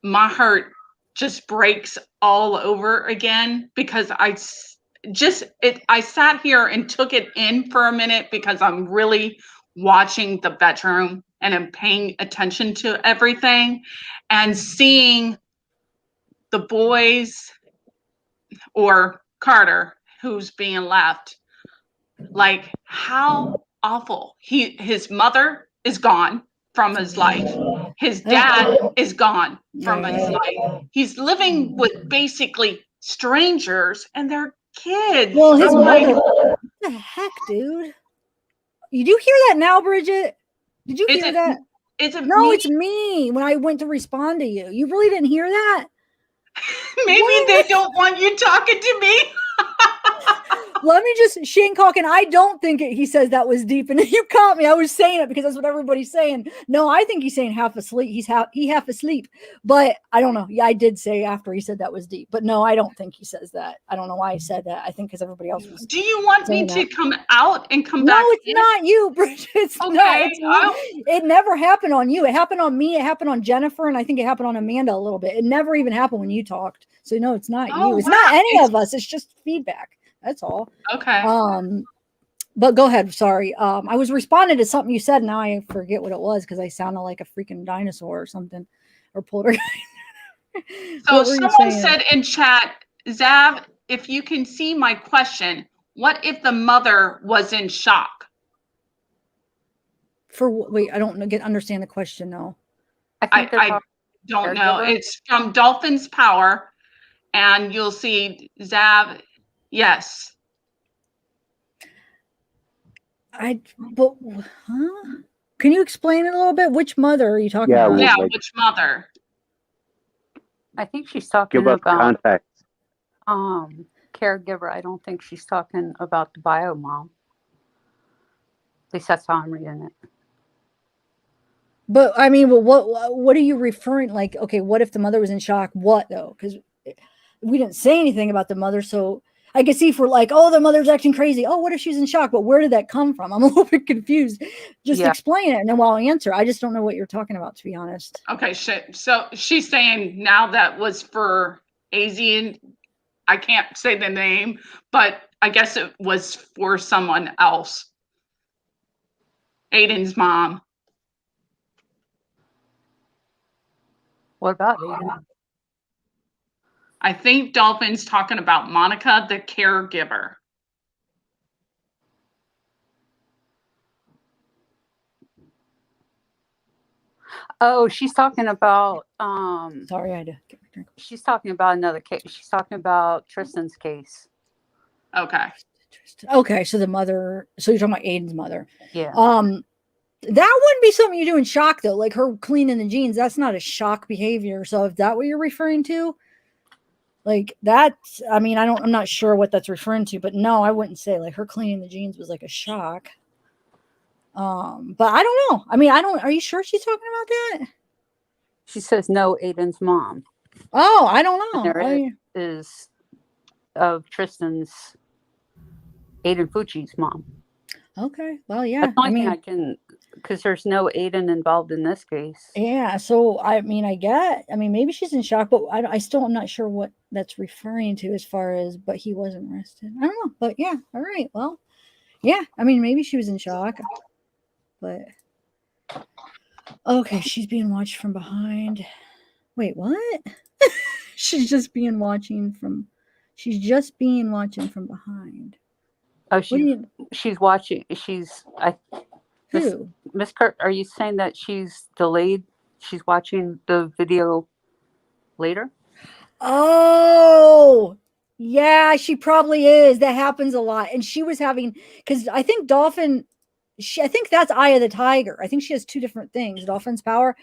my heart just breaks all over again because I sat here and took it in for a minute because I'm really watching the bedroom and I'm paying attention to everything and seeing the boys or Carter who's being left. Like, how awful. His mother is gone from his life. His dad is gone from his life. He's living with basically strangers and their kids. Well, his mother. What the heck, dude? You do hear that now, Bridget? Did you hear that? Is it no, me? It's me when I went to respond to you. You really didn't hear that? Maybe they don't want you talking to me. Let me just, Shane Calkin, I don't think he says that was deep. And you caught me. I was saying it because that's what everybody's saying. No, I think he's saying half asleep. He half asleep. But I don't know. Yeah, I did say after he said that was deep. But no, I don't think he says that. I don't know why he said that. I think because everybody else was. Do you want me to come out and come back? No, it's not you, Bridget. It's not. It's me. It never happened on you. It happened on me. It happened on Jennifer. And I think it happened on Amanda a little bit. It never even happened when you talked. So no, it's not you. It's not any of us. It's just feedback. That's all. Okay. But go ahead. Sorry. I was responding to something you said. Now I forget what it was because I sounded like a freaking dinosaur or something, or poltergeist. So someone said in chat, Zav, if you can see my question, what if the mother was in shock? Wait, I don't understand the question though. I don't know. It's from Dolphin's Power, and you'll see Zav. Yes. Can you explain it a little bit? Which mother are you talking about? Yeah, which mother? I think she's talking about context. Caregiver. I don't think she's talking about the bio mom. At least that's how I'm reading it. But I mean, well, what are you referring? Like, okay, what if the mother was in shock? What though? Because we didn't say anything about the mother, so I can see if we're like, oh, the mother's acting crazy. Oh, what if she's in shock? But where did that come from? I'm a little bit confused. Just explain it, and then I'll answer. I just don't know what you're talking about, to be honest. Okay, so she's saying now that was for Asian. I can't say the name, but I guess it was for someone else. Aiden's mom. What about Aiden? I think Dolphin's talking about Monica, the caregiver. Oh, she's talking about sorry, I had to get my drink. She's talking about another case. She's talking about Tristan's case. Okay. Okay, so the mother, so you're talking about Aiden's mother. Yeah. That wouldn't be something you do in shock though, like her cleaning the jeans. That's not a shock behavior. So if that what you're referring to, like that, I mean, I'm not sure what that's referring to, but no, I wouldn't say like her cleaning the jeans was like a shock. But I don't know. I mean, are you sure she's talking about that? She says no, Aiden's mom. Oh, I don't know. There is of Tristan's Aiden Fucci's mom. Okay. Well, yeah. That's the only thing I can, because there's no Aiden involved in this case. Yeah. So, I mean, maybe she's in shock, but I still am not sure what that's referring to as far as, but he wasn't arrested. I don't know. But yeah. All right. Well, yeah. I mean, maybe she was in shock, but okay. She's being watched from behind. Wait, what? She's just being watching from behind. Oh, she's watching. Who? Miss Kurt, are you saying that she's delayed? She's watching the video later? Oh, yeah, she probably is. That happens a lot. And she was having, because I think Dolphin, I think that's Eye of the Tiger. I think she has 2 different things, Dolphin's Power.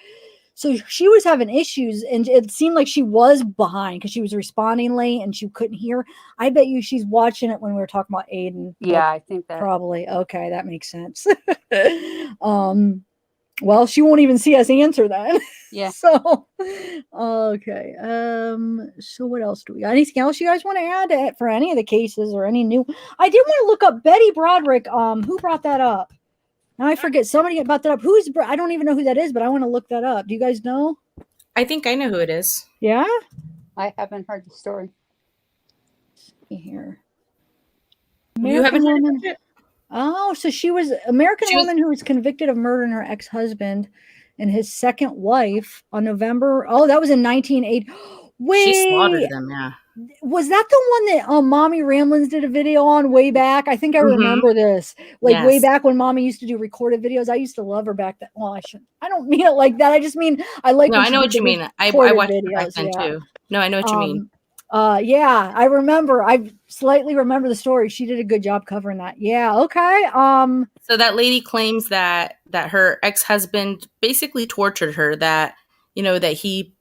So she was having issues, and it seemed like she was behind because she was responding late and she couldn't hear. I bet you she's watching it when we were talking about Aiden. Yeah, I think that. Probably. Okay, that makes sense. Well, she won't even see us answer then. Yeah. So, okay. So what else do we got? Anything else you guys want to add for any of the cases or any new? I did want to look up Betty Broderick. Who brought that up? Now I forget. Somebody brought that up. I don't even know who that is, but I want to look that up. Do you guys know? I think I know who it is. Yeah? I haven't heard the story. Let's see here. You haven't heard it? Oh, so she was American woman who was convicted of murdering her ex-husband and his second wife on November. Oh, that was in 1980. Wait, she slaughtered them. Yeah. Was that the one that Mommy Ramblins did a video on way back? I think I remember this. Like way back when Mommy used to do recorded videos. I used to love her back then. Well, I don't mean it like that. I just mean I like. No, I know what you mean. I watched videos back then too. No, I know what you mean. Yeah, I remember. I slightly remember the story. She did a good job covering that. Yeah. Okay. So that lady claims that her ex-husband basically tortured her. That that he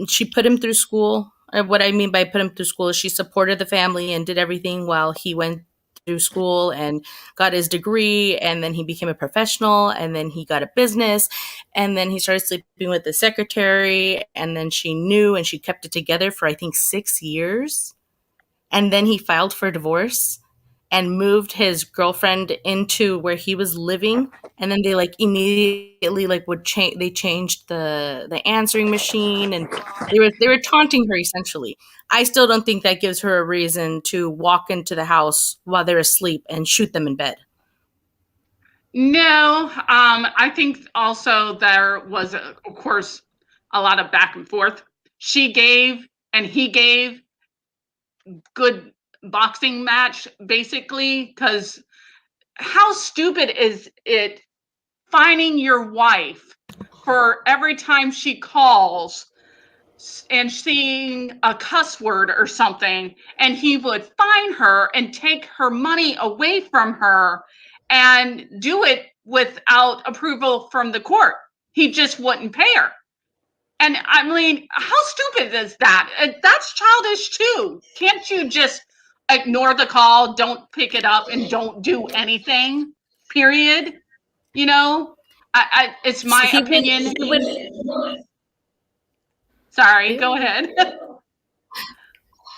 she put him through school. What I mean by put him through school is she supported the family and did everything while he went through school and got his degree, and then he became a professional, and then he got a business, and then he started sleeping with the secretary, and then she knew, and she kept it together for I think 6 years, and then he filed for divorce and moved his girlfriend into where he was living, and then they immediately would change. They changed the answering machine, and they were taunting her essentially. I still don't think that gives her a reason to walk into the house while they're asleep and shoot them in bed. No, I think also there was, of course, a lot of back and forth. She gave and he gave good boxing match, basically, because how stupid is it finding your wife for every time she calls and seeing a cuss word or something, and he would fine her and take her money away from her and do it without approval from the court. He just wouldn't pay her. And I mean, how stupid is that? That's childish too. Can't you just ignore the call, don't pick it up, and don't do anything, period? It's my opinion. Sorry, go ahead.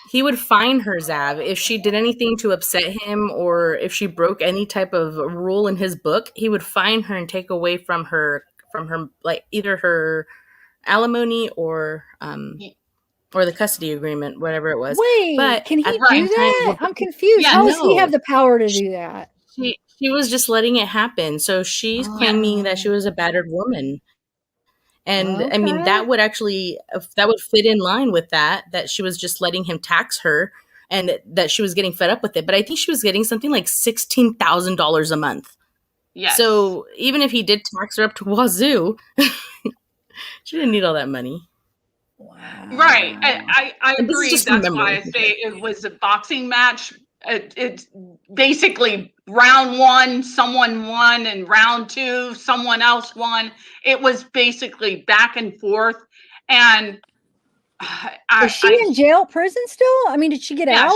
He would fine her, Zav, if she did anything to upset him, or if she broke any type of rule in his book. He would fine her and take away from her either her alimony or the custody agreement, whatever it was. Wait, but can he do that? I'm confused. How does he have the power to do that? She was just letting it happen. So she's claiming that she was a battered woman. And I mean, that would fit in line with that she was just letting him tax her, and that she was getting fed up with it. But I think she was getting something like $16,000 a month. Yes. So even if he did tax her up to wazoo, she didn't need all that money. Wow. Right. I agree. That's why I say it was a boxing match. It's basically round 1, someone won, and round 2, someone else won. It was basically back and forth. And is she in jail, prison still? I mean, did she get out?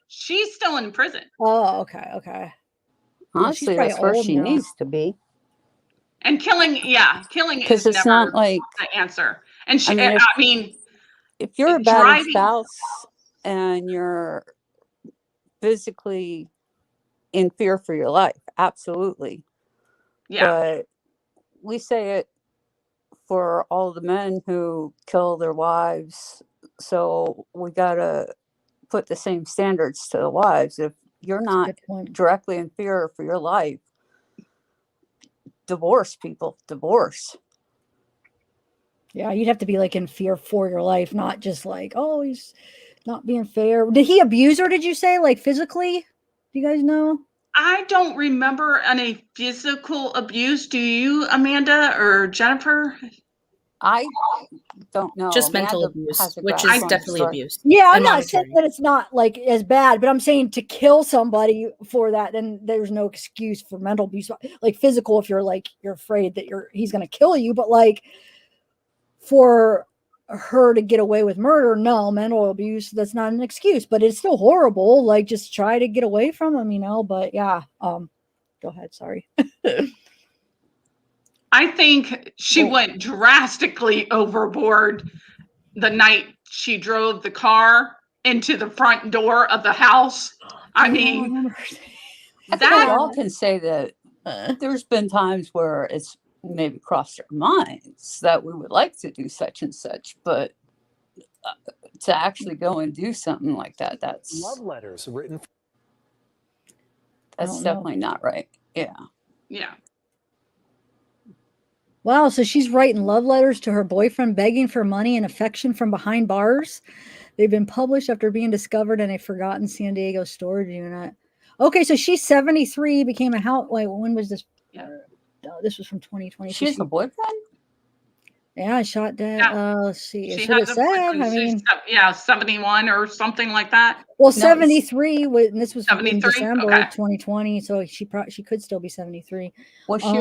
She's still in prison. Oh, okay. Honestly, that's where she needs to be. And killing because it's not like the answer. And she, I mean, if you're a battered spouse and you're physically in fear for your life, absolutely. Yeah. But we say it for all the men who kill their wives, so we gotta put the same standards to the wives. If you're not directly in fear for your life, divorce people. Divorce. Yeah, you'd have to be in fear for your life, not just oh, he's not being fair. Did he abuse her, did you say, physically? Do you guys know? I don't remember any physical abuse. Do you, Amanda or Jennifer? I don't know. Just mental Amanda abuse, has a which grasp is on the definitely story. abuse. Yeah, I'm And not saying monetary. that it's not like as bad, but I'm saying to kill somebody for that, then there's no excuse for mental abuse. Like physical, if you're like you're afraid that he's gonna kill you, but like for her to get away with murder, no, mental abuse, that's not an excuse, but it's still horrible. Like just try to get away from him, you know. But yeah, go ahead, sorry. I think she went drastically overboard the night she drove the car into the front door of the house. I mean, I think we all can say that there's been times where it's maybe crossed our minds that we would like to do such and such, but to actually go and do something like that, that's love letters written. That's definitely not right. Yeah. Yeah. Wow, so she's writing love letters to her boyfriend begging for money and affection from behind bars. They've been published after being discovered in a forgotten San Diego storage unit. Okay, so she's 73, became a house. Wait, when was this? Yeah. This was from 2020. She has a boyfriend? Yeah, shot dead. Yeah. Let's see. She That's what it has a said. boyfriend. I mean, yeah, 71 or something like that. well, 73 was, and this was in 73? December Okay. 2020, so she could still be 73. Was she?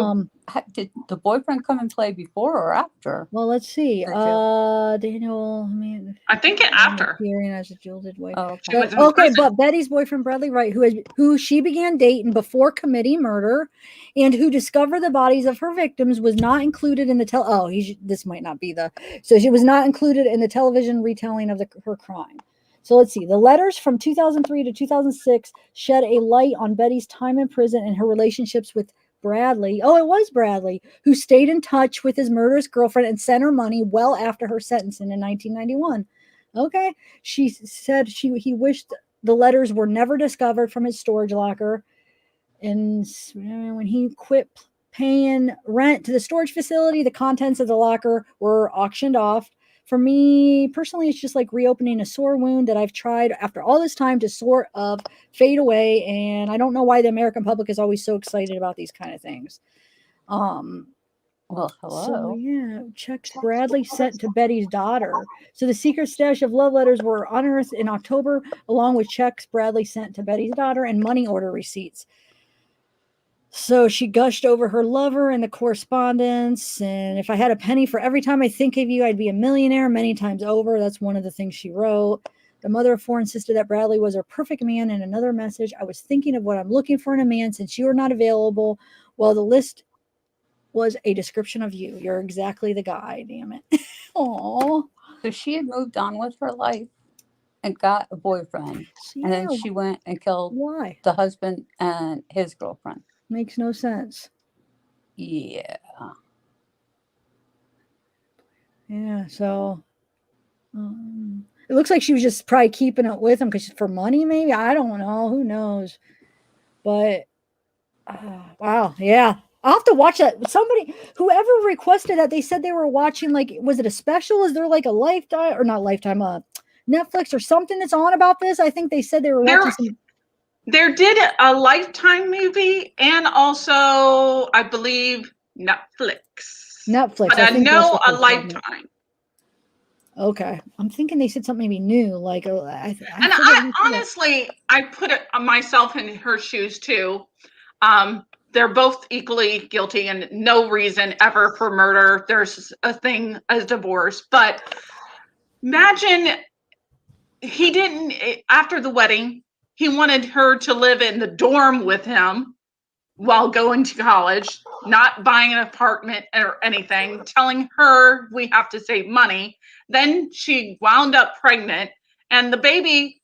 Did the boyfriend come and play before or after? Well, let's see. Daniel, I think after. Hearing as a jilted wife. Oh, okay, but Betty's boyfriend Bradley Wright, who she began dating before committing murder, and who discovered the bodies of her victims, was not included in the this might not be so she was not included in the television retelling of her crime. So let's see. The letters from 2003 to 2006 shed a light on Betty's time in prison and her relationships with Bradley. Oh, it was Bradley who stayed in touch with his murderous girlfriend and sent her money well after her sentencing in 1991. Okay. She said he wished the letters were never discovered from his storage locker. And when he quit paying rent to the storage facility, the contents of the locker were auctioned off. For me personally, it's just like reopening a sore wound that I've tried after all this time to sort of fade away. And I don't know why the American public is always so excited about these kind of things. Well, hello. So yeah, checks Bradley sent to Betty's daughter. So the secret stash of love letters were unearthed in October, along with checks Bradley sent to Betty's daughter and money order receipts. So she gushed over her lover and the correspondence. And if I had a penny for every time I think of you, I'd be a millionaire many times over. That's one of the things she wrote. The mother of four insisted that Bradley was her perfect man. In another message, I was thinking of what I'm looking for in a man since you are not available. Well, the list was a description of you. You're exactly the guy. Damn it. Aww. So she had moved on with her life and got a boyfriend. Yeah. And then she went and killed the husband and his girlfriend. Makes no sense. Yeah. Yeah, so it looks like she was just probably keeping it with him because for money, maybe. I don't know. Who knows? But wow, yeah. I'll have to watch that. Whoever requested that, they said they were watching, like, was it a special? Is there like a Lifetime or not Lifetime, Netflix or something that's on about this? I think they said they were watching There did a Lifetime movie and also, I believe, Netflix. But I know a Lifetime. Okay. I'm thinking they said something maybe new. Like, I honestly, I put it myself in her shoes too. They're both equally guilty and no reason ever for murder. There's a thing as divorce, but imagine he didn't, after the wedding, he wanted her to live in the dorm with him while going to college, not buying an apartment or anything, telling her we have to save money. Then she wound up pregnant and the baby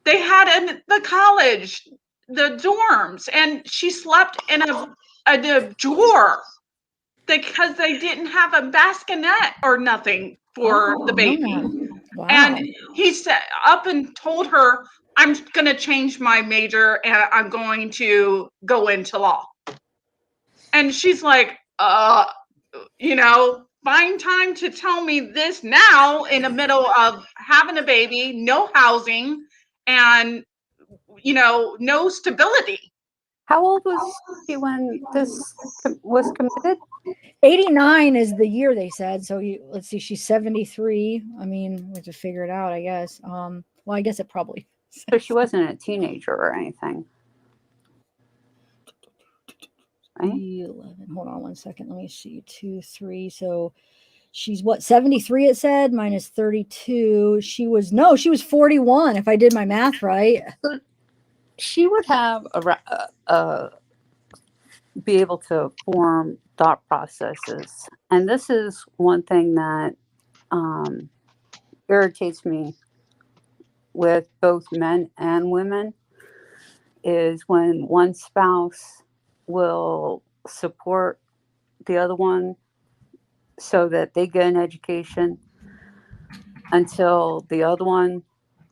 they had in the college, the dorms, and she slept in a drawer because they didn't have a bassinet or nothing for the baby. Wow. And he said up and told her, I'm going to change my major and I'm going to go into law. And she's like, find time to tell me this now in the middle of having a baby, no housing, and, no stability. How old was he when this was committed? 89 is the year they said. So let's see, she's 73. I mean, we have to figure it out, I guess. Well, I guess it probably. So she wasn't a teenager or anything. Right? 11. Hold on one second. Let me see. 2, 3. So she's what, 73 it said, minus 32. She was 41 if I did my math right. She would have be able to form thought processes. And this is one thing that irritates me with both men and women, is when one spouse will support the other one so that they get an education until the other one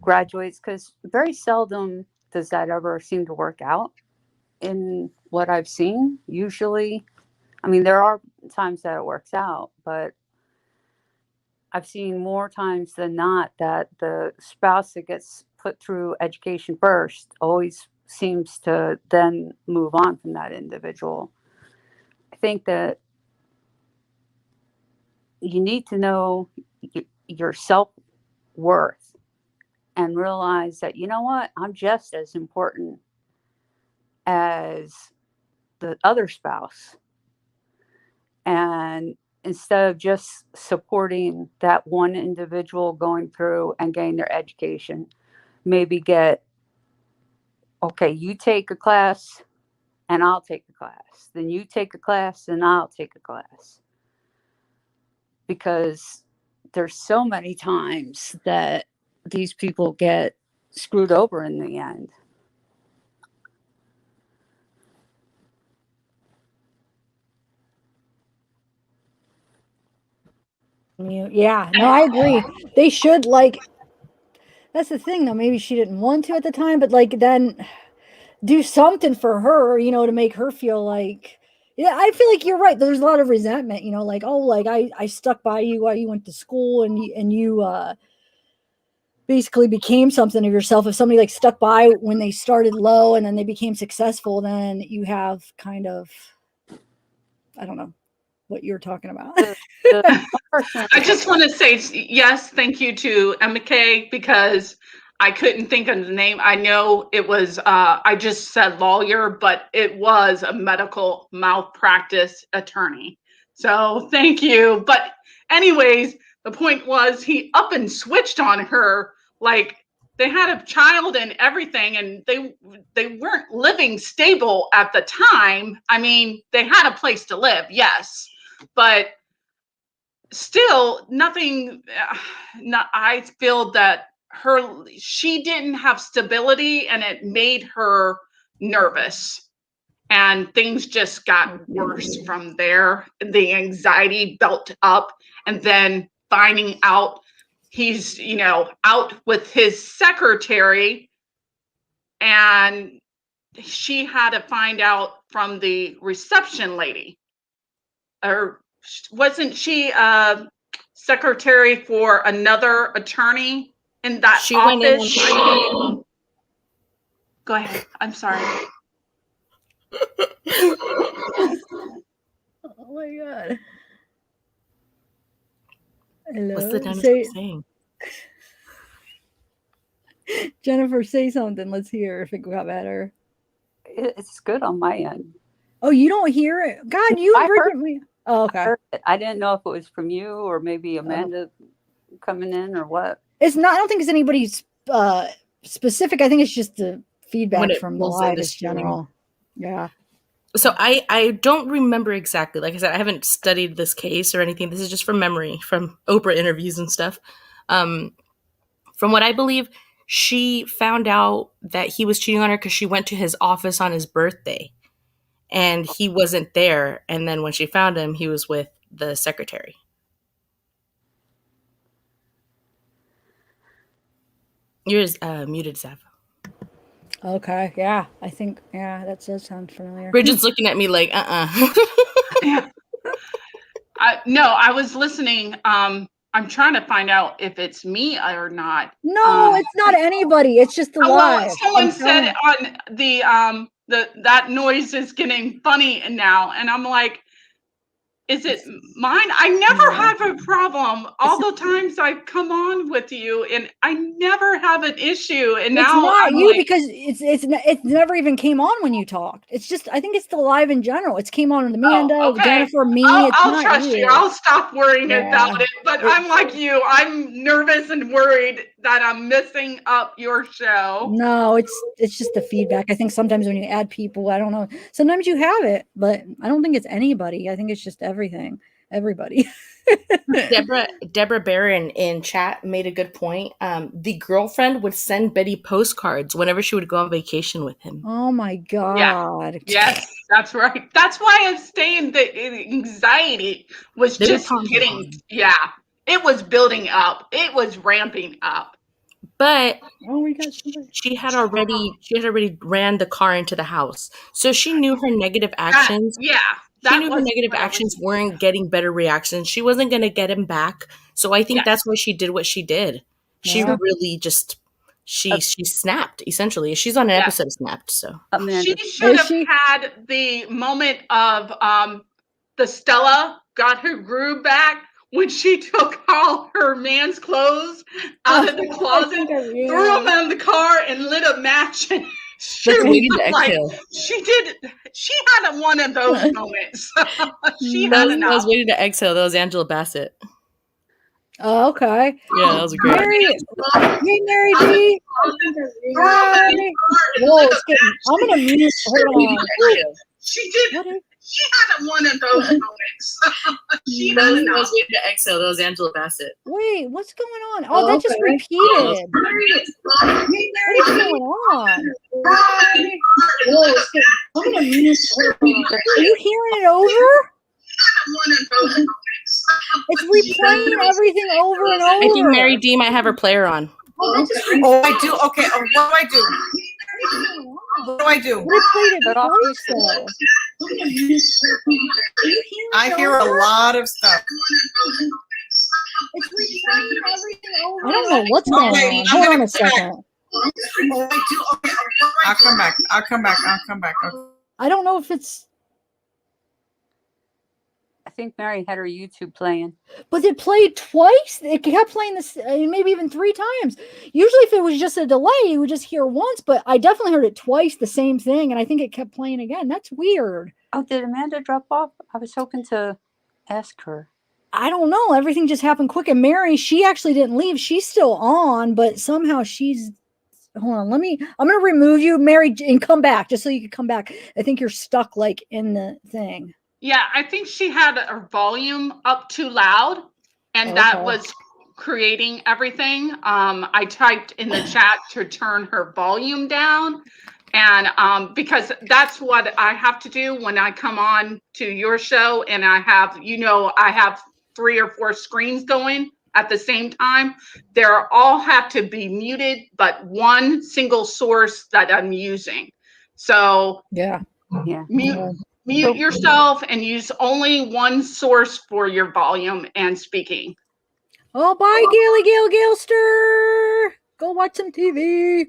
graduates, because very seldom does that ever seem to work out in what I've seen. Usually, I mean, there are times that it works out, but I've seen more times than not that the spouse that gets put through education first always seems to then move on from that individual. I think that you need to know your self-worth and realize that, you know what, I'm just as important as the other spouse. And instead of just supporting that one individual going through and getting their education, maybe okay, you take a class and I'll take a class. Then you take a class and I'll take a class. Because there's so many times that these people get screwed over in the end. Yeah, no, I agree. They should, that's the thing though. Maybe she didn't want to at the time, but then do something for her, to make her feel like, yeah, I feel like you're right. There's a lot of resentment, I stuck by you while you went to school and you basically became something of yourself. If somebody stuck by when they started low and then they became successful, then you have kind of, I don't know what you're talking about. I just want to say yes, thank you to MK, because I couldn't think of the name. I know it was, I just said lawyer, but it was a medical malpractice attorney. So thank you. But anyways, the point was he up and switched on her. They had a child and everything, and they weren't living stable at the time. I mean, they had a place to live, yes, but still nothing. I feel that she didn't have stability, and it made her nervous, and things just got worse from there. The anxiety built up, and then finding out he's out with his secretary, and she had to find out from the reception lady, or wasn't she secretary for another attorney in that office? Go ahead. I'm sorry. Oh my God. Hello? What's the dinosaur saying? Jennifer, say something. Let's hear if it got better. It's good on my end. Oh, you don't hear it? God, you heard me. Oh, okay. I didn't know if it was from you or maybe Amanda coming in or what. It's not. I don't think it's anybody's specific. I think it's just the feedback from the live in general. Yeah. So I don't remember exactly. Like I said, I haven't studied this case or anything. This is just from memory, from Oprah interviews and stuff. From what I believe, she found out that he was cheating on her because she went to his office on his birthday, and he wasn't there. And then when she found him, he was with the secretary. You're muted, Zav. Okay, yeah, I think, that does sound familiar. Bridget's looking at me like, Yeah. No, I was listening. I'm trying to find out if it's me or not. No, it's not anybody. It's just the live. Someone said on the that noise is getting funny now, and I'm like, Is it mine? I never have a problem all the times I've come on with you, and I never have an issue. And It's now not I'm you like, because it never even came on when you talked. It's just I think it's the live in general. It's came on with Amanda, okay. Jennifer, me. It's I'll not trust you. you. I'll stop worrying Yeah. about it. But I'm like you. I'm nervous and worried that I'm messing up your show. No, it's just the feedback. I think sometimes when you add people, I don't know. Sometimes you have it, but I don't think it's anybody. I think it's just everything. Everybody. Deborah Barron in chat made a good point. The girlfriend would send Betty postcards whenever she would go on vacation with him. Oh my God. Yeah. Yes, that's right. That's why I'm saying the anxiety was just getting, it was building up. It was ramping up. But we got somebody. she had already ran the car into the house. So she knew her negative actions. She knew her negative actions weren't getting better reactions. She wasn't going to get him back. So I think that's why she did what she did. She really just, she snapped, essentially. She's on an episode of Snapped, so. She should have had the moment of the Stella got her groove back when she took all her man's clothes out of the closet, threw them in the car, and lit a match. And she had one of those moments. That was waiting to exhale. That was Angela Bassett. Oh, okay. Yeah, that was great. Hey, Mary D. Hi. Whoa, I'm gonna mute. Hold on. She had one of those moments. That was waiting to exhale. That was Angela Bassett. Wait, what's going on? Oh, that just repeated. What is going on? Whoa, I'm gonna mute. Are you hearing it over? It's replaying everything over and over. I think Mary D might have her player on. Oh, I do. Okay. What do I do? What do I do? Replayed it twice, I hear a lot of stuff. It's replaying everything over. I don't know what's going on. Hold on a second. I'll come back. Okay. I don't know if it's. I think Mary had her YouTube playing. But it played twice? It kept playing this, maybe even 3 times. Usually if it was just a delay, you would just hear once, but I definitely heard it twice, the same thing, and I think it kept playing again. That's weird. Oh, did Amanda drop off? I was hoping to ask her. I don't know. Everything just happened quick. And Mary, she actually didn't leave. She's still on, but somehow she's... Hold on, I'm going to remove you, Mary, and come back, just so you can come back. I think you're stuck, like, in the thing. Yeah, I think she had her volume up too loud, and that was creating everything. I typed in the chat to turn her volume down, and because that's what I have to do when I come on to your show, and I have 3 or 4 screens going at the same time. They're all have to be muted, but one single source that I'm using. So mute yourself and use only one source for your volume and speaking. Oh, bye, Gailster. Go watch some TV.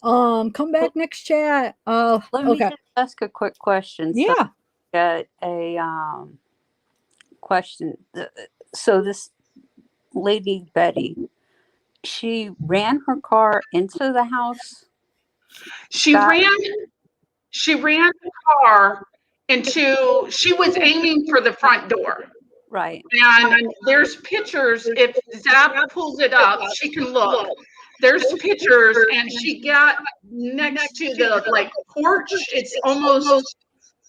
Come back next chat. Let me just ask a quick question. Yeah. Got a question. So this lady Betty, she ran her car into the house. She ran the car into, she was aiming for the front door. Right. And there's pictures, if Zap pulls it up, she can look. There's pictures, and she got next to the porch. It's almost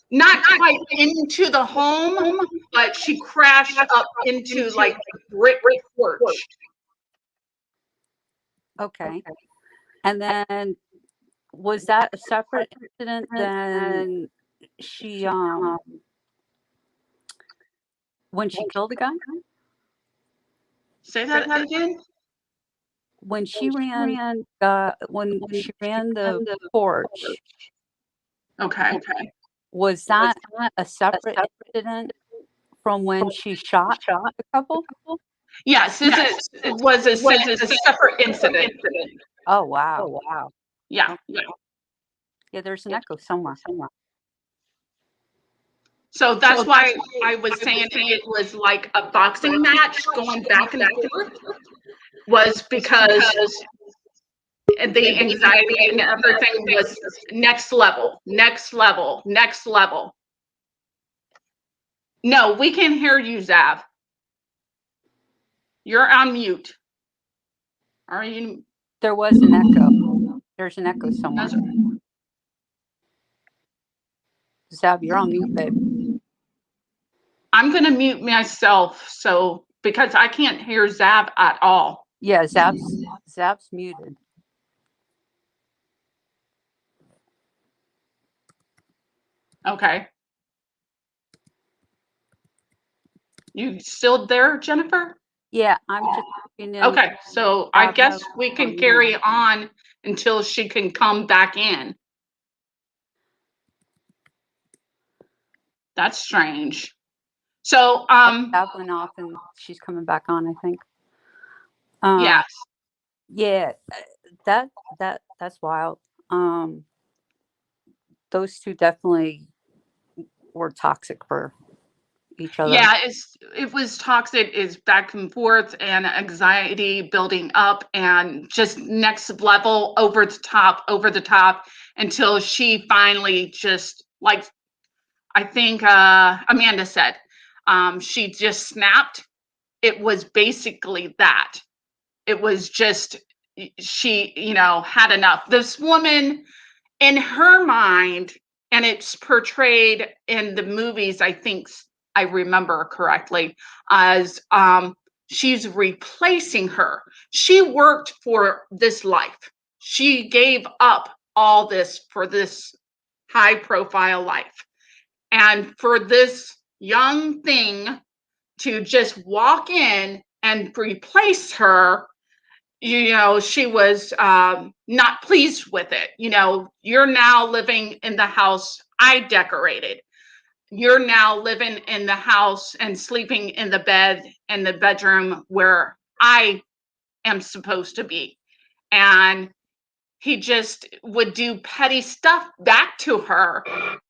not quite into the home, but she crashed up into the brick porch. Okay. And then was that a separate incident than she when she killed the guy? Say that again. When she ran the porch. Okay. Was that a separate incident from when she shot the couple? Yes, it was a separate incident. Oh wow. Yeah. Yeah, there's an echo somewhere. So that's why I was saying it was like a boxing match going back and forth, was because the anxiety and everything was next level, next level, next level. No, we can't hear you, Zav. You're on mute. Are you? There was an echo. There's an echo somewhere. Zav, you're on mute, babe. I'm going to mute myself, so because I can't hear Zav at all. Yeah, Zav's muted. Okay. You still there, Jennifer? Yeah, I'm just looking in. Okay, so I guess we can carry on until she can come back in. That's strange. So, Zav went off and she's coming back on, I think. Yes. Yeah, that's wild. Those two definitely were toxic for each other. Yeah, it was toxic. It's back and forth and anxiety building up and just next level, over the top until she finally just, like, I think Amanda said, she just snapped. It was basically that. It was just, she, had enough. This woman, in her mind, and it's portrayed in the movies, I think I remember correctly, as she's replacing her. She worked for this life. She gave up all this for this high profile life. And for this young thing to just walk in and replace her, she was not pleased with it. You're now living in the house I decorated. You're now living in the house and sleeping in the bedroom where I am supposed to be. And he just would do petty stuff back to her.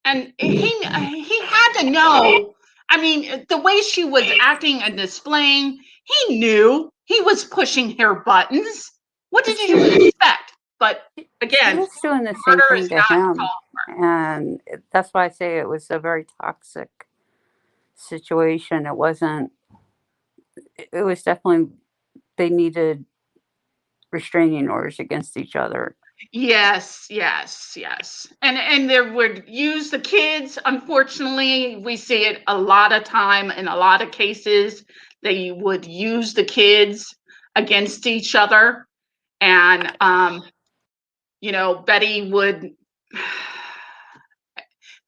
And he had to know. I mean, the way she was acting and displaying, he knew he was pushing her buttons. What did you expect? But again, she was doing the same thing to him, and that's why I say it was a very toxic situation. It wasn't. It was definitely, they needed restraining orders against each other. Yes. And they would use the kids. Unfortunately, we see it a lot of time in a lot of cases. They would use the kids against each other. And, Betty would,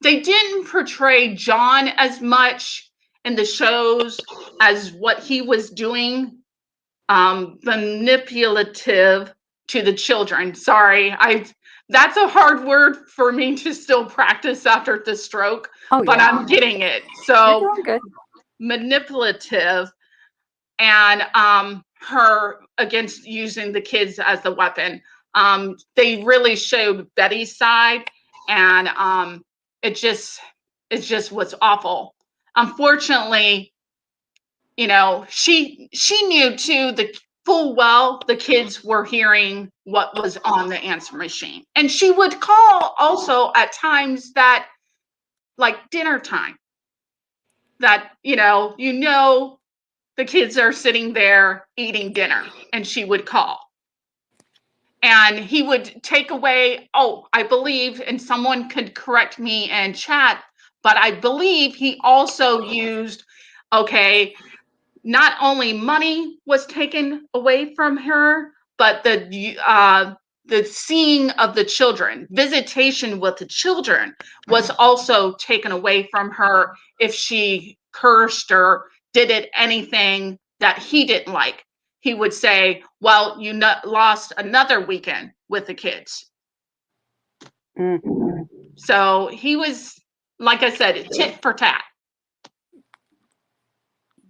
they didn't portray John as much in the shows as what he was doing, manipulative to the children. Sorry, that's a hard word for me to still practice after the stroke, but I'm getting it. So you're doing good. Manipulative, and her against using the kids as the weapon. They really showed Betty's side, and it just was awful. Unfortunately, she knew too, the full well the kids were hearing what was on the answer machine. And she would call also at times that, like dinner time, that, the kids are sitting there eating dinner, and she would call. And he would take away, I believe, and someone could correct me in chat, but I believe he also used, not only money was taken away from her, but the seeing of the children, visitation with the children was also taken away from her if she cursed or did anything that he didn't like. He would say, well, you lost another weekend with the kids. Mm-hmm. So he was, like I said, tit for tat.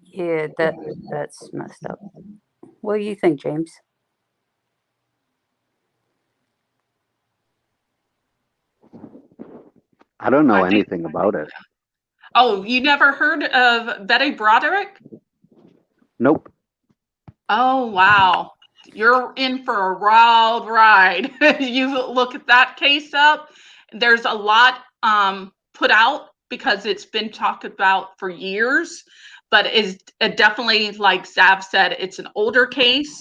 Yeah, that's messed up. What do you think, James? I don't know anything about it. Oh, you never heard of Betty Broderick? Nope. Oh, wow. You're in for a wild ride. You look at that case up. There's a lot put out because it's been talked about for years, but is definitely, like Zav said, it's an older case.